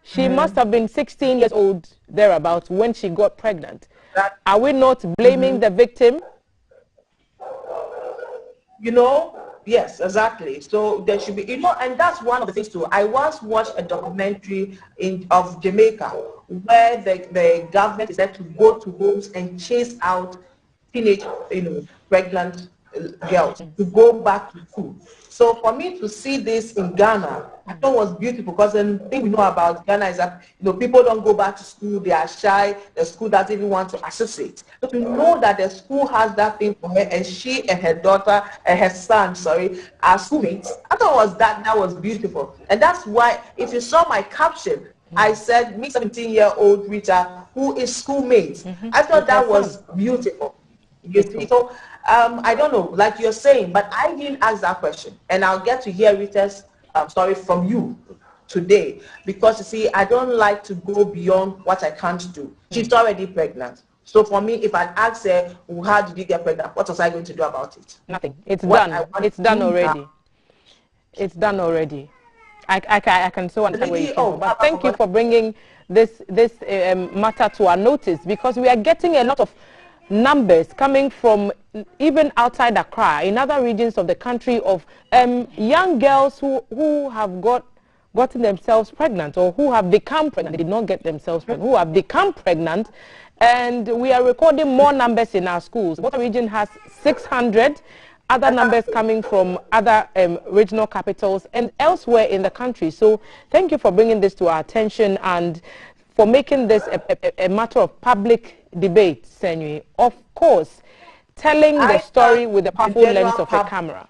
she must have been 16 years old, thereabouts, when she got pregnant. Are we not blaming the victim? You know, yes, exactly. So there should be, you know, and that's one of the things too. I once watched a documentary of Jamaica where the government is said to go to homes and chase out teenage, you know, pregnant girls to go back to school. So for me to see this in Ghana, I thought it was beautiful, because the thing we know about Ghana is that, you know, people don't go back to school, they are shy, the school doesn't even want to associate. So to know that the school has that thing for her, and she and her daughter and her son, are schoolmates, I thought that was beautiful. And that's why, if you saw my caption, I said, me 17-year-old Rita, who is schoolmate. I thought that was beautiful. You see, so I don't know, like you're saying, but I didn't ask that question, and I'll get to hear Rita's story from you today, because you see, I don't like to go beyond what I can't do. She's already pregnant. So for me, if I'd asked her, well, how did you get pregnant? What was I going to do about it? Nothing. It's done. It's done already. It's done already. I can so understand where you came from. But thank you for bringing this matter to our notice, because we are getting a lot of numbers coming from even outside Accra, in other regions of the country, of young girls who have gotten themselves pregnant, or who have become pregnant. They did not get themselves pregnant, who have become pregnant. And we are recording more numbers in our schools. What region has 600, other numbers coming from other regional capitals and elsewhere in the country. So thank you for bringing this to our attention and for making this a matter of public debate, Senui. Of course, telling the story with the powerful lens of a camera.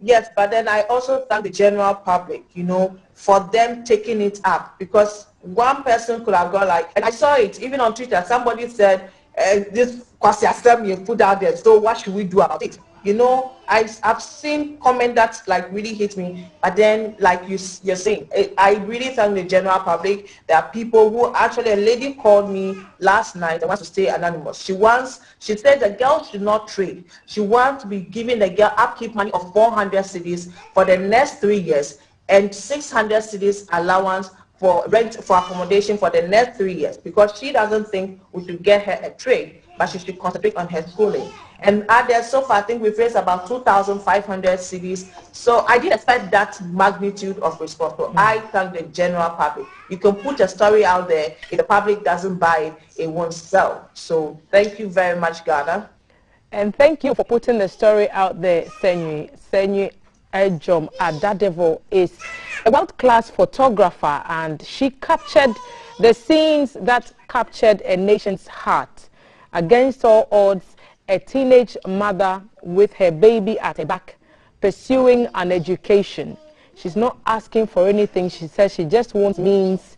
Yes, but then I also thank the general public, you know, for them taking it up, because one person could have gone like, and I saw it even on Twitter, somebody said, this Kwasi Asemi you put out there, so what should we do about it? You know, I've seen comment that like really hit me, but then like you're saying, I really thank the general public. There are people who, actually a lady called me last night, I want to stay anonymous. She said the girl should not trade. She wants to be giving the girl upkeep money of 400 cedis for the next 3 years and 600 cedis allowance for rent, for accommodation for the next 3 years, because she doesn't think we should get her a trade, but she should concentrate on her schooling. And others, so far, I think we've raised about 2,500 CDs. So I didn't expect that magnitude of response. So I thank the general public. You can put a story out there. If the public doesn't buy it, it won't sell. So thank you very much, Ghana. And thank you for putting the story out there, Senyi. Senyi Ejom Adadevo is a world-class photographer, and she captured the scenes that captured a nation's heart. Against all odds, a teenage mother with her baby at her back, pursuing an education. She's not asking for anything. She says she just wants means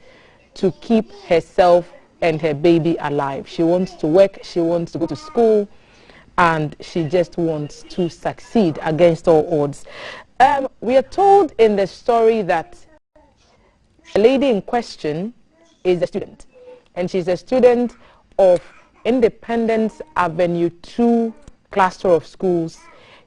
to keep herself and her baby alive. She wants to work, she wants to go to school, and she just wants to succeed against all odds. We are told in the story that the lady in question is a student, and she's a student of Independence Avenue 2 cluster of schools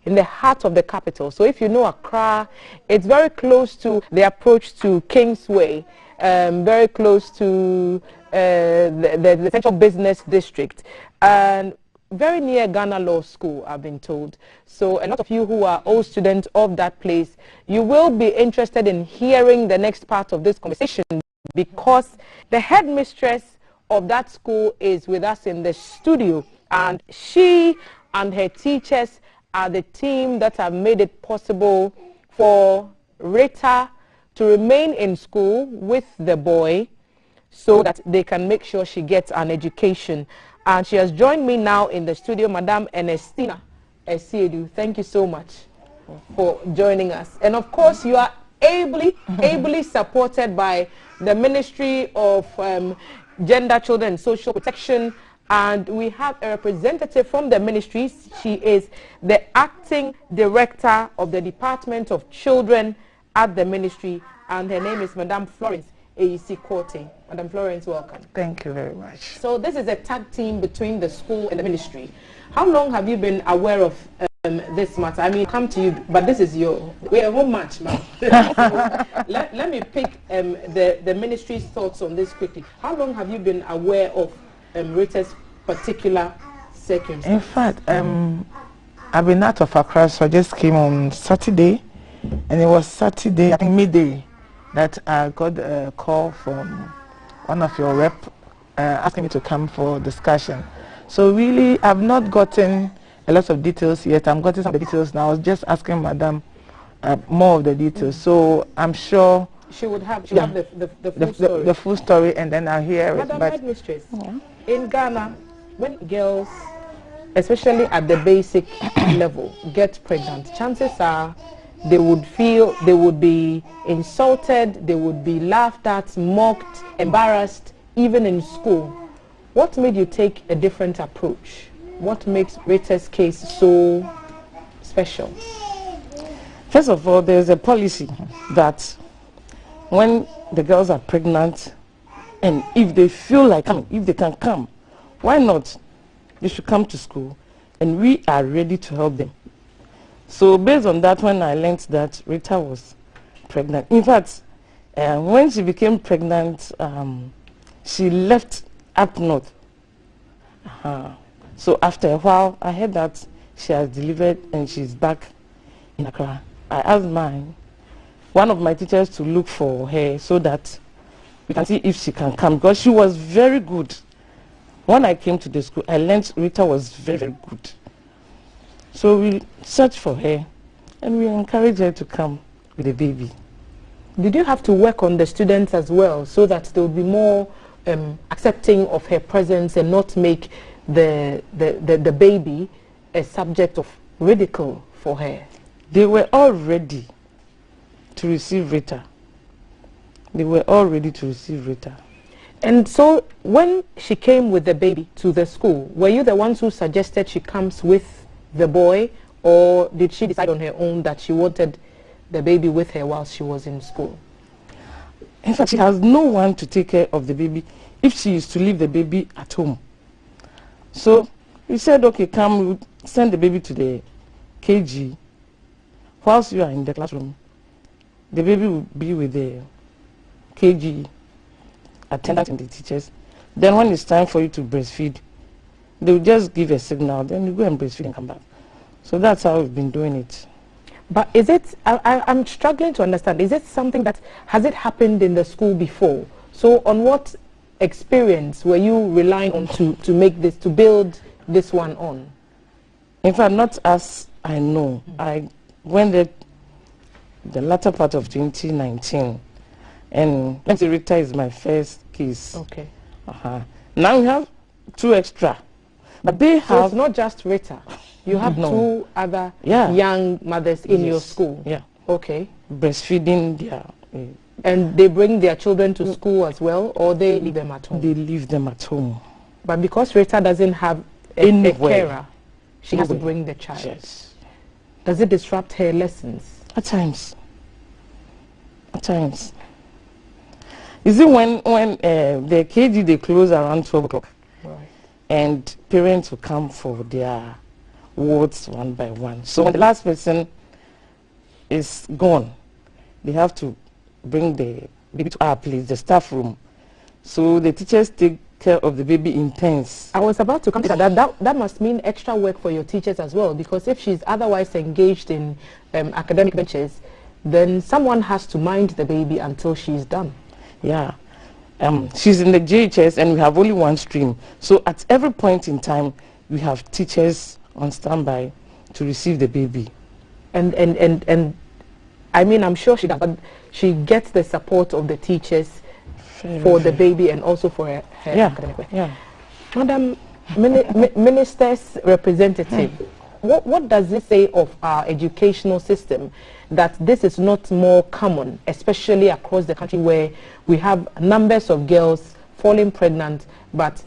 in the heart of the capital. So if you know Accra, it's very close to the approach to Kingsway, very close to the central business district, and very near Ghana Law School, I've been told. So a lot of you who are old students of that place, you will be interested in hearing the next part of this conversation, because the headmistress of that school is with us in the studio, and she and her teachers are the team that have made it possible for Rita to remain in school with the boy so that they can make sure she gets an education. And she has joined me now in the studio, Madame Ernestina Esiedu. Thank you so much for joining us. And of course, you are ably supported by the Ministry of Gender, Children and Social Protection. And we have a representative from the ministry. She is the acting director of the Department of Children at the ministry. And her name is Madame Florence A.C. Korte. Madam Florence, welcome. Thank you very much. So this is a tag team between the school and the ministry. How long have you been aware of this matter? I mean, come to you, but this is we're a home match, ma'am. let me pick the ministry's thoughts on this quickly. How long have you been aware of Rita's particular circumstance? In fact, I've been out of Accra, so I just came on Saturday, and it was Saturday, I think midday, that I got a call from one of your rep asking me to come for discussion. So really, I've not gotten a lot of details yet. I'm getting some of the details now. I was just asking Madam more of the details. So I'm sure she would have, the full story. The full story, and then I'll hear Madam it. But Headmistress, in Ghana, when girls, especially at the basic level, get pregnant, chances are they would be insulted, they would be laughed at, mocked, embarrassed, even in school. What made you take a different approach? What makes Rita's case so special? First of all, there's a policy that when the girls are pregnant, and if they feel like coming, if they can come, why not? They should come to school, and we are ready to help them. So based on that, when I learned that Rita was pregnant, in fact, when she became pregnant, she left up north. So after a while, I heard that she has delivered and she's back in Accra. I asked one of my teachers to look for her so that we can see if she can come, because she was very good. When I came to the school, I learned Rita was very, very good. So we searched for her and we encouraged her to come with the baby. Did you have to work on the students as well so that they would be more accepting of her presence and not make the baby a subject of ridicule for her? They were all ready to receive Rita. They were all ready to receive Rita. And so when she came with the baby to the school, were you the ones who suggested she comes with the boy, or did she decide on her own that she wanted the baby with her while she was in school? In fact, she has no one to take care of the baby if she is to leave the baby at home. So we said, okay, come, we'll send the baby to the KG. Whilst you are in the classroom, the baby will be with the KG attendant and the teachers. Then when it's time for you to breastfeed, They will just give a signal, then you go and breastfeed and come back. So that's how we've been doing it. But is it, I'm struggling to understand, is it something that, has it happened in the school before? So on what experience were you relying on to make this, to build this one on? In fact, not as I know. I went there the latter part of 2019, and let's say Rita is my first case. Okay. Now we have 2 extra, but they have. So it's not just Rita. You have 2 other young mothers in your school. Yeah. Okay. Breastfeeding their. And they bring their children to school as well, or they leave them at home? They leave them at home. But because Rita doesn't have a carer, she has to bring the child. Yes. Does it disrupt her lessons? At times. At times. You see, when the KG, they close around 12 o'clock. Right. And parents will come for their wards one by one. So when the last person is gone, they have to bring the baby to our place, the staff room. So the teachers take care of the baby in turns. I was about to come to that. That must mean extra work for your teachers as well, because if she's otherwise engaged in academic ventures, then someone has to mind the baby until she's done. Yeah. She's in the JHS and we have only one stream. So at every point in time, we have teachers on standby to receive the baby. And I mean, I'm sure she does, but she gets the support of the teachers for the baby and also for her academic work. Yeah. Madam Minister's representative, what does this say of our educational system, that this is not more common, especially across the country where we have numbers of girls falling pregnant but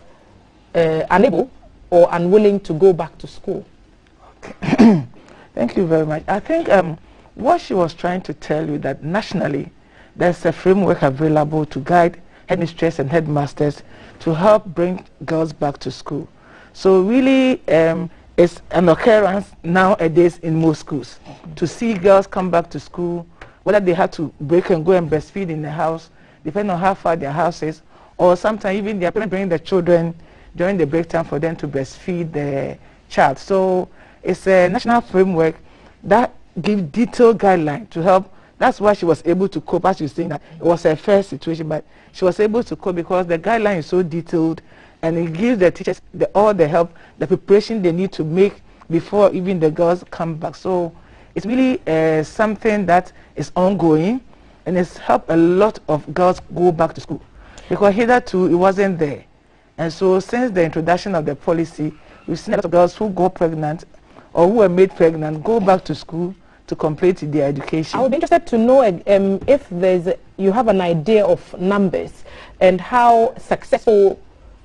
unable or unwilling to go back to school? Okay. Thank you very much. I think what she was trying to tell you, that nationally there's a framework available to guide headmistresses and headmasters to help bring girls back to school. So really it's an occurrence nowadays in most schools to see girls come back to school, whether they have to break and go and breastfeed in the house, depending on how far their house is, or sometimes even their parents bring the children during the break time for them to breastfeed the child. So it's a national framework that gives detailed guidelines to help. That's why she was able to cope, as you were saying, that it was a fair situation, but she was able to cope because the guideline is so detailed and it gives the teachers all the help, the preparation they need to make before even the girls come back. So it's really something that is ongoing, and it's helped a lot of girls go back to school because hitherto it wasn't there. And so since the introduction of the policy, we've seen a lot of girls who go pregnant or who were made pregnant go back to school to complete their education. I would be interested to know if you have an idea of numbers and how successful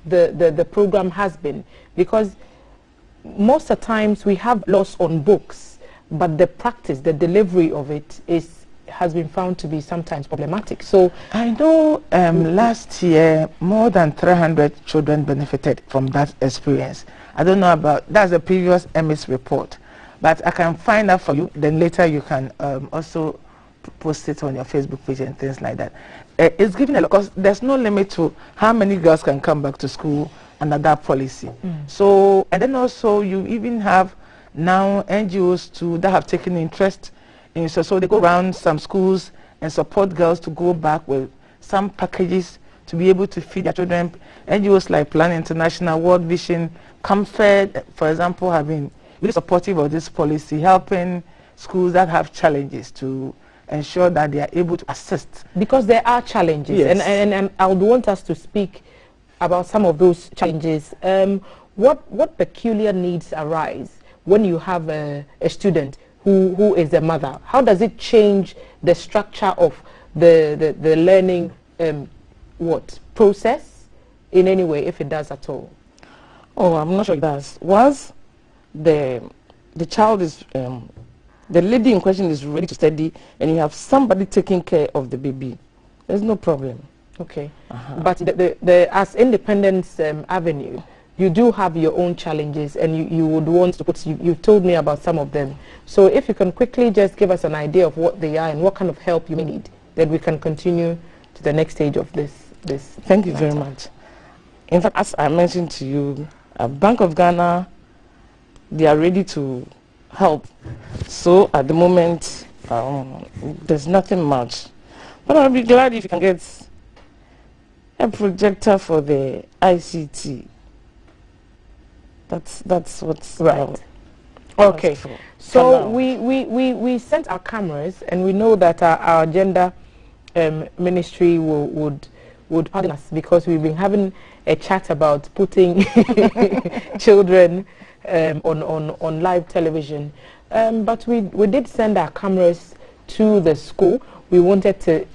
the program has been, because most of the times we have laws on books, but the practice, the delivery of it has been found to be sometimes problematic. So I know last year more than 300 children benefited from that experience. I don't know about, that's the previous MS report, but I can find out for you, then later you can also post it on your Facebook page and things like that. It's given a lot, because there's no limit to how many girls can come back to school under that policy. So, and then also you even have now NGOs that have taken interest in, so they go around some schools and support girls to go back with some packages to be able to feed their children. NGOs like Plan International, World Vision, Comfort, for example, have been really supportive of this policy, helping schools that have challenges to ensure that they are able to assist. Because there are challenges, yes. and I would want us to speak about some of those challenges. What peculiar needs arise when you have a student who is a mother? How does it change the structure of the learning process in any way, if it does at all? Oh, I'm not sure it does. Once the child is the lady in question is ready to study and you have somebody taking care of the baby, there's no problem. Okay. But as Independence Avenue, you do have your own challenges, and you would want to put, you've told me about some of them. So if you can quickly just give us an idea of what they are and what kind of help you need, then we can continue to the next stage of this. Thank you very much. In fact, as I mentioned to you, Bank of Ghana, they are ready to help. So at the moment, there's nothing much. But I'll be glad if you can get a projector for the ICT. That's what's right. Okay. So we sent our cameras, and we know that our gender ministry would pardon us, because we've been having a chat about putting children on live television. But we did send our cameras to the school. We wanted to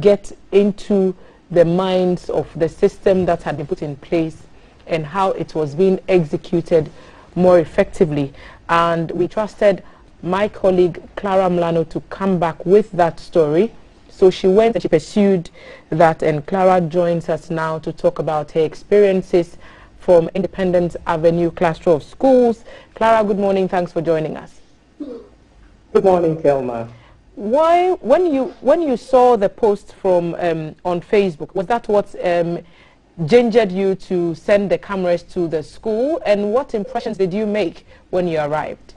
get into the minds of the system that had been put in place and how it was being executed more effectively. And we trusted my colleague Clara Mlano to come back with that story. So she went and she pursued that, and Clara joins us now to talk about her experiences from Independence Avenue Cluster of Schools. Clara, good morning. Thanks for joining us. Good morning, Thelma. Why, when you saw the post from on Facebook, was that what gingered you to send the cameras to the school? And what impressions did you make when you arrived?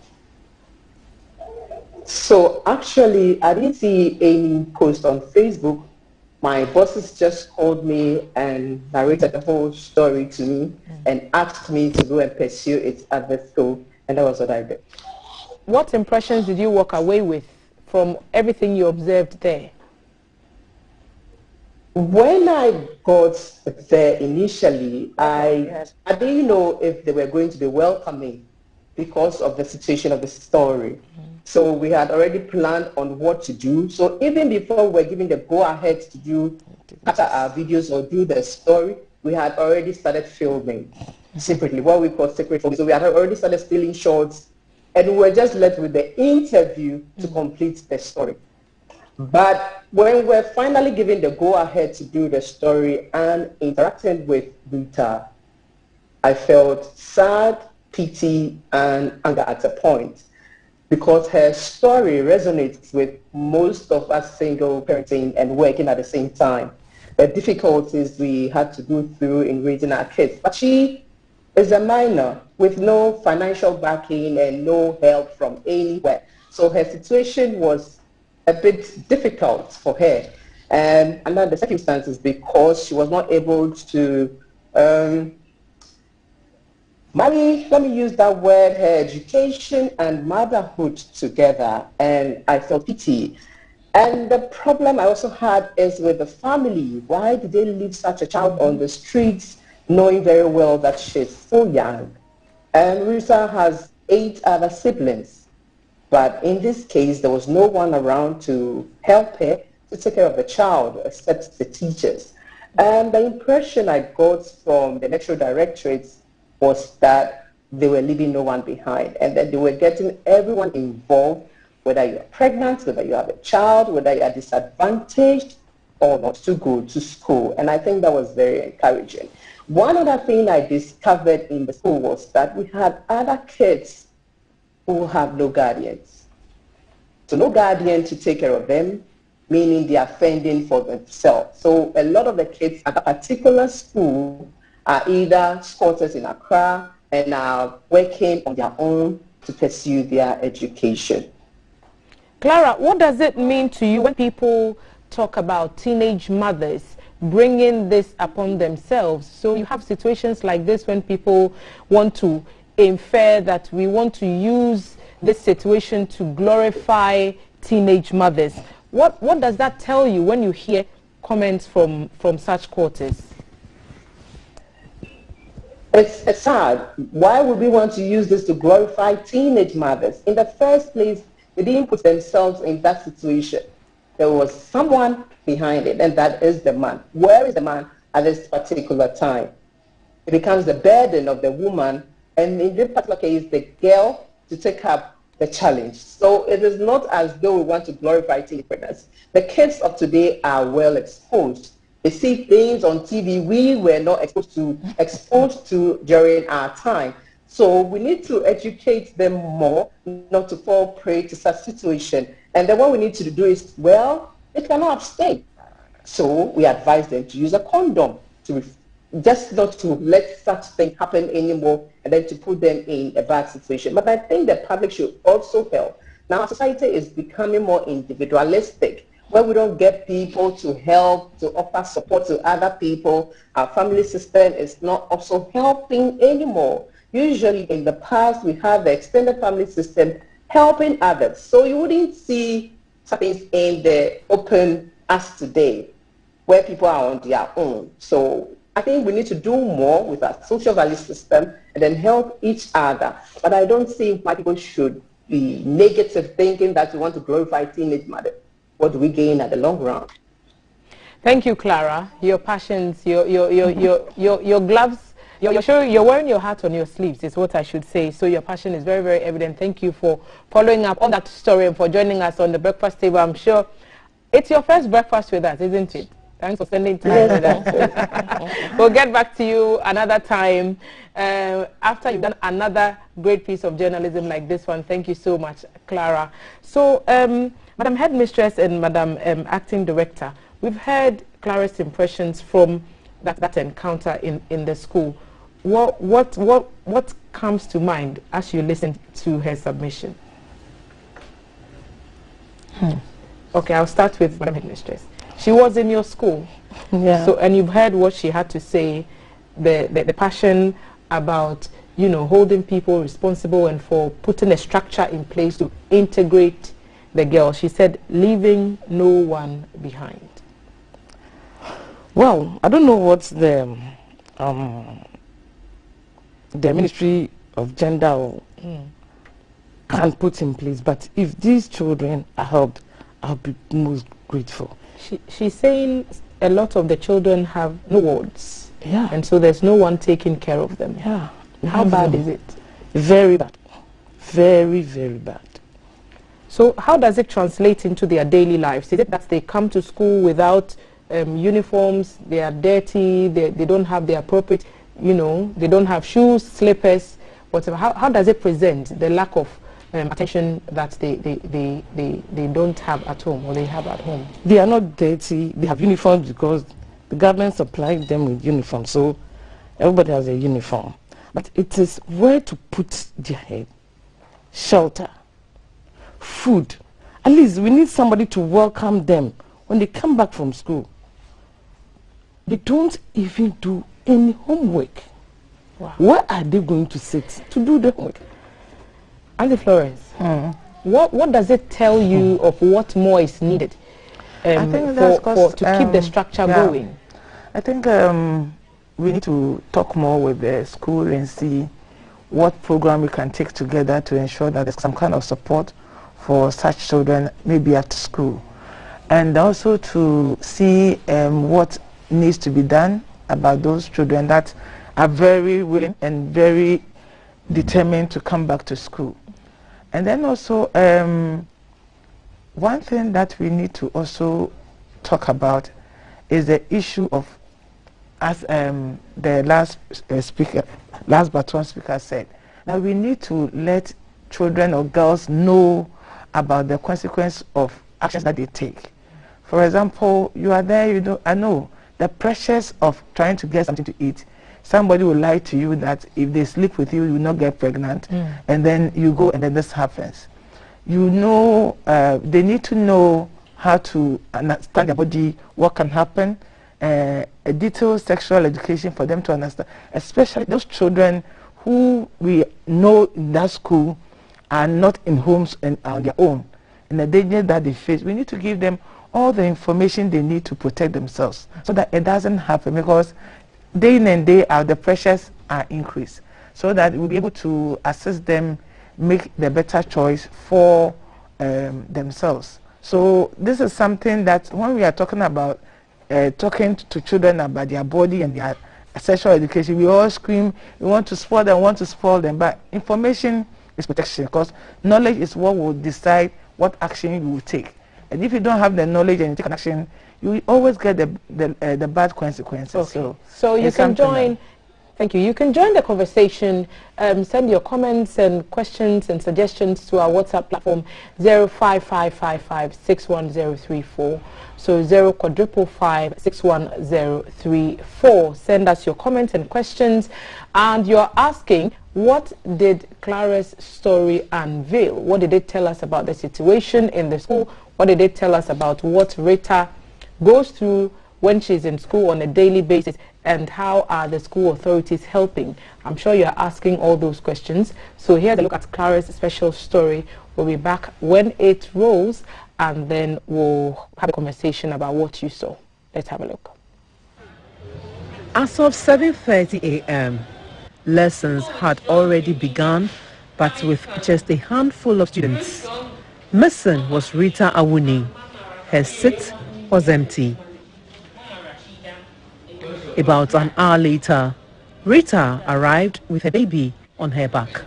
So actually, I didn't see any post on Facebook. My bosses just called me and narrated the whole story to me and asked me to go and pursue it at the school, and that was what I did. What impressions did you walk away with from everything you observed there? When I got there initially, I didn't know if they were going to be welcoming because of the situation of the story. So we had already planned on what to do. So even before we were given the go-ahead to do our videos or do the story, we had already started filming secretly, what we call secret filming. So we had already started stealing shots, and we were just left with the interview to complete the story. But when we're finally given the go-ahead to do the story and interacting with Rita, I felt sad, pity, and anger at a point, because her story resonates with most of us single parenting and working at the same time, the difficulties we had to go through in raising our kids. But she is a minor with no financial backing and no help from anywhere. So her situation was a bit difficult for her. And under the circumstances, because she was not able to marry, let me use that word, her education and motherhood together, and I felt pity. And the problem I also had is with the family. Why did they leave such a child on the streets, knowing very well that she's so young? And Rita has 8 other siblings, but in this case, there was no one around to help her to take care of the child except the teachers. And the impression I got from the Metro Directorates was that they were leaving no one behind, and that they were getting everyone involved, whether you're pregnant, whether you have a child, whether you are disadvantaged or not, to go to school. And I think that was very encouraging. One other thing I discovered in the school was that we had other kids who have no guardians. So no guardian to take care of them, meaning they are fending for themselves. So a lot of the kids at a particular school are either squatters in Accra and are working on their own to pursue their education. Clara, what does it mean to you when people talk about teenage mothers bringing this upon themselves? So you have situations like this when people want to infer that we want to use this situation to glorify teenage mothers. What does that tell you when you hear comments from such quarters? It's sad. Why would we want to use this to glorify teenage mothers? In the first place, they didn't put themselves in that situation. There was someone behind it, and that is the man. Where is the man at this particular time? It becomes the burden of the woman, and in this particular case, the girl, to take up the challenge. So it is not as though we want to glorify teenage pregnancy. The kids of today are well exposed. They see things on TV we were not exposed to during our time. So we need to educate them more, not to fall prey to such situation. And then what we need to do is, well, they cannot abstain. So we advise them to use a condom to just not to let such thing happen anymore and then to put them in a bad situation. But I think the public should also help. Now, society is becoming more individualistic, where we don't get people to help, to offer support to other people. Our family system is not also helping anymore. Usually in the past, we had the extended family system helping others. So you wouldn't see things in the open as today, where people are on their own. So I think we need to do more with our social value system and then help each other. But I don't see why people should be negative thinking that we want to glorify teenage mother. What do we gain at the long run? Thank you, Clara. Your passions, your gloves, you're wearing your heart on your sleeves is what I should say. So your passion is very, very evident. Thank you for following up on that story and for joining us on the breakfast table. I'm sure it's your first breakfast with us, isn't it? Thanks for spending time with us. We'll get back to you another time after you've done another great piece of journalism like this one. Thank you so much, Clara. So, Madam Headmistress and Madam Acting Director, we've heard Clara's impressions from that encounter in the school. What comes to mind as you listen to her submission? Okay, I'll start with Madam Headmistress. She was in your school, yeah. So and you've heard what she had to say, the passion about holding people responsible and for putting a structure in place to integrate the girl. She said, leaving no one behind. Well, I don't know what the Ministry of Gender can put in place, but if these children are helped, I'll be most grateful. She's saying a lot of the children have no wards. Yeah. And so there's no one taking care of them. Yeah. How bad is it? Very bad. Very, very bad. So how does it translate into their daily lives? Is it that they come to school without uniforms, they are dirty, they don't have the appropriate, they don't have shoes, slippers, whatever? How does it present, the lack of attention that they don't have at home or they have at home? They are not dirty. They have uniforms because the government supplied them with uniforms. So everybody has a uniform. But it is where to put their head. Shelter. Food. At least we need somebody to welcome them when they come back from school. They don't even do any homework. Wow. Where are they going to sit to do the homework? Auntie Florence, what does it tell you of what more is needed I think that's to keep the structure going? I think we need to talk more with the school and see what program we can take together to ensure that there's some kind of support for such children, maybe at school. And also to see what needs to be done about those children that are very willing and very determined to come back to school. And then also, one thing that we need to also talk about is the issue of, as the last baton speaker said, that we need to let children or girls know about the consequence of actions that they take. For example, you are there, I know the pressures of trying to get something to eat. Somebody will lie to you that if they sleep with you, you will not get pregnant, and then you go and then this happens. They need to know how to understand their body, what can happen, a detailed sexual education for them to understand, especially those children who we know in that school are not in homes and on their own, and the danger that they face. We need to give them all the information they need to protect themselves so that it doesn't happen, because day in and day out the pressures are increased, so that we'll be able to assist them make the better choice for themselves. So this is something that when we are talking about talking to children about their body and their sexual education, we all scream, we want to spoil them, but information is protection, because knowledge is what will decide what action you will take. And if you don't have the knowledge and you take an action, you will always get the bad consequences. Okay. So you can join Thank you. You can join the conversation. Send your comments and questions and suggestions to our WhatsApp platform 05555 So 055561034. Send us your comments and questions. And you're asking, what did Clara's story unveil? What did it tell us about the situation in the school? What did it tell us about what Rita goes through when she's in school on a daily basis? And how are the school authorities helping? I'm sure you're asking all those questions. So here's a look at Clara's special story. We'll be back when it rolls, and then we'll have a conversation about what you saw. Let's have a look. As of 7:30 a.m., lessons had already begun, but with just a handful of students. Missing was Rita Awuni. Her seat was empty. About an hour later, Rita arrived with a baby on her back.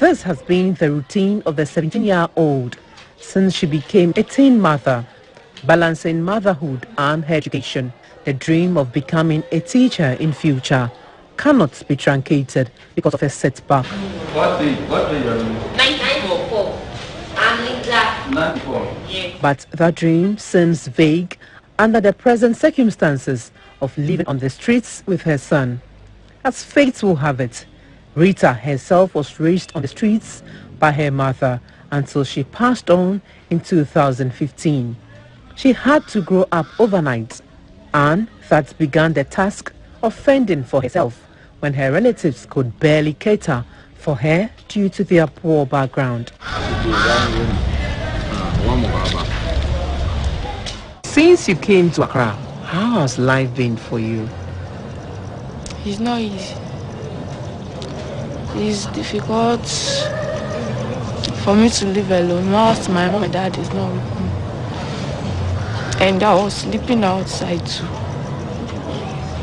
This has been the routine of the 17-year-old since she became a teen mother, balancing motherhood and her education. The dream of becoming a teacher in future cannot be truncated because of a setback. What day are you? 994. I'm Linda. 94. Yes. But that dream seems vague under the present circumstances of living on the streets with her son. As fate will have it, Rita herself was raised on the streets by her mother until she passed on in 2015. She had to grow up overnight, and that began the task of fending for herself when her relatives could barely cater for her due to their poor background. Since you came to Accra, how has life been for you? It's not easy. It's difficult for me to live alone whilst my mom and dad is not with me. And I was sleeping outside too.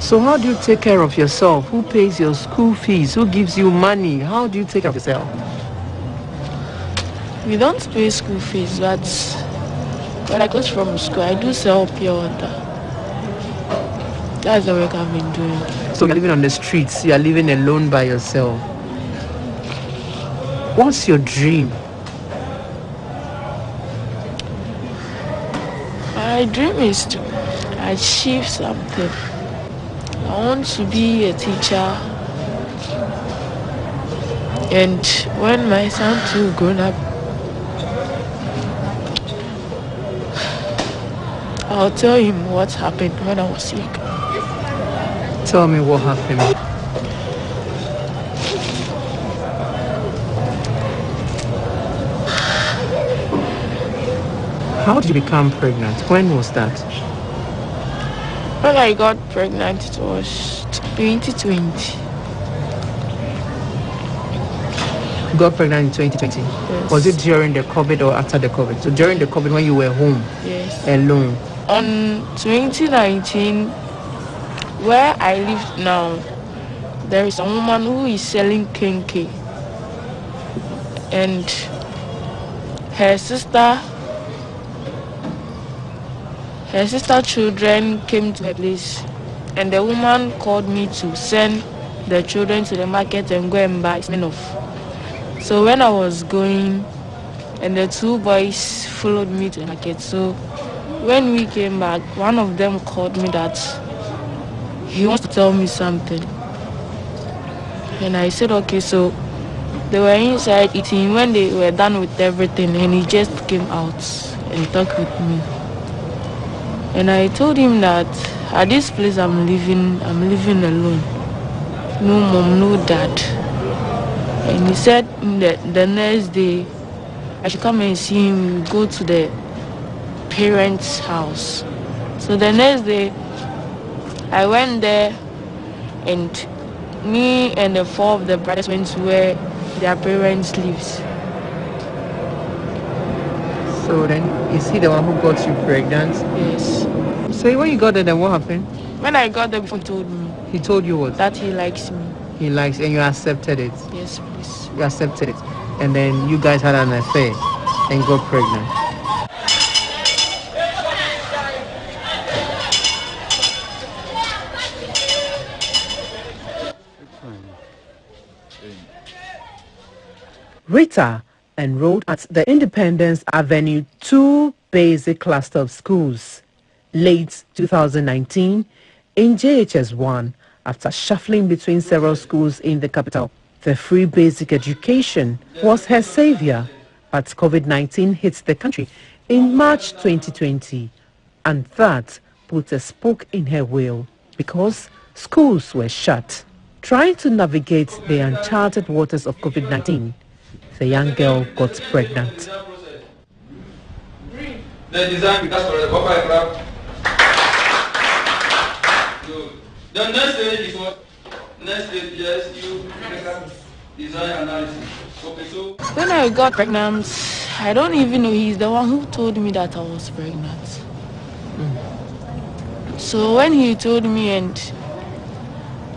So how do you take care of yourself? Who pays your school fees? Who gives you money? How do you take care of yourself? We don't pay school fees, but when I go from school, I do sell pure water. That's the work I've been doing. So you're living on the streets, you're living alone by yourself. What's your dream? My dream is to achieve something. I want to be a teacher. And when my son too grown up, I'll tell him what happened when I was sick. Tell me what happened. How did you become pregnant? When was that? When I got pregnant, it was 2020. You got pregnant in 2020? Yes. Was it during the COVID or after the COVID? So during the COVID when you were home? Yes. Alone? On 2019, where I live now, there is a woman who is selling kenke. And her sister children came to her place, and the woman called me to send the children to the market and go and buy Smirnoff. So when I was going, and the two boys followed me to the market. So when we came back, one of them called me that he wants to tell me something. And I said, okay. So they were inside eating. When they were done with everything, and he just came out and talked with me. And I told him that at this place I'm living alone. No mom, no dad. And he said that the next day I should come and see him, go to the parents' house. So the next day I went there, and me and the four of the brothers went to where their parents lives. So then, is he the one who got you pregnant? Yes. So when you got there, then what happened? When I got there, he told me. He told you what? That he likes me. He likes, and you accepted it? Yes, please. You accepted it. And then you guys had an affair and got pregnant. Rita enrolled at the Independence Avenue 2 basic cluster of schools late 2019 in JHS 1 after shuffling between several schools in the capital. The free basic education was her savior, but COVID-19 hit the country in March 2020, and that put a spoke in her wheel because schools were shut. Trying to navigate the uncharted waters of COVID-19, the young girl got pregnant. The design because for the Papa crab. The next stage is what? Next stage, yes, you design analysis. Okay, so When I got pregnant, I don't even know he's the one who told me that I was pregnant. So when he told me, and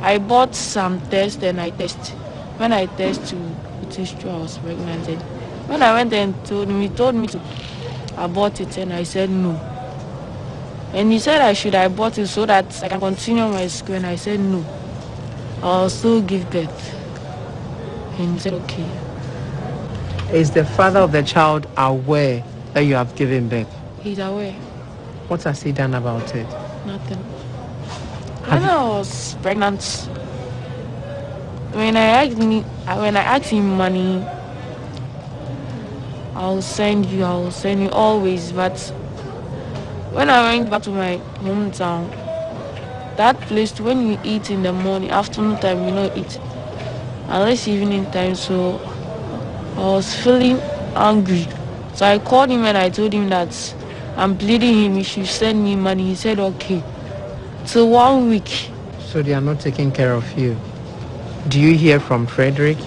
I bought some tests and I test. When I test it is true I was pregnant. And when I went and told him, he told me to abort it, and I said no. And he said I should abort it so that I can continue my school, and I said no. I'll still give birth. And he said okay. Is the father of the child aware that you have given birth? He's aware. What has he done about it? Nothing. When I was pregnant, when I asked him money, I'll send you always. But when I went back to my hometown, that place when we eat in the morning, afternoon time we don't eat, unless evening time. So I was feeling angry. So I called him and I told him that I'm pleading him, he should send me money. He said okay. So 1 week. So they are not taking care of you. Do you hear from Frederick?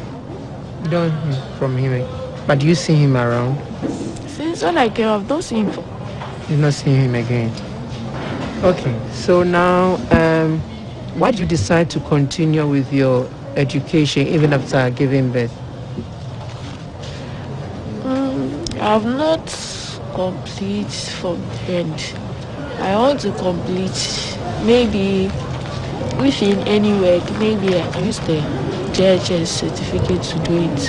You don't hear from him. But do you see him around? Since when I came, I've not seen him. You've not seen him again. Okay. So now, why did you decide to continue with your education even after giving birth? I've not complete from the end. I want to complete. Maybe if in any work, maybe I can use the JHS certificate to do it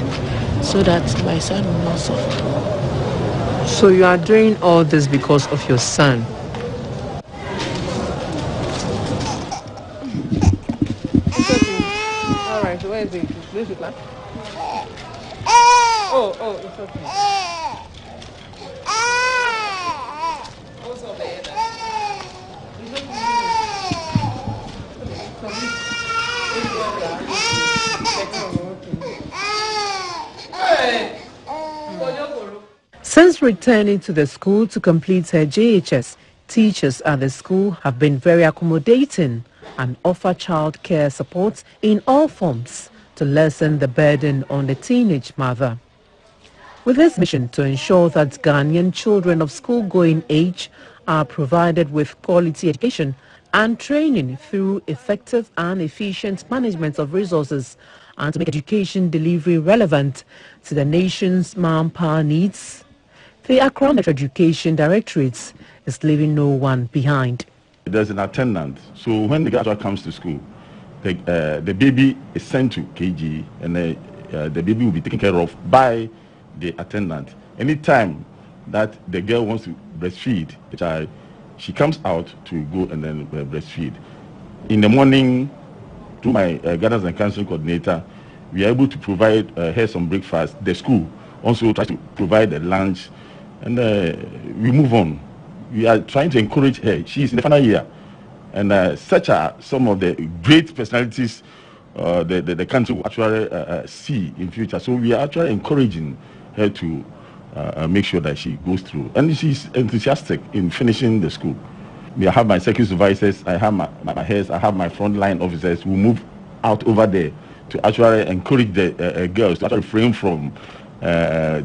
so that my son will not suffer. So you are doing all this because of your son? All right, where is it? This is last. Oh, it's okay. Since returning to the school to complete her JHS, teachers at the school have been very accommodating and offer child care support in all forms to lessen the burden on the teenage mother. With this mission to ensure that Ghanaian children of school-going age are provided with quality education and training through effective and efficient management of resources, and to make education delivery relevant to the nation's manpower needs, the Accra Metro Education Directorate is leaving no one behind. There's an attendant, so when the graduate comes to school, the baby is sent to KG, and the baby will be taken care of by the attendant. Anytime that the girl wants to breastfeed the child, she comes out to go and then breastfeed. In the morning, through my guidance and counseling coordinator, we are able to provide her some breakfast. The school also tries to provide a lunch, and we move on. We are trying to encourage her. She is in the final year, and such are some of the great personalities the country will actually see in future. So we are actually encouraging her to make sure that she goes through, and she's enthusiastic in finishing the school. I have my security supervisors, I have my heads, I have my frontline officers who move out over there to actually encourage the girls to actually refrain from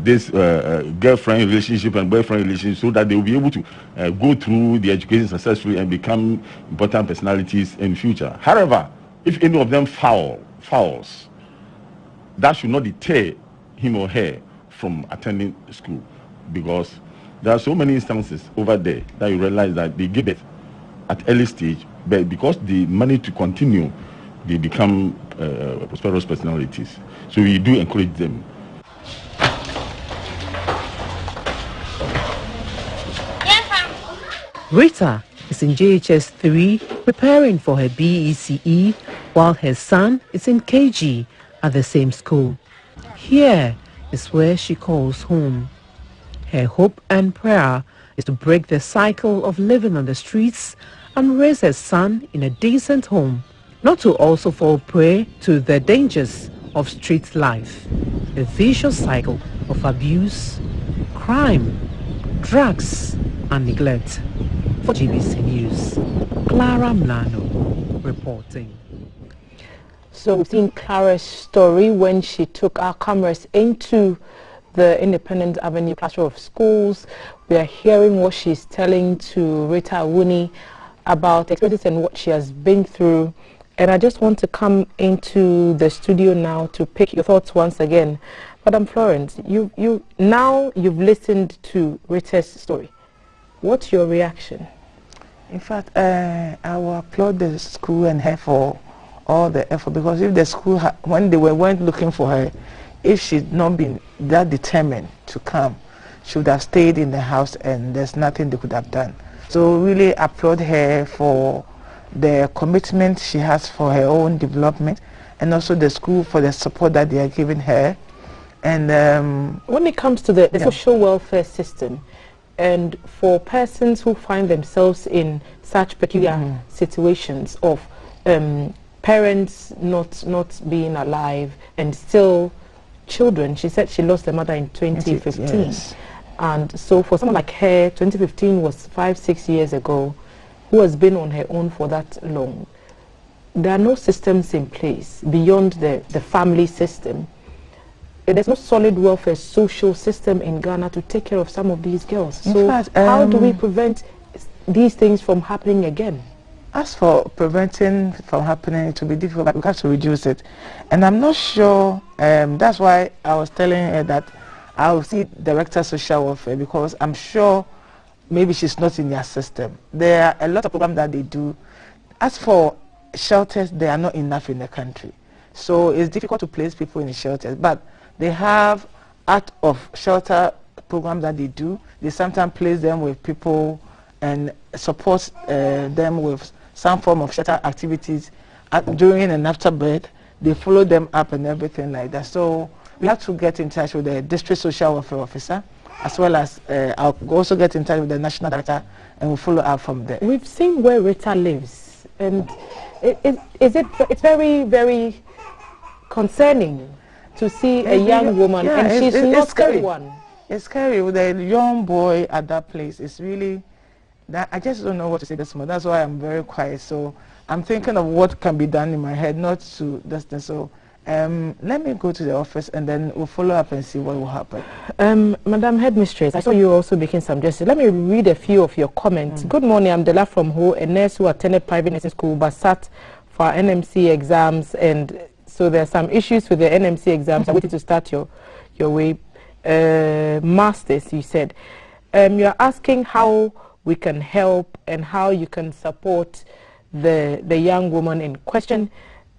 this girlfriend relationship and boyfriend relationship, so that they will be able to go through the education successfully and become important personalities in future. However, if any of them fouls, that should not deter him or her from attending school, because there are so many instances over there that you realize that they give it at early stage, but because the money to continue, they become prosperous personalities. So we do encourage them. Rita is in JHS 3 preparing for her BECE while her son is in KG at the same school. Here is where she calls home. Her hope and prayer is to break the cycle of living on the streets and raise her son in a decent home, not to also fall prey to the dangers of street life, a vicious cycle of abuse, crime, drugs and neglect. For GBC News, Clara Mlano reporting. So we've seen Clara's story when she took our cameras into the Independent Avenue cluster of schools. We are hearing what she's telling to Rita Awuni about experiences and what she has been through. And I just want to come into the studio now to pick your thoughts once again. Madam Florence, you've listened to Rita's story. What's your reaction? In fact, I will applaud the school and her for all the effort, because if the school, when they went looking for her, if she'd not been that determined to come, she would have stayed in the house and there's nothing they could have done. So really applaud her for the commitment she has for her own development, and also the school for the support that they are giving her. And when it comes to the social welfare system, and for persons who find themselves in such peculiar situations of parents not being alive and still children, she said she lost her mother in 2015. Yes. And so for someone like her, 2015 was 5-6 years ago, who has been on her own for that long. There are no systems in place beyond the family system. There's no solid welfare social system in Ghana to take care of some of these girls. So how do we prevent these things from happening again? As for preventing from happening, it will be difficult, but we have to reduce it. And I'm not sure, that's why I was telling her that I'll see Director of Social Welfare, because I'm sure maybe she's not in their system. There are a lot of programs that they do. As for shelters, there are not enough in the country. So it's difficult to place people in the shelters, but they have out of shelter programs that they do. They sometimes place them with people and support them with some form of shelter activities during and after birth. They follow them up and everything like that. So we have to get in touch with the district social welfare officer, as well as I'll also get in touch with the national director, and we'll follow up from there. We've seen where Rita lives, and it's very, very concerning to see a young woman, and she's not scary. the one. It's scary with a young boy at that place. It's really, that I just don't know what to say this morning. That's why I'm very quiet. So I'm thinking of what can be done in my head, not to this thing. So let me go to the office and then we'll follow up and see what will happen. Madam Headmistress, I saw you also making some suggestions. Let me read a few of your comments. Good morning, I'm Dela from Ho, a nurse who attended private nursing school but sat for NMC exams, and so there are some issues with the NMC exams. I wanted to start your way. Masters, you said. You're asking how we can help and how you can support the young woman in question.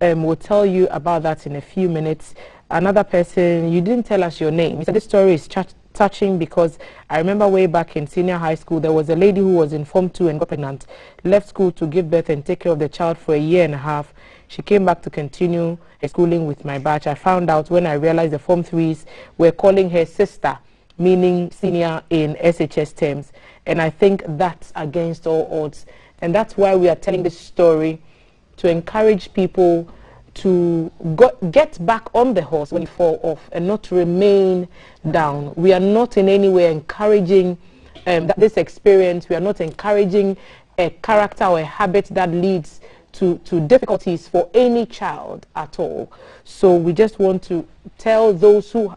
We'll tell you about that in a few minutes. Another person, you didn't tell us your name. You said this story is touching because I remember way back in senior high school, there was a lady who was in Form 2 and got pregnant, left school to give birth and take care of the child for 1.5 years. She came back to continue her schooling with my batch. I found out when I realized the Form 3s were calling her sister, meaning senior in SHS terms. And I think that's against all odds. And that's why we are telling this story, to encourage people to get back on the horse when you fall off and not to remain down. We are not in any way encouraging this experience. We are not encouraging a character or a habit that leads to difficulties for any child at all. So we just want to tell those who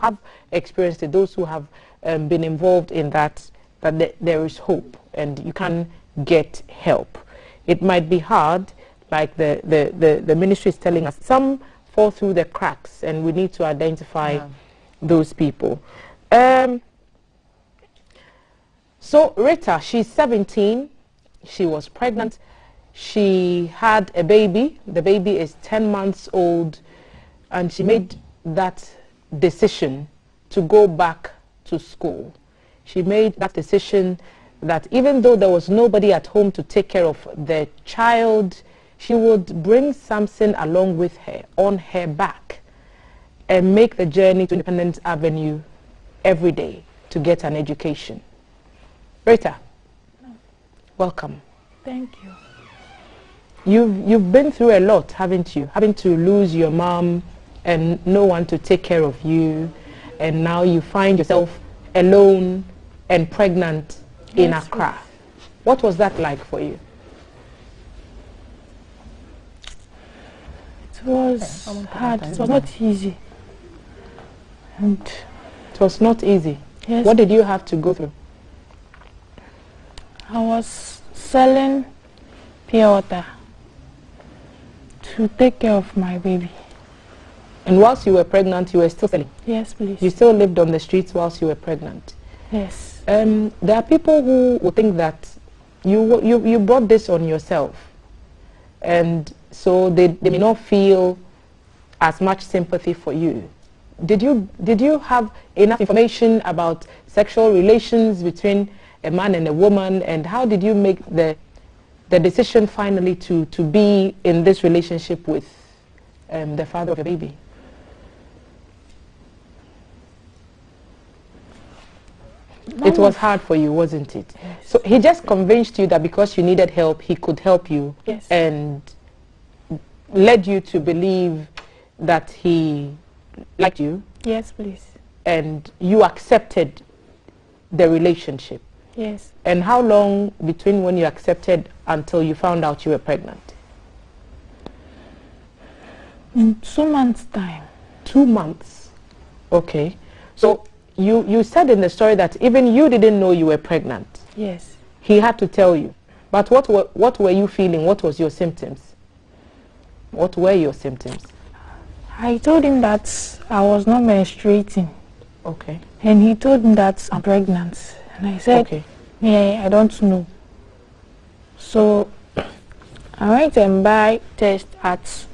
have experienced it, those who have been involved in that there is hope and you can get help. It might be hard, like the ministry is telling us. Some fall through the cracks and we need to identify those people. So Rita, she's 17, she was pregnant. she had a baby. The baby is 10 months old, and she made that decision to go back to school. She made that decision that even though there was nobody at home to take care of the child, she would bring something along with her on her back and make the journey to Independence Avenue every day to get an education. Rita, welcome. Thank you. You've been through a lot, haven't you? Having to lose your mom and no one to take care of you, and now you find yourself alone and pregnant in Accra. What was that like for you? It was hard. It was not easy. And it was not easy. Yes. What did you have to go through? I was selling pure water to take care of my baby. And whilst you were pregnant, you were still selling? Yes, please. You still lived on the streets whilst you were pregnant? Yes. There are people who would think that you brought this on yourself, and so they may not feel as much sympathy for you. Did you have enough information about sexual relations between a man and a woman, and how did you make the decision finally to be in this relationship with the father of your baby? It was hard for you, wasn't it? Yes. So he just convinced you that because you needed help, he could help you. Yes. And led you to believe that he liked you. Yes, please. And you accepted the relationship. Yes. And how long between when you accepted until you found out you were pregnant? In 2 months' time. 2 months. Okay. So you said in the story that even you didn't know you were pregnant. Yes. He had to tell you. But what were you feeling? What was your symptoms? What were your symptoms? I told him that I was not menstruating. Okay. And he told me that I'm pregnant. And I said, okay. Yeah, I don't know. So I went and buy test at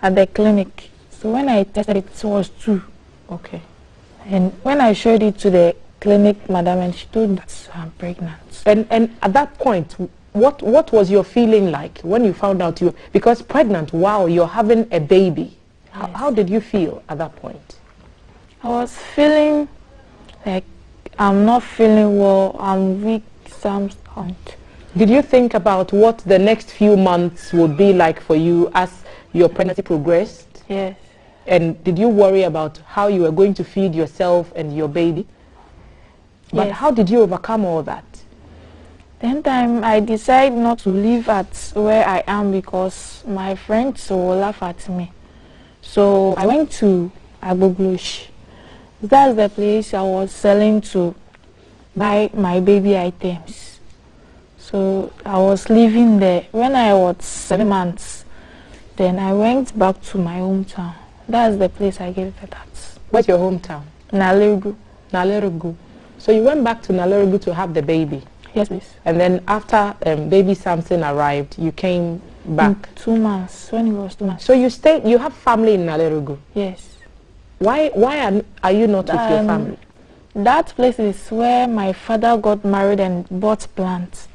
the clinic. So when I tested it, it was 2. Okay. And when I showed it to the clinic madam, and she told me that I'm pregnant. And at that point, what was your feeling like when you found out you, because pregnant, wow, you're having a baby. Yes. How did you feel at that point? I was feeling like I'm not feeling well, I'm weak, something. Did you think about what the next few months would be like for you as your pregnancy progressed? Yes. And did you worry about how you were going to feed yourself and your baby? But yes. How did you overcome all that? Then I decided not to live at where I am because my friends will laugh at me. So I went to Agboglosh. That's the place I was selling to buy my baby items. So I was living there. When I was 7 months, then I went back to my hometown. That's the place I gave birth at. What's your hometown? Nalerugu. Nalerugu. So you went back to Nalerugu to have the baby? Yes, please. And then after baby Samson arrived, you came back? In 2 months, when he was 2 months. So you have family in Nalerugu? Yes. Why are you not with your family? That place is where my father got married and bought plants.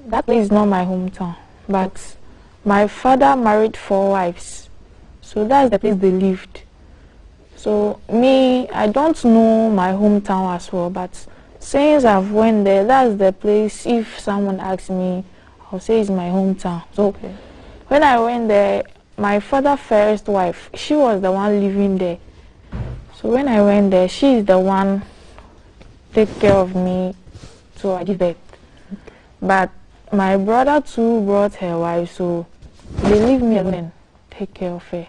That place is not my hometown. But my father married 4 wives. So that's the place they lived. So me, I don't know my hometown as well, but since I've went there, that's the place, if someone asks me, I'll say it's my hometown. So when I went there, my father's first wife, she was the one living there. So when I went there, she is the one take care of me so I give birth. But my brother too brought her wife, so they leave me alone and take care of her.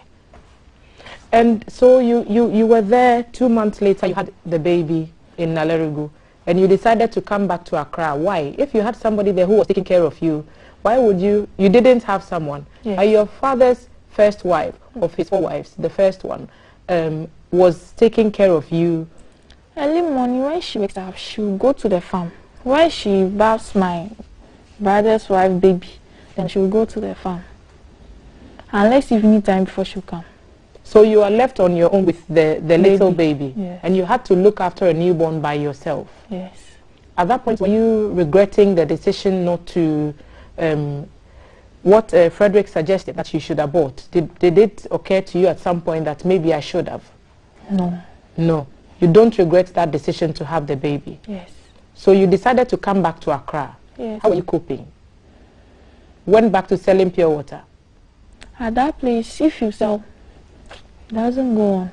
And so you were there 2 months later, you had the baby in Nalerugu, and you decided to come back to Accra. Why? If you had somebody there who was taking care of you, why would you didn't have someone? Yes. Your father's first wife, of his 4 wives, the first one, was taking care of you? Early morning when she wakes up, she will go to the farm. When she baths my brother's wife baby, then she will go to the farm. Unless evening time before she'll come. So you are left on your own with the little baby. Yes. And you had to look after a newborn by yourself. Yes. At that point, were you regretting the decision not to, what Frederick suggested, that you should abort? Did it occur to you at some point that maybe I should have? No. No. You don't regret that decision to have the baby? Yes. So you decided to come back to Accra? Yes. How were you coping? Went back to selling pure water? At that place, if you sell, it doesn't go on.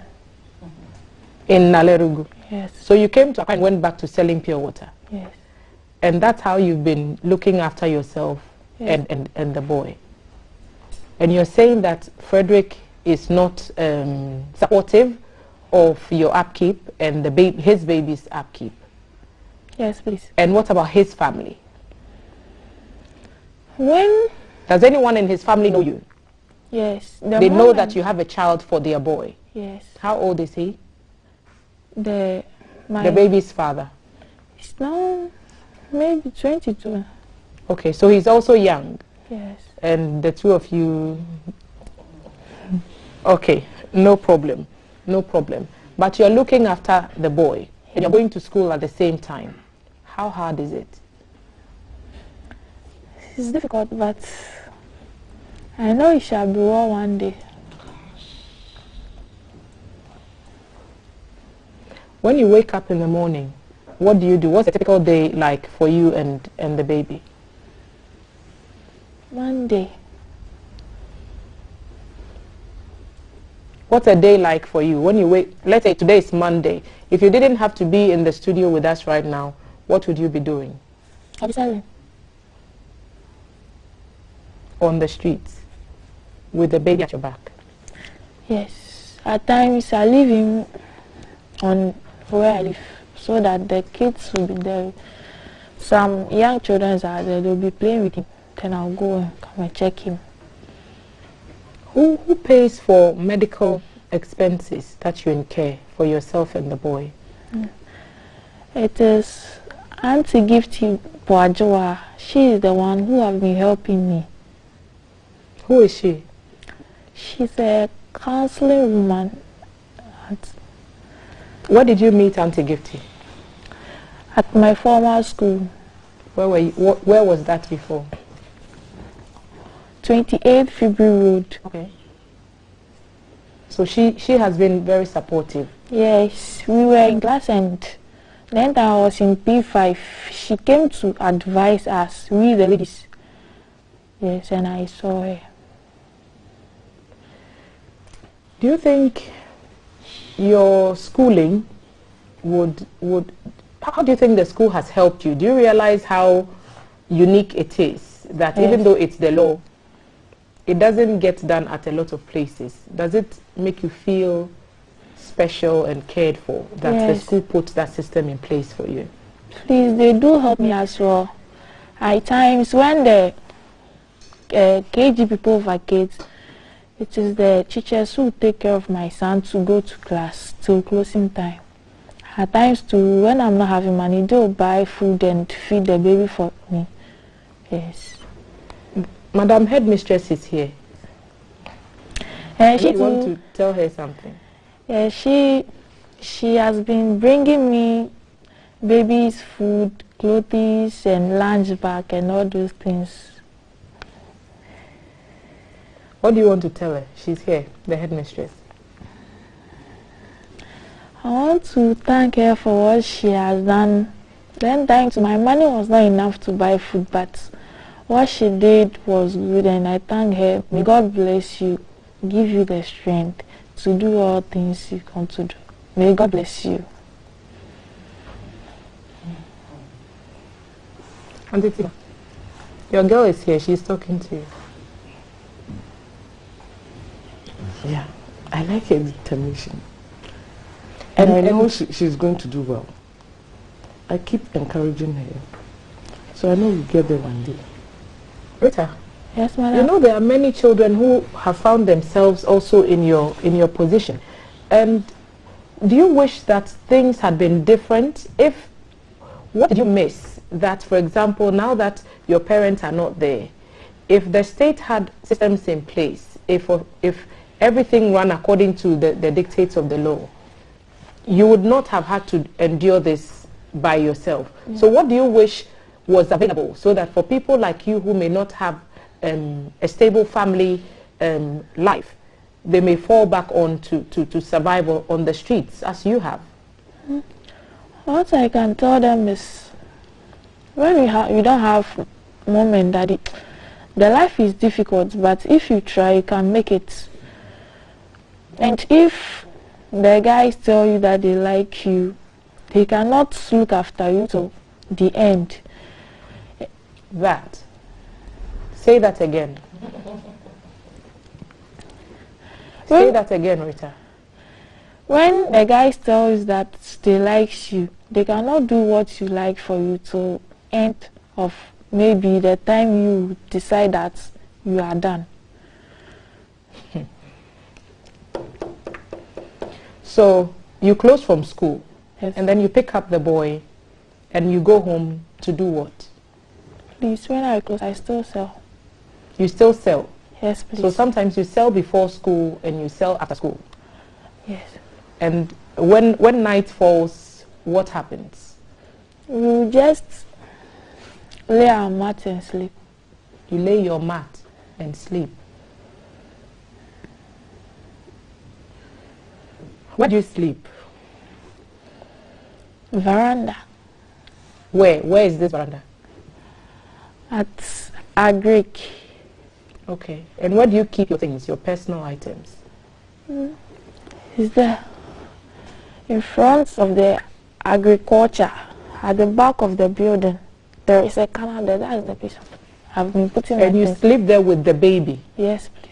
In Nalerugu? Yes. So you came to Accra and went back to selling pure water? Yes. And that's how you've been looking after yourself, yes, and the boy. And you're saying that Frederick is not supportive of your upkeep and his baby's upkeep? Yes, please. And what about his family? Does anyone in his family know you? Yes. They know that you have a child for their boy? Yes. How old is he? The baby's father? He's now maybe 22. Okay, so he's also young? Yes. And the two of you... Okay, no problem. No problem. But you're looking after the boy, and you're going to school at the same time. How hard is it? It's difficult, but I know it shall be well one day. When you wake up in the morning, what do you do? What's a typical day like for you and the baby? Monday. What's a day like for you? When you wake, let's say today is Monday. If you didn't have to be in the studio with us right now, what would you be doing? I'll be selling. On the streets? With the baby at your back? Yes. At times I leave him on where I live so that the kids will be there. Some young children are there, they'll be playing with him. Then I'll go and come and check him. Who pays for medical expenses that you incur for yourself and the boy? It is Auntie Gifty Boajoa. She is the one who has been helping me. Who is she? She's a counseling woman. Where did you meet Auntie Gifty? At my former school. Where were you? Where was that before? 28 February Road. Okay. So she has been very supportive. Yes, we were in class and then I was in P5. She came to advise us, we the ladies. Yes, and I saw her. Do you think your schooling how do you think the school has helped you? Do you realize how unique it is? That yes, even though it's the law, it doesn't get done at a lot of places. Does it make you feel special and cared for that yes, the school put that system in place for you? Please, they do help me as well. At times when the KG people vacate, it is the teachers who take care of my son to go to class till closing time. At times too, when I'm not having money, they'll buy food and feed the baby for me. Yes. Madam Headmistress is here. She want to tell her something? Yeah, she has been bringing me baby's food, clothes, and lunch bag and all those things. What do you want to tell her? She's here, the headmistress. I want to thank her for what she has done. Then times my money was not enough to buy food, but what she did was good, and I thank her. May God bless you, give you the strength to do all things you come to do. May God bless you. Auntie, your girl is here. She's talking to you. Yeah, I like her determination. And I know she's going to do well. I keep encouraging her. So I know we'll get there one day. Rita, yes, madam. You know there are many children who have found themselves also in your position. And do you wish that things had been different? What did you miss? That, for example, now that your parents are not there, if the state had systems in place, if everything ran according to the dictates of the law, you would not have had to endure this by yourself. Yeah. So what do you wish was available so that for people like you who may not have a stable family life, they may fall back on to survive on the streets as you have? What I can tell them is, when you don't have mom and daddy, the life is difficult, but if you try, you can make it. And if the guys tell you that they like you, they cannot look after you till the end. That. Say that again. Say that again, Rita. When the guys tell you that they like you, they cannot do what you like for you till end of maybe the time you decide that you are done. So you close from school, yes, and then you pick up the boy and you go home to do what? Please, when I close, I still sell. You still sell? Yes, please. So sometimes you sell before school and you sell after school? Yes. And when night falls, what happens? We just lay our mat and sleep. You lay your mat and sleep. Where do you sleep? Veranda. Where? Where is this veranda? At Agric. Okay. And where do you keep your things, your personal items? Is there in front of the agriculture, at the back of the building, there is a canal there. That is the place I've been putting. And you things. sleep there with the baby? Yes, please.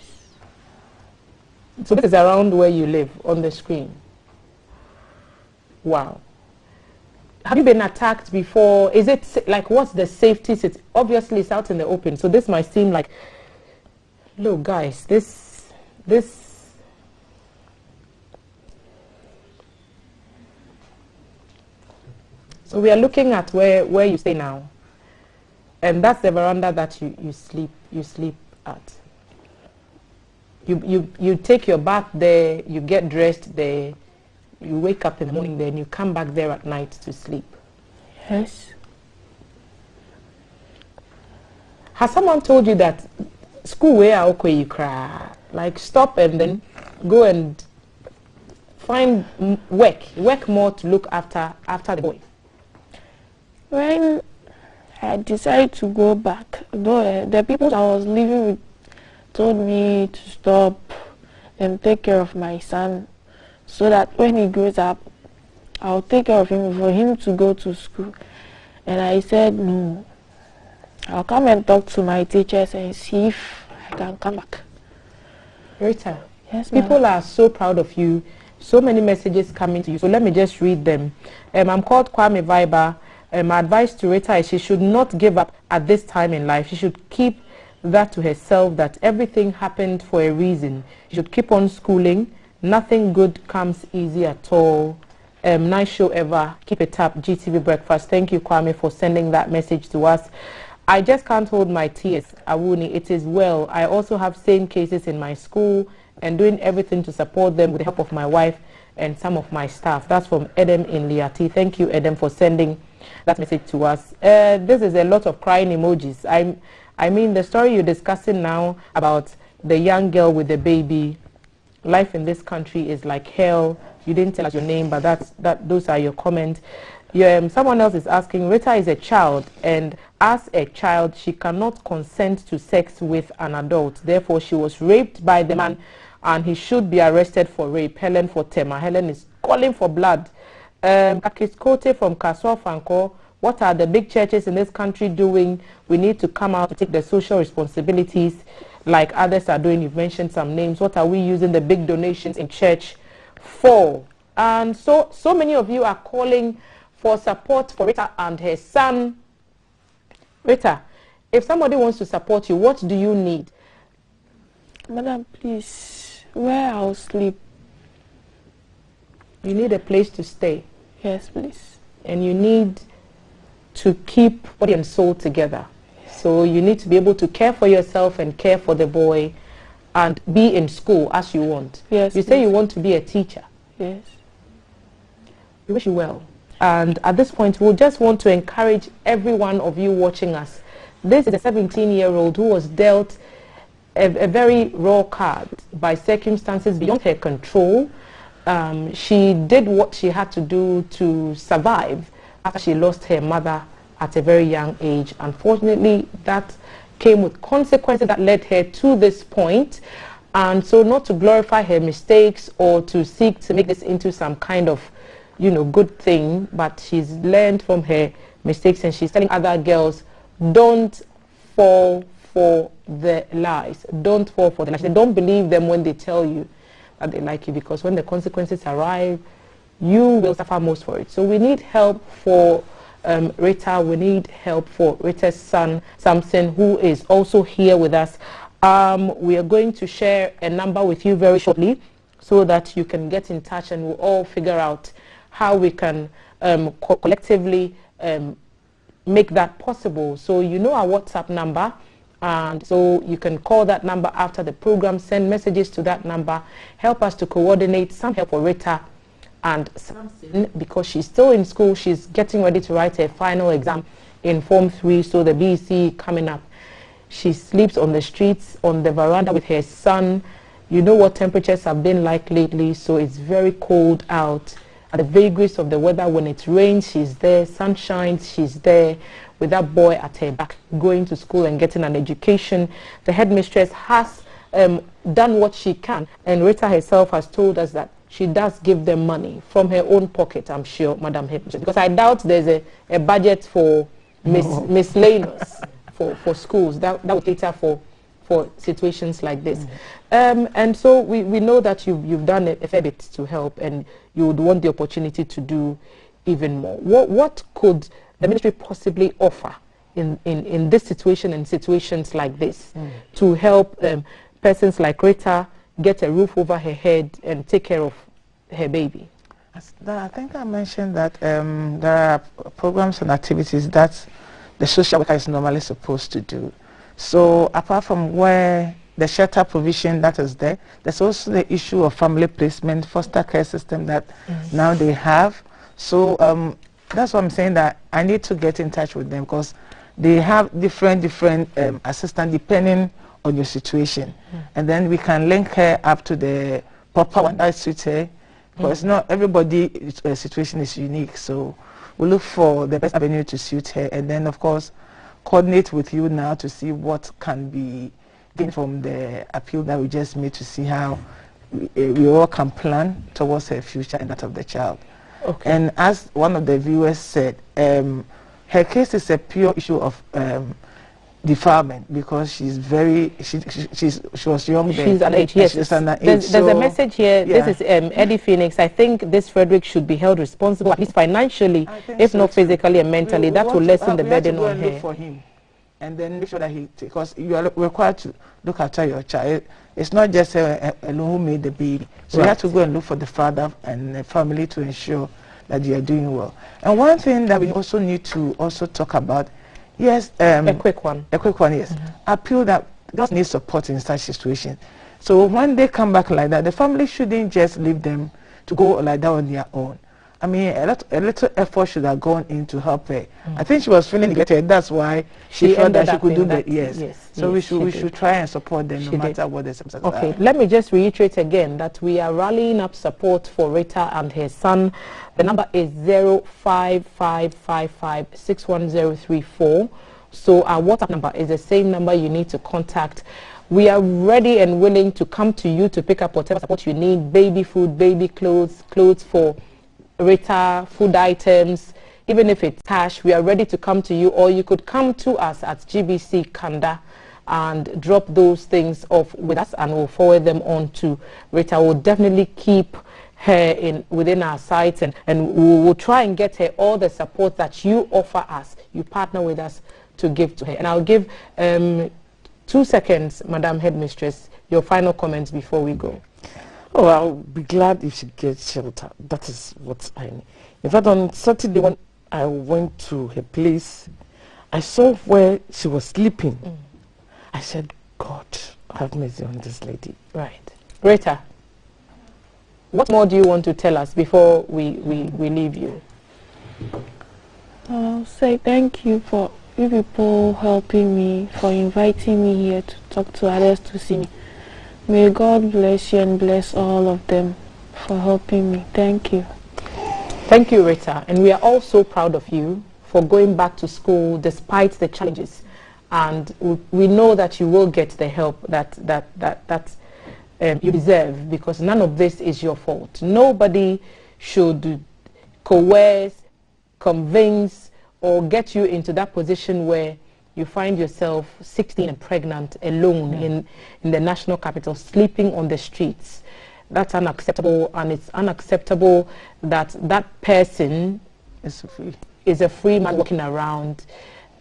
So this is around where you live, on the screen. Wow. Have you been attacked before? Is it like, what's the safety? Obviously it's out in the open, so this might seem like, look guys, this. So we are looking at where you stay now, and that's the veranda that you sleep at. You take your bath there, you get dressed there, you wake up in the morning there, and you come back there at night to sleep. Yes. Has someone told you that school where okay you cry, like stop and then go and find work more to look after the boy? When I decided to go back, though the people I was living with told me to stop and take care of my son, so that when he grows up, I'll take care of him for him to go to school. And I said no. I'll come and talk to my teachers and see if I can come back. Rita, yes, people are so proud of you. So many messages coming to you. So let me just read them. I'm called Kwame Viber. My advice to Rita is she should not give up at this time in life. She should keep that to herself, that everything happened for a reason. She should keep on schooling. Nothing good comes easy at all. Nice show ever. Keep it up. GTV Breakfast. Thank you, Kwame, for sending that message to us. I just can't hold my tears. Awuni, it is well. I also have same cases in my school and doing everything to support them with the help of my wife and some of my staff. That's from Edem in Liati. Thank you, Edem, for sending that message to us. This is a lot of crying emojis. I mean, the story you're discussing now about the young girl with the baby, life in this country is like hell. You didn't tell us your name, but those are your comments. Someone else is asking, Rita is a child, and as a child, she cannot consent to sex with an adult. Therefore, she was raped by the man, and he should be arrested for rape. Helen for Tema. Helen is calling for blood. Kakiskote from Kaswa Fanko. What are the big churches in this country doing? We need to come out to take the social responsibilities like others are doing. You've mentioned some names. What are we using the big donations in church for? And so many of you are calling for support for Rita and her son. Rita, if somebody wants to support you, what do you need? Madam, please, where I'll sleep. You need a place to stay. Yes, please. And you need to keep body and soul together. Yes. So you need to be able to care for yourself and care for the boy and be in school as you want. Yes. You say you want to be a teacher. Yes. We wish you well. And at this point, we'll just want to encourage every one of you watching us. This is a 17-year-old who was dealt a very raw card by circumstances beyond her control. She did what she had to do to survive after she lost her mother at a very young age. Unfortunately, that came with consequences that led her to this point. And so not to glorify her mistakes or to seek to make this into some kind of, good thing, but she's learned from her mistakes and she's telling other girls, don't fall for the lies. Don't fall for the lies. Don't believe them when they tell you that they like you, because when the consequences arrive, you will suffer most for it. So we need help for Rita. We need help for Rita's son, Samson, who is also here with us. We are going to share a number with you very shortly so that you can get in touch and we'll all figure out how we can collectively make that possible. So you know our WhatsApp number, and so you can call that number after the program, send messages to that number, help us to coordinate some help for Rita and Samson, because she's still in school. She's getting ready to write her final exam in Form 3, so the BEC coming up. She sleeps on the streets, on the veranda with her son. You know what temperatures have been like lately, so it's very cold out. At the vagaries of the weather, when it rains, she's there. Sun shines, she's there with that boy at her back, going to school and getting an education. The headmistress has done what she can, and Rita herself has told us that she does give them money from her own pocket, I'm sure, Madam Headmistress, because I doubt there's a budget for miscellaneous for schools that would cater for situations like this. And so we know that you've done a fair bit to help, and you would want the opportunity to do even more. What could the ministry possibly offer in this situation and situations like this to help persons like Rita get a roof over her head and take care of her baby? I think I mentioned that there are programs and activities that the social worker is normally supposed to do. So apart from where the shelter provision that is there, there's also the issue of family placement, foster care system that now they have. So that's why I'm saying that I need to get in touch with them, because they have different assistants depending on your situation. And then we can link her up to the proper one that suits her, because not everybody's situation is unique. So we look for the best avenue to suit her, and then of course coordinate with you now to see what can be gained from the appeal that we just made, to see how we all can plan towards her future and that of the child. Okay. And as one of the viewers said, her case is a pure issue of defilement, because she's she was young. She's at age, yes. There's a message here. Yeah. This is Eddie Phoenix. I think this Frederick should be held responsible, at least financially, if not physically and mentally. That will lessen the burden on her. For him, and then make sure that because you are required to look after your child. It's not just alone who made the baby. So you have to go and look for the father and the family to ensure that you are doing well. And one thing that we also need to talk about, yes, a quick one, yes. Appeal that girls need support in such situations. So when they come back like that, the family shouldn't just leave them to go like that on their own. I mean, a little effort should have gone in to help her. I think she was feeling negated. That's why she felt that she could do that. Yes. So we should try and support them no matter what the circumstances are. Okay, let me just reiterate again that we are rallying up support for Rita and her son. The number is 05555610034. So our WhatsApp number is the same number you need to contact. We are ready and willing to come to you to pick up whatever support you need: baby food, baby clothes, clothes for Rita, food items, even if it's cash. We are ready to come to you, or you could come to us at GBC Kanda and drop those things off with us, and we'll forward them on to Rita. We'll definitely keep her within our sights, and we will try and get her all the support that you offer us, you partner with us to give to her. And I'll give 2 seconds, Madam Headmistress, your final comments before we go. Oh, I'll be glad if she gets shelter. That is what I need. In fact, on Saturday when I went to her place, I saw where she was sleeping. I said, God, have mercy on this lady. Right. Rita, what more do you want to tell us before we leave you? I'll say thank you for you people helping me, for inviting me here to talk to others to see me. May God bless you and bless all of them for helping me. Thank you. Thank you, Rita. And we are all so proud of you for going back to school despite the challenges. And we know that you will get the help that you deserve, because none of this is your fault. Nobody should coerce, convince, or get you into that position where you find yourself 16 and pregnant alone in the national capital, sleeping on the streets. That's unacceptable, and it's unacceptable that that person is a free man walking around.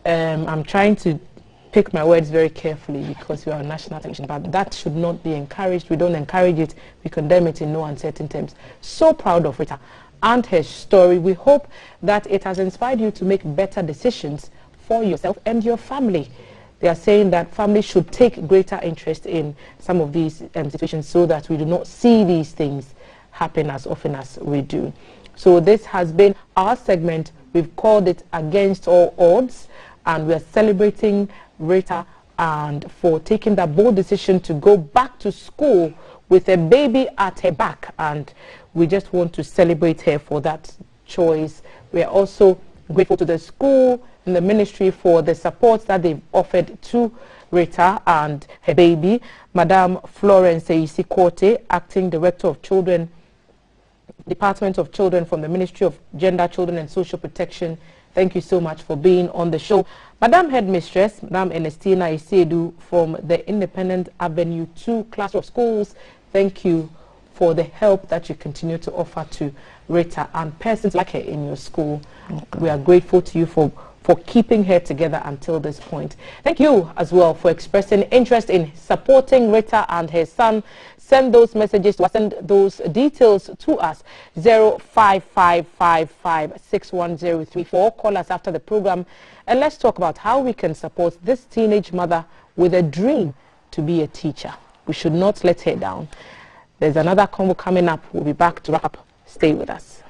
I'm trying to pick my words very carefully because we are on national television, but that should not be encouraged. We don't encourage it. We condemn it in no uncertain terms. So proud of Rita and her story. We hope that it has inspired you to make better decisions for yourself and your family. They are saying that families should take greater interest in some of these situations so that we do not see these things happen as often as we do. So this has been our segment. We've called it Against All Odds, and we are celebrating Rita and for taking that bold decision to go back to school with a baby at her back, and we just want to celebrate her for that choice. We are also grateful to the school and the ministry for the support that they've offered to Rita and her baby. Madam Florence Eisi-Korte, Acting Director of Children, Department of Children from the Ministry of Gender, Children and Social Protection, thank you so much for being on the show. Madam Headmistress, Madam Ernestina Isedu from the Independent Avenue 2 class of schools, thank you for the help that you continue to offer to Rita and persons like her in your school. Okay. We are grateful to you for keeping her together until this point. Thank you as well for expressing interest in supporting Rita and her son. Send those messages, send those details to us, 05555610034. Call us after the program and let's talk about how we can support this teenage mother with a dream to be a teacher. We should not let her down. There's another convo coming up. We'll be back to wrap up. Stay with us.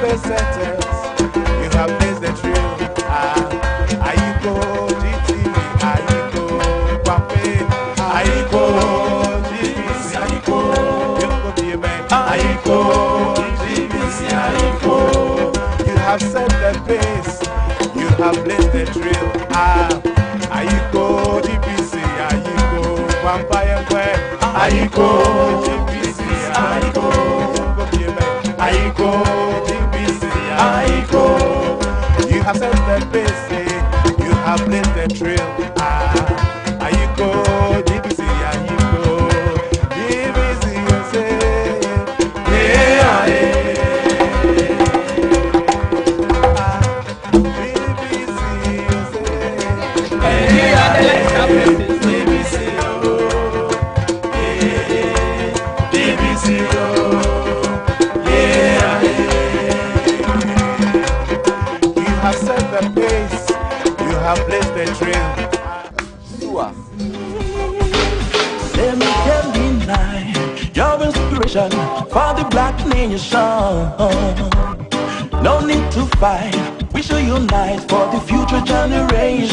pace setters. You have blazed the trail. Ayiko, GTV, Ayiko, Pape, Ayiko, GBC, Ayiko, Yoko BMA, Ayiko, GBC, Ayiko. You have set the pace. You have blazed the trail. Ayiko, GBC, Ayiko, Vampire Square, Ayiko, GBC, Ayiko, Yoko BMA, Ayiko, GBC, Ayiko. You have set the pace, you have blazed the trail. Ayiko, GBC, Ayiko, GBC, you say, yeah, You have set the pace, you have blazed the trail. Let me can't deny your inspiration for the black nation. No need to fight, we should unite for the future generation.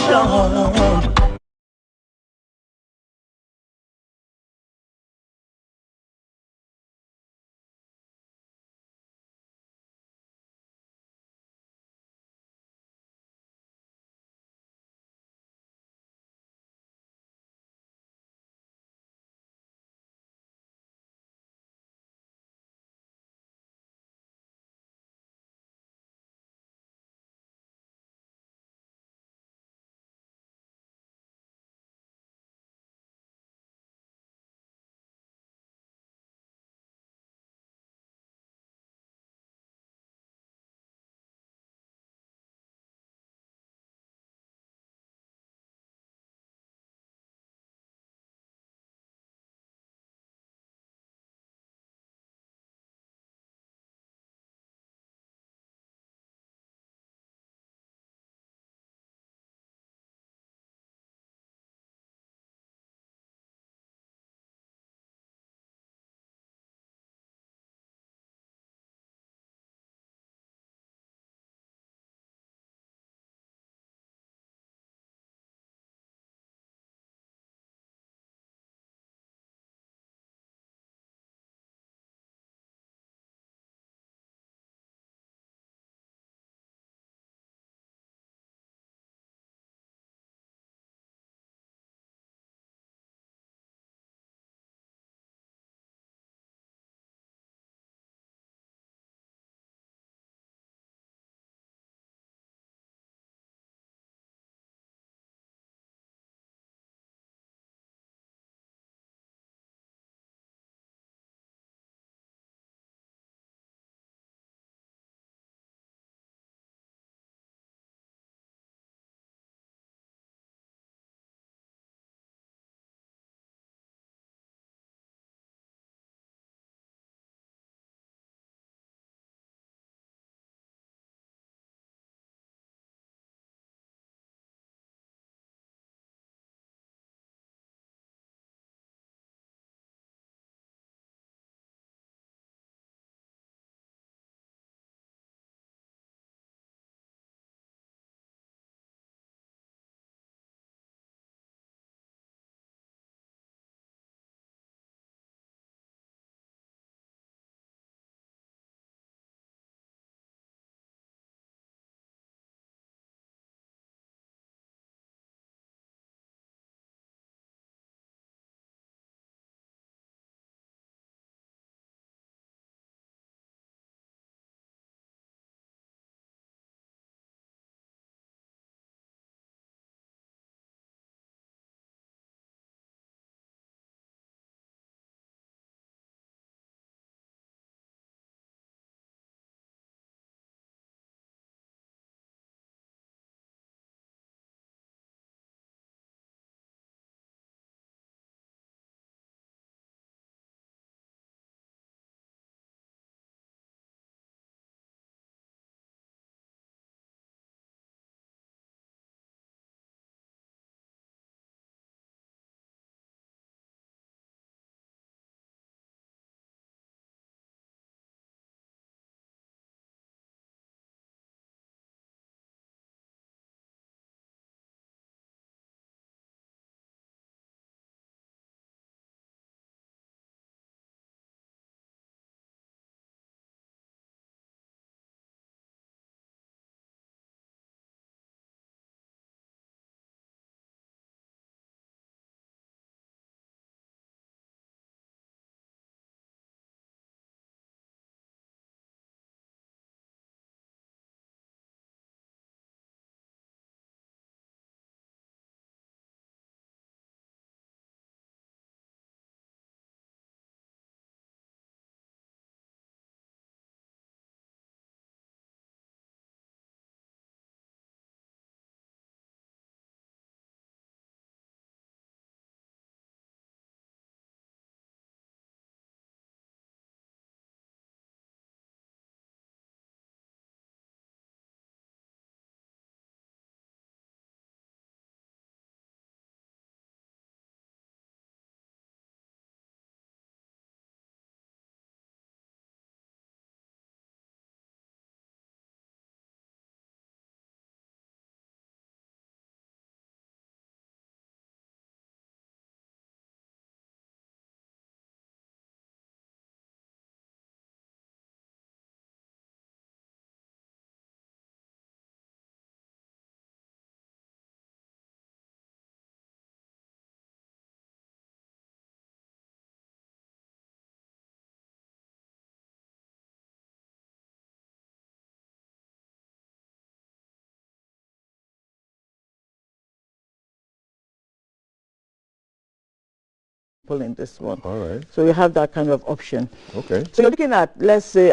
pull in this one. All right. So you have that kind of option. Okay. So you're looking at, let's say,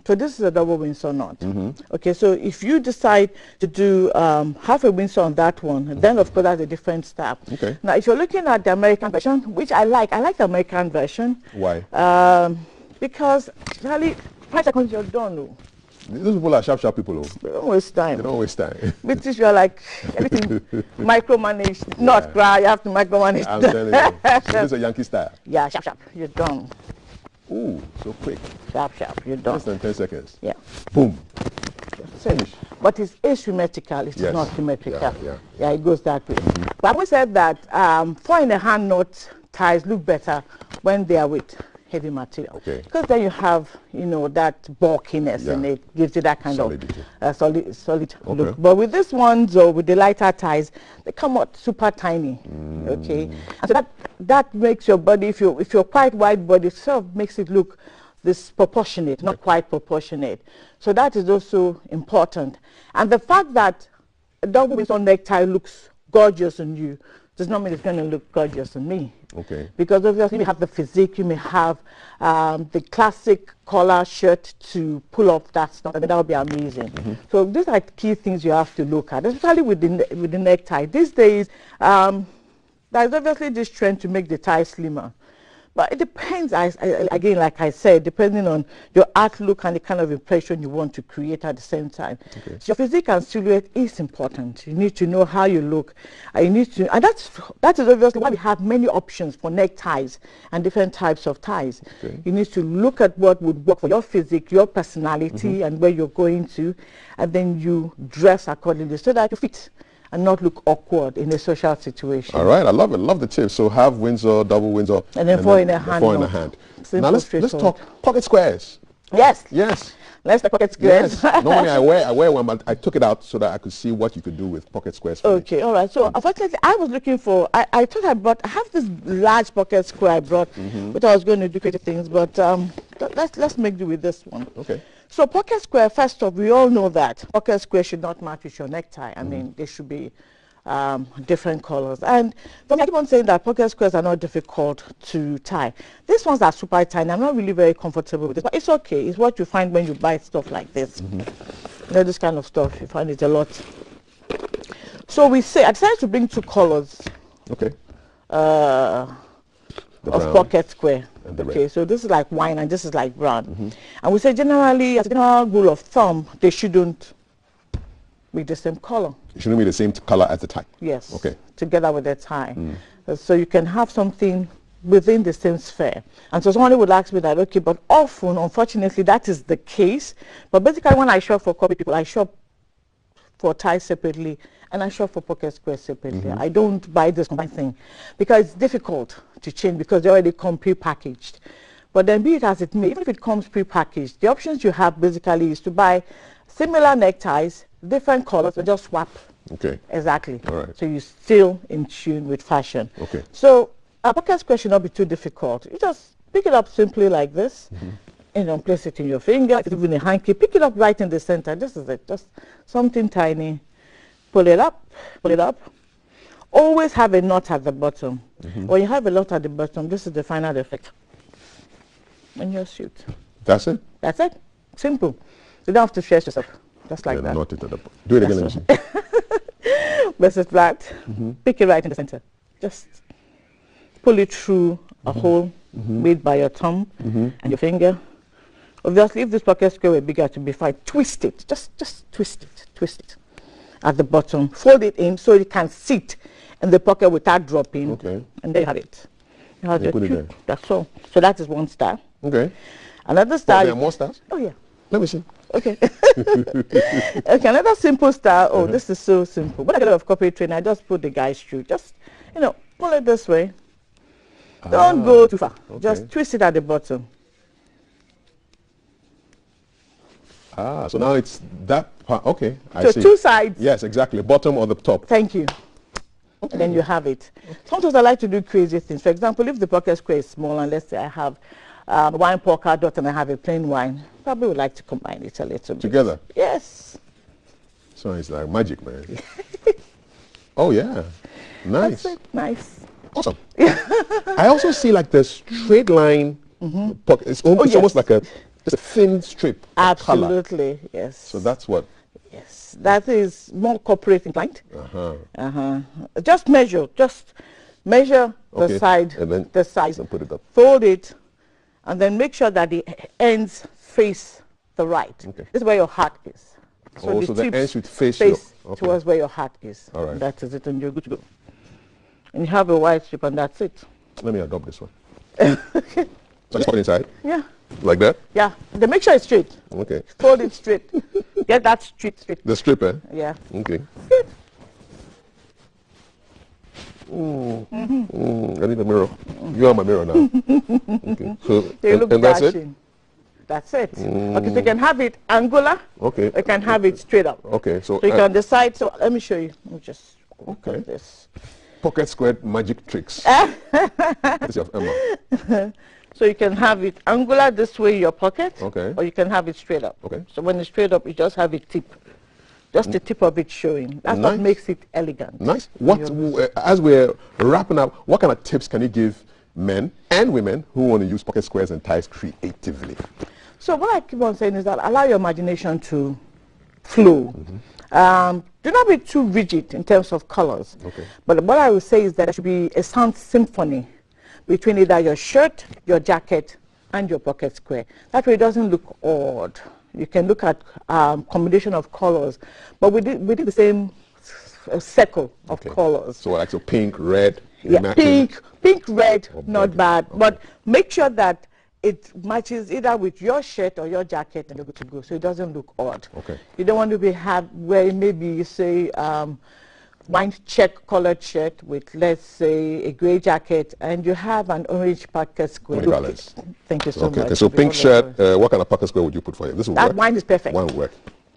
so this is a double Windsor knot. Okay, so if you decide to do half a Windsor on that one, then of course that's a different style. Okay. Now, if you're looking at the American version, which I like the American version. Why? Because really, 5 seconds you're done. Oh. Those people are sharp people. Oh. They don't waste time. They don't waste time. British, you're like everything micromanaged. Not cry, you have to micromanage. I'm telling you. So this is a Yankee style. Yeah, sharp, you're done. Ooh, so quick. Sharp, you're done. Less than 10 seconds. Yeah. Boom. Finish. But it's asymmetrical, it's Yes. not symmetrical. Yeah, it goes that way. But we said that 4-in-the-hand knot ties look better when they are with heavy material. Okay. Because then you have, that bulkiness and it gives you that kind Solidity. of solid look. But with these ones or with the lighter ties, they come out super tiny. Okay. And so that makes your body, if you're quite wide body, sort of makes it look disproportionate, not quite proportionate. So that is also important. And the fact that a double Windsor necktie looks gorgeous on you does not mean it's going to look gorgeous on me. Okay. Because obviously you have the physique, you may have the classic collar shirt to pull off that stuff, and that would be amazing. So these are key things you have to look at, especially with the necktie. These days, there's obviously this trend to make the tie slimmer. But it depends, again, like I said, depending on your outlook and the kind of impression you want to create at the same time. Okay. So your physique and silhouette is important. You need to know how you look. And that is obviously why we have many options for neckties and different types of ties. Okay. You need to look at what would work for your physique, your personality, and where you're going to, and then you dress accordingly so that you fit and not look awkward in a social situation. All right, I love it. Love the tip. So half Windsor, double Windsor, and then 4-in-the-hand. 4-in-the-hand. Now let's talk pocket squares. Yes. Yes. Let's talk pocket squares. Yes. Normally I wear one, but I took it out so that I could see what you could do with pocket squares. Okay, all right. So unfortunately, I was looking for. I thought I have this large pocket square I brought, which I was going to do creative things, but let's make do with this one. Okay. So pocket square, first off, we all know that pocket square should not match with your necktie. I mean, they should be different colors. And for me, I keep on saying that pocket squares are not difficult to tie. These ones are super tiny. I'm not really very comfortable with this, but it's okay. It's what you find when you buy stuff like this. This kind of stuff, you find it a lot. So I decided to bring 2 colors. Okay. Of pocket square. Okay, so this is like wine and this is like brown. And we say generally, as a general rule of thumb, they shouldn't be the same color. It shouldn't be the same color as the tie. Yes. Okay. Together with the tie. So you can have something within the same sphere. And so somebody would ask me that, okay, but often, unfortunately, that is the case. But basically, when I shop for corporate people, I shop for ties separately and I shop for pocket squares separately. I don't buy this combined thing because it's difficult to change because they already come pre-packaged. But then be it as it may, even if it comes pre-packaged, the options you have basically is to buy similar neckties, different colors, and just swap. Okay. Exactly. All right. So you're still in tune with fashion. Okay. So a pocket square should not be too difficult. You just pick it up simply like this. Place it in your finger, even a hanky. Pick it up right in the center. This is it. Just something tiny. Pull it up. Pull it up. Always have a knot at the bottom. When you have a knot at the bottom, this is the final effect on your suit. That's it? That's it. Simple. You don't have to stress yourself. Just like that. Knot it at the bottom. Do it again. Let me see. Press it flat. Pick it right in the center. Just pull it through a hole made by your thumb and your finger. Obviously, if this pocket square were bigger to be fine, twist it. Just twist it. Twist it at the bottom. Fold it in so it can sit in the pocket without dropping. Okay. And there you have it. You have put it there. That's all. So that is one style. Okay. Another style. There are more styles? Oh, yeah. Let me see. Okay. Okay, another simple style. Oh, this is so simple. When I get out of corporate training, I just put the guys through. Just, pull it this way. Don't go too far. Okay. Just twist it at the bottom. So now it's that part. Okay, I so see. 2 sides. Yes, exactly. Bottom or the top. Thank you. Okay. And then you have it. Sometimes I like to do crazy things. For example, if the pocket square is small, and let's say I have wine polka dot and I have a plain wine, probably would like to combine it a little bit. Together? Yes. So it's like magic, man. Oh, yeah. Nice. That's it. Nice. Awesome. I also see like the straight line pocket. It's almost like just a thin strip. Absolutely, yes. So that's what. Yes, that is more corporate inclined. Just measure the side, and then the size, and put it up. Fold it, and then make sure that the ends face the right. Okay. This is where your heart is. So the ends should face towards where your heart is. All right. That is it, and you're good to go. And you have a white strip, and that's it. Let me adopt this one. So just put it inside? Yeah. Like that? Yeah. Then make sure it's straight. Okay. Fold it straight. Get that straight. The strip, eh? Yeah. Okay. I need a mirror. You are my mirror now. Okay. So, they look and that's dashing. it? That's it. Okay, so you can have it angular. Okay. You can have it straight up. Okay. So you can decide. So let me show you. Let me just okay. This. Pocket square magic tricks. This is of Emma. So you can have it angular this way in your pocket. Okay. Or you can have it straight up. Okay. So when it's straight up, you just have a tip. Just the tip of it showing. That's what makes it elegant. Nice. As we're wrapping up, what kind of tips can you give men and women who want to use pocket squares and ties creatively? So what I keep on saying is that allow your imagination to flow. Do not be too rigid in terms of colors. Okay. But what I would say is that there should be a sound symphony between either your shirt, your jacket, and your pocket square. That way it doesn't look odd. You can look at combination of colors, but we did the same circle of colors. So like pink, red. Yeah, pink, red, not bad. Okay. But make sure that it matches either with your shirt or your jacket and you're good to go, so it doesn't look odd. Okay. You don't want to where maybe you say wine check colored shirt with, let's say, a gray jacket, and you have an orange pocket square. Thank you so much. Okay, so pink shirt, what kind of pocket square would you put for him? This will work? Wine is perfect. One will work.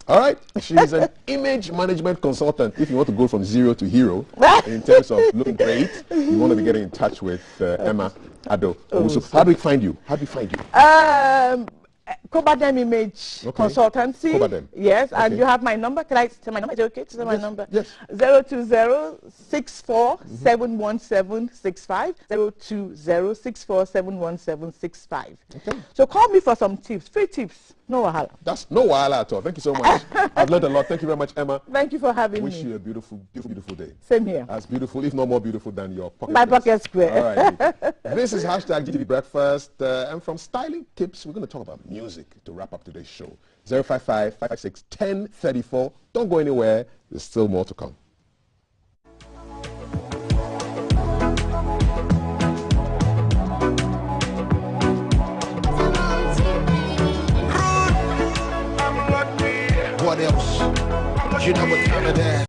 All right, she's an image management consultant. If you want to go from zero to hero in terms of looking great, you want to be getting in touch with Emma Ado. So how do we find you? Cobadem Image Consultancy. Cobadem. Yes, and you have my number. Can I say my number? Is it okay to say my number? Yes. 020-64-717-65. 020-64-717-65. Okay. So call me for some tips, free tips. No wahala. That's no wahala at all. Thank you so much. I've learned a lot. Thank you very much, Emma. Thank you for having me. Wish you a beautiful day. Same here. As beautiful, if not more beautiful than your pocket My pocket square. All right. This is #GTV Breakfast. And from styling tips, we're going to talk about music to wrap up today's show. 055-556-1034. Don't go anywhere. There's still more to come. What else? You know what time it is.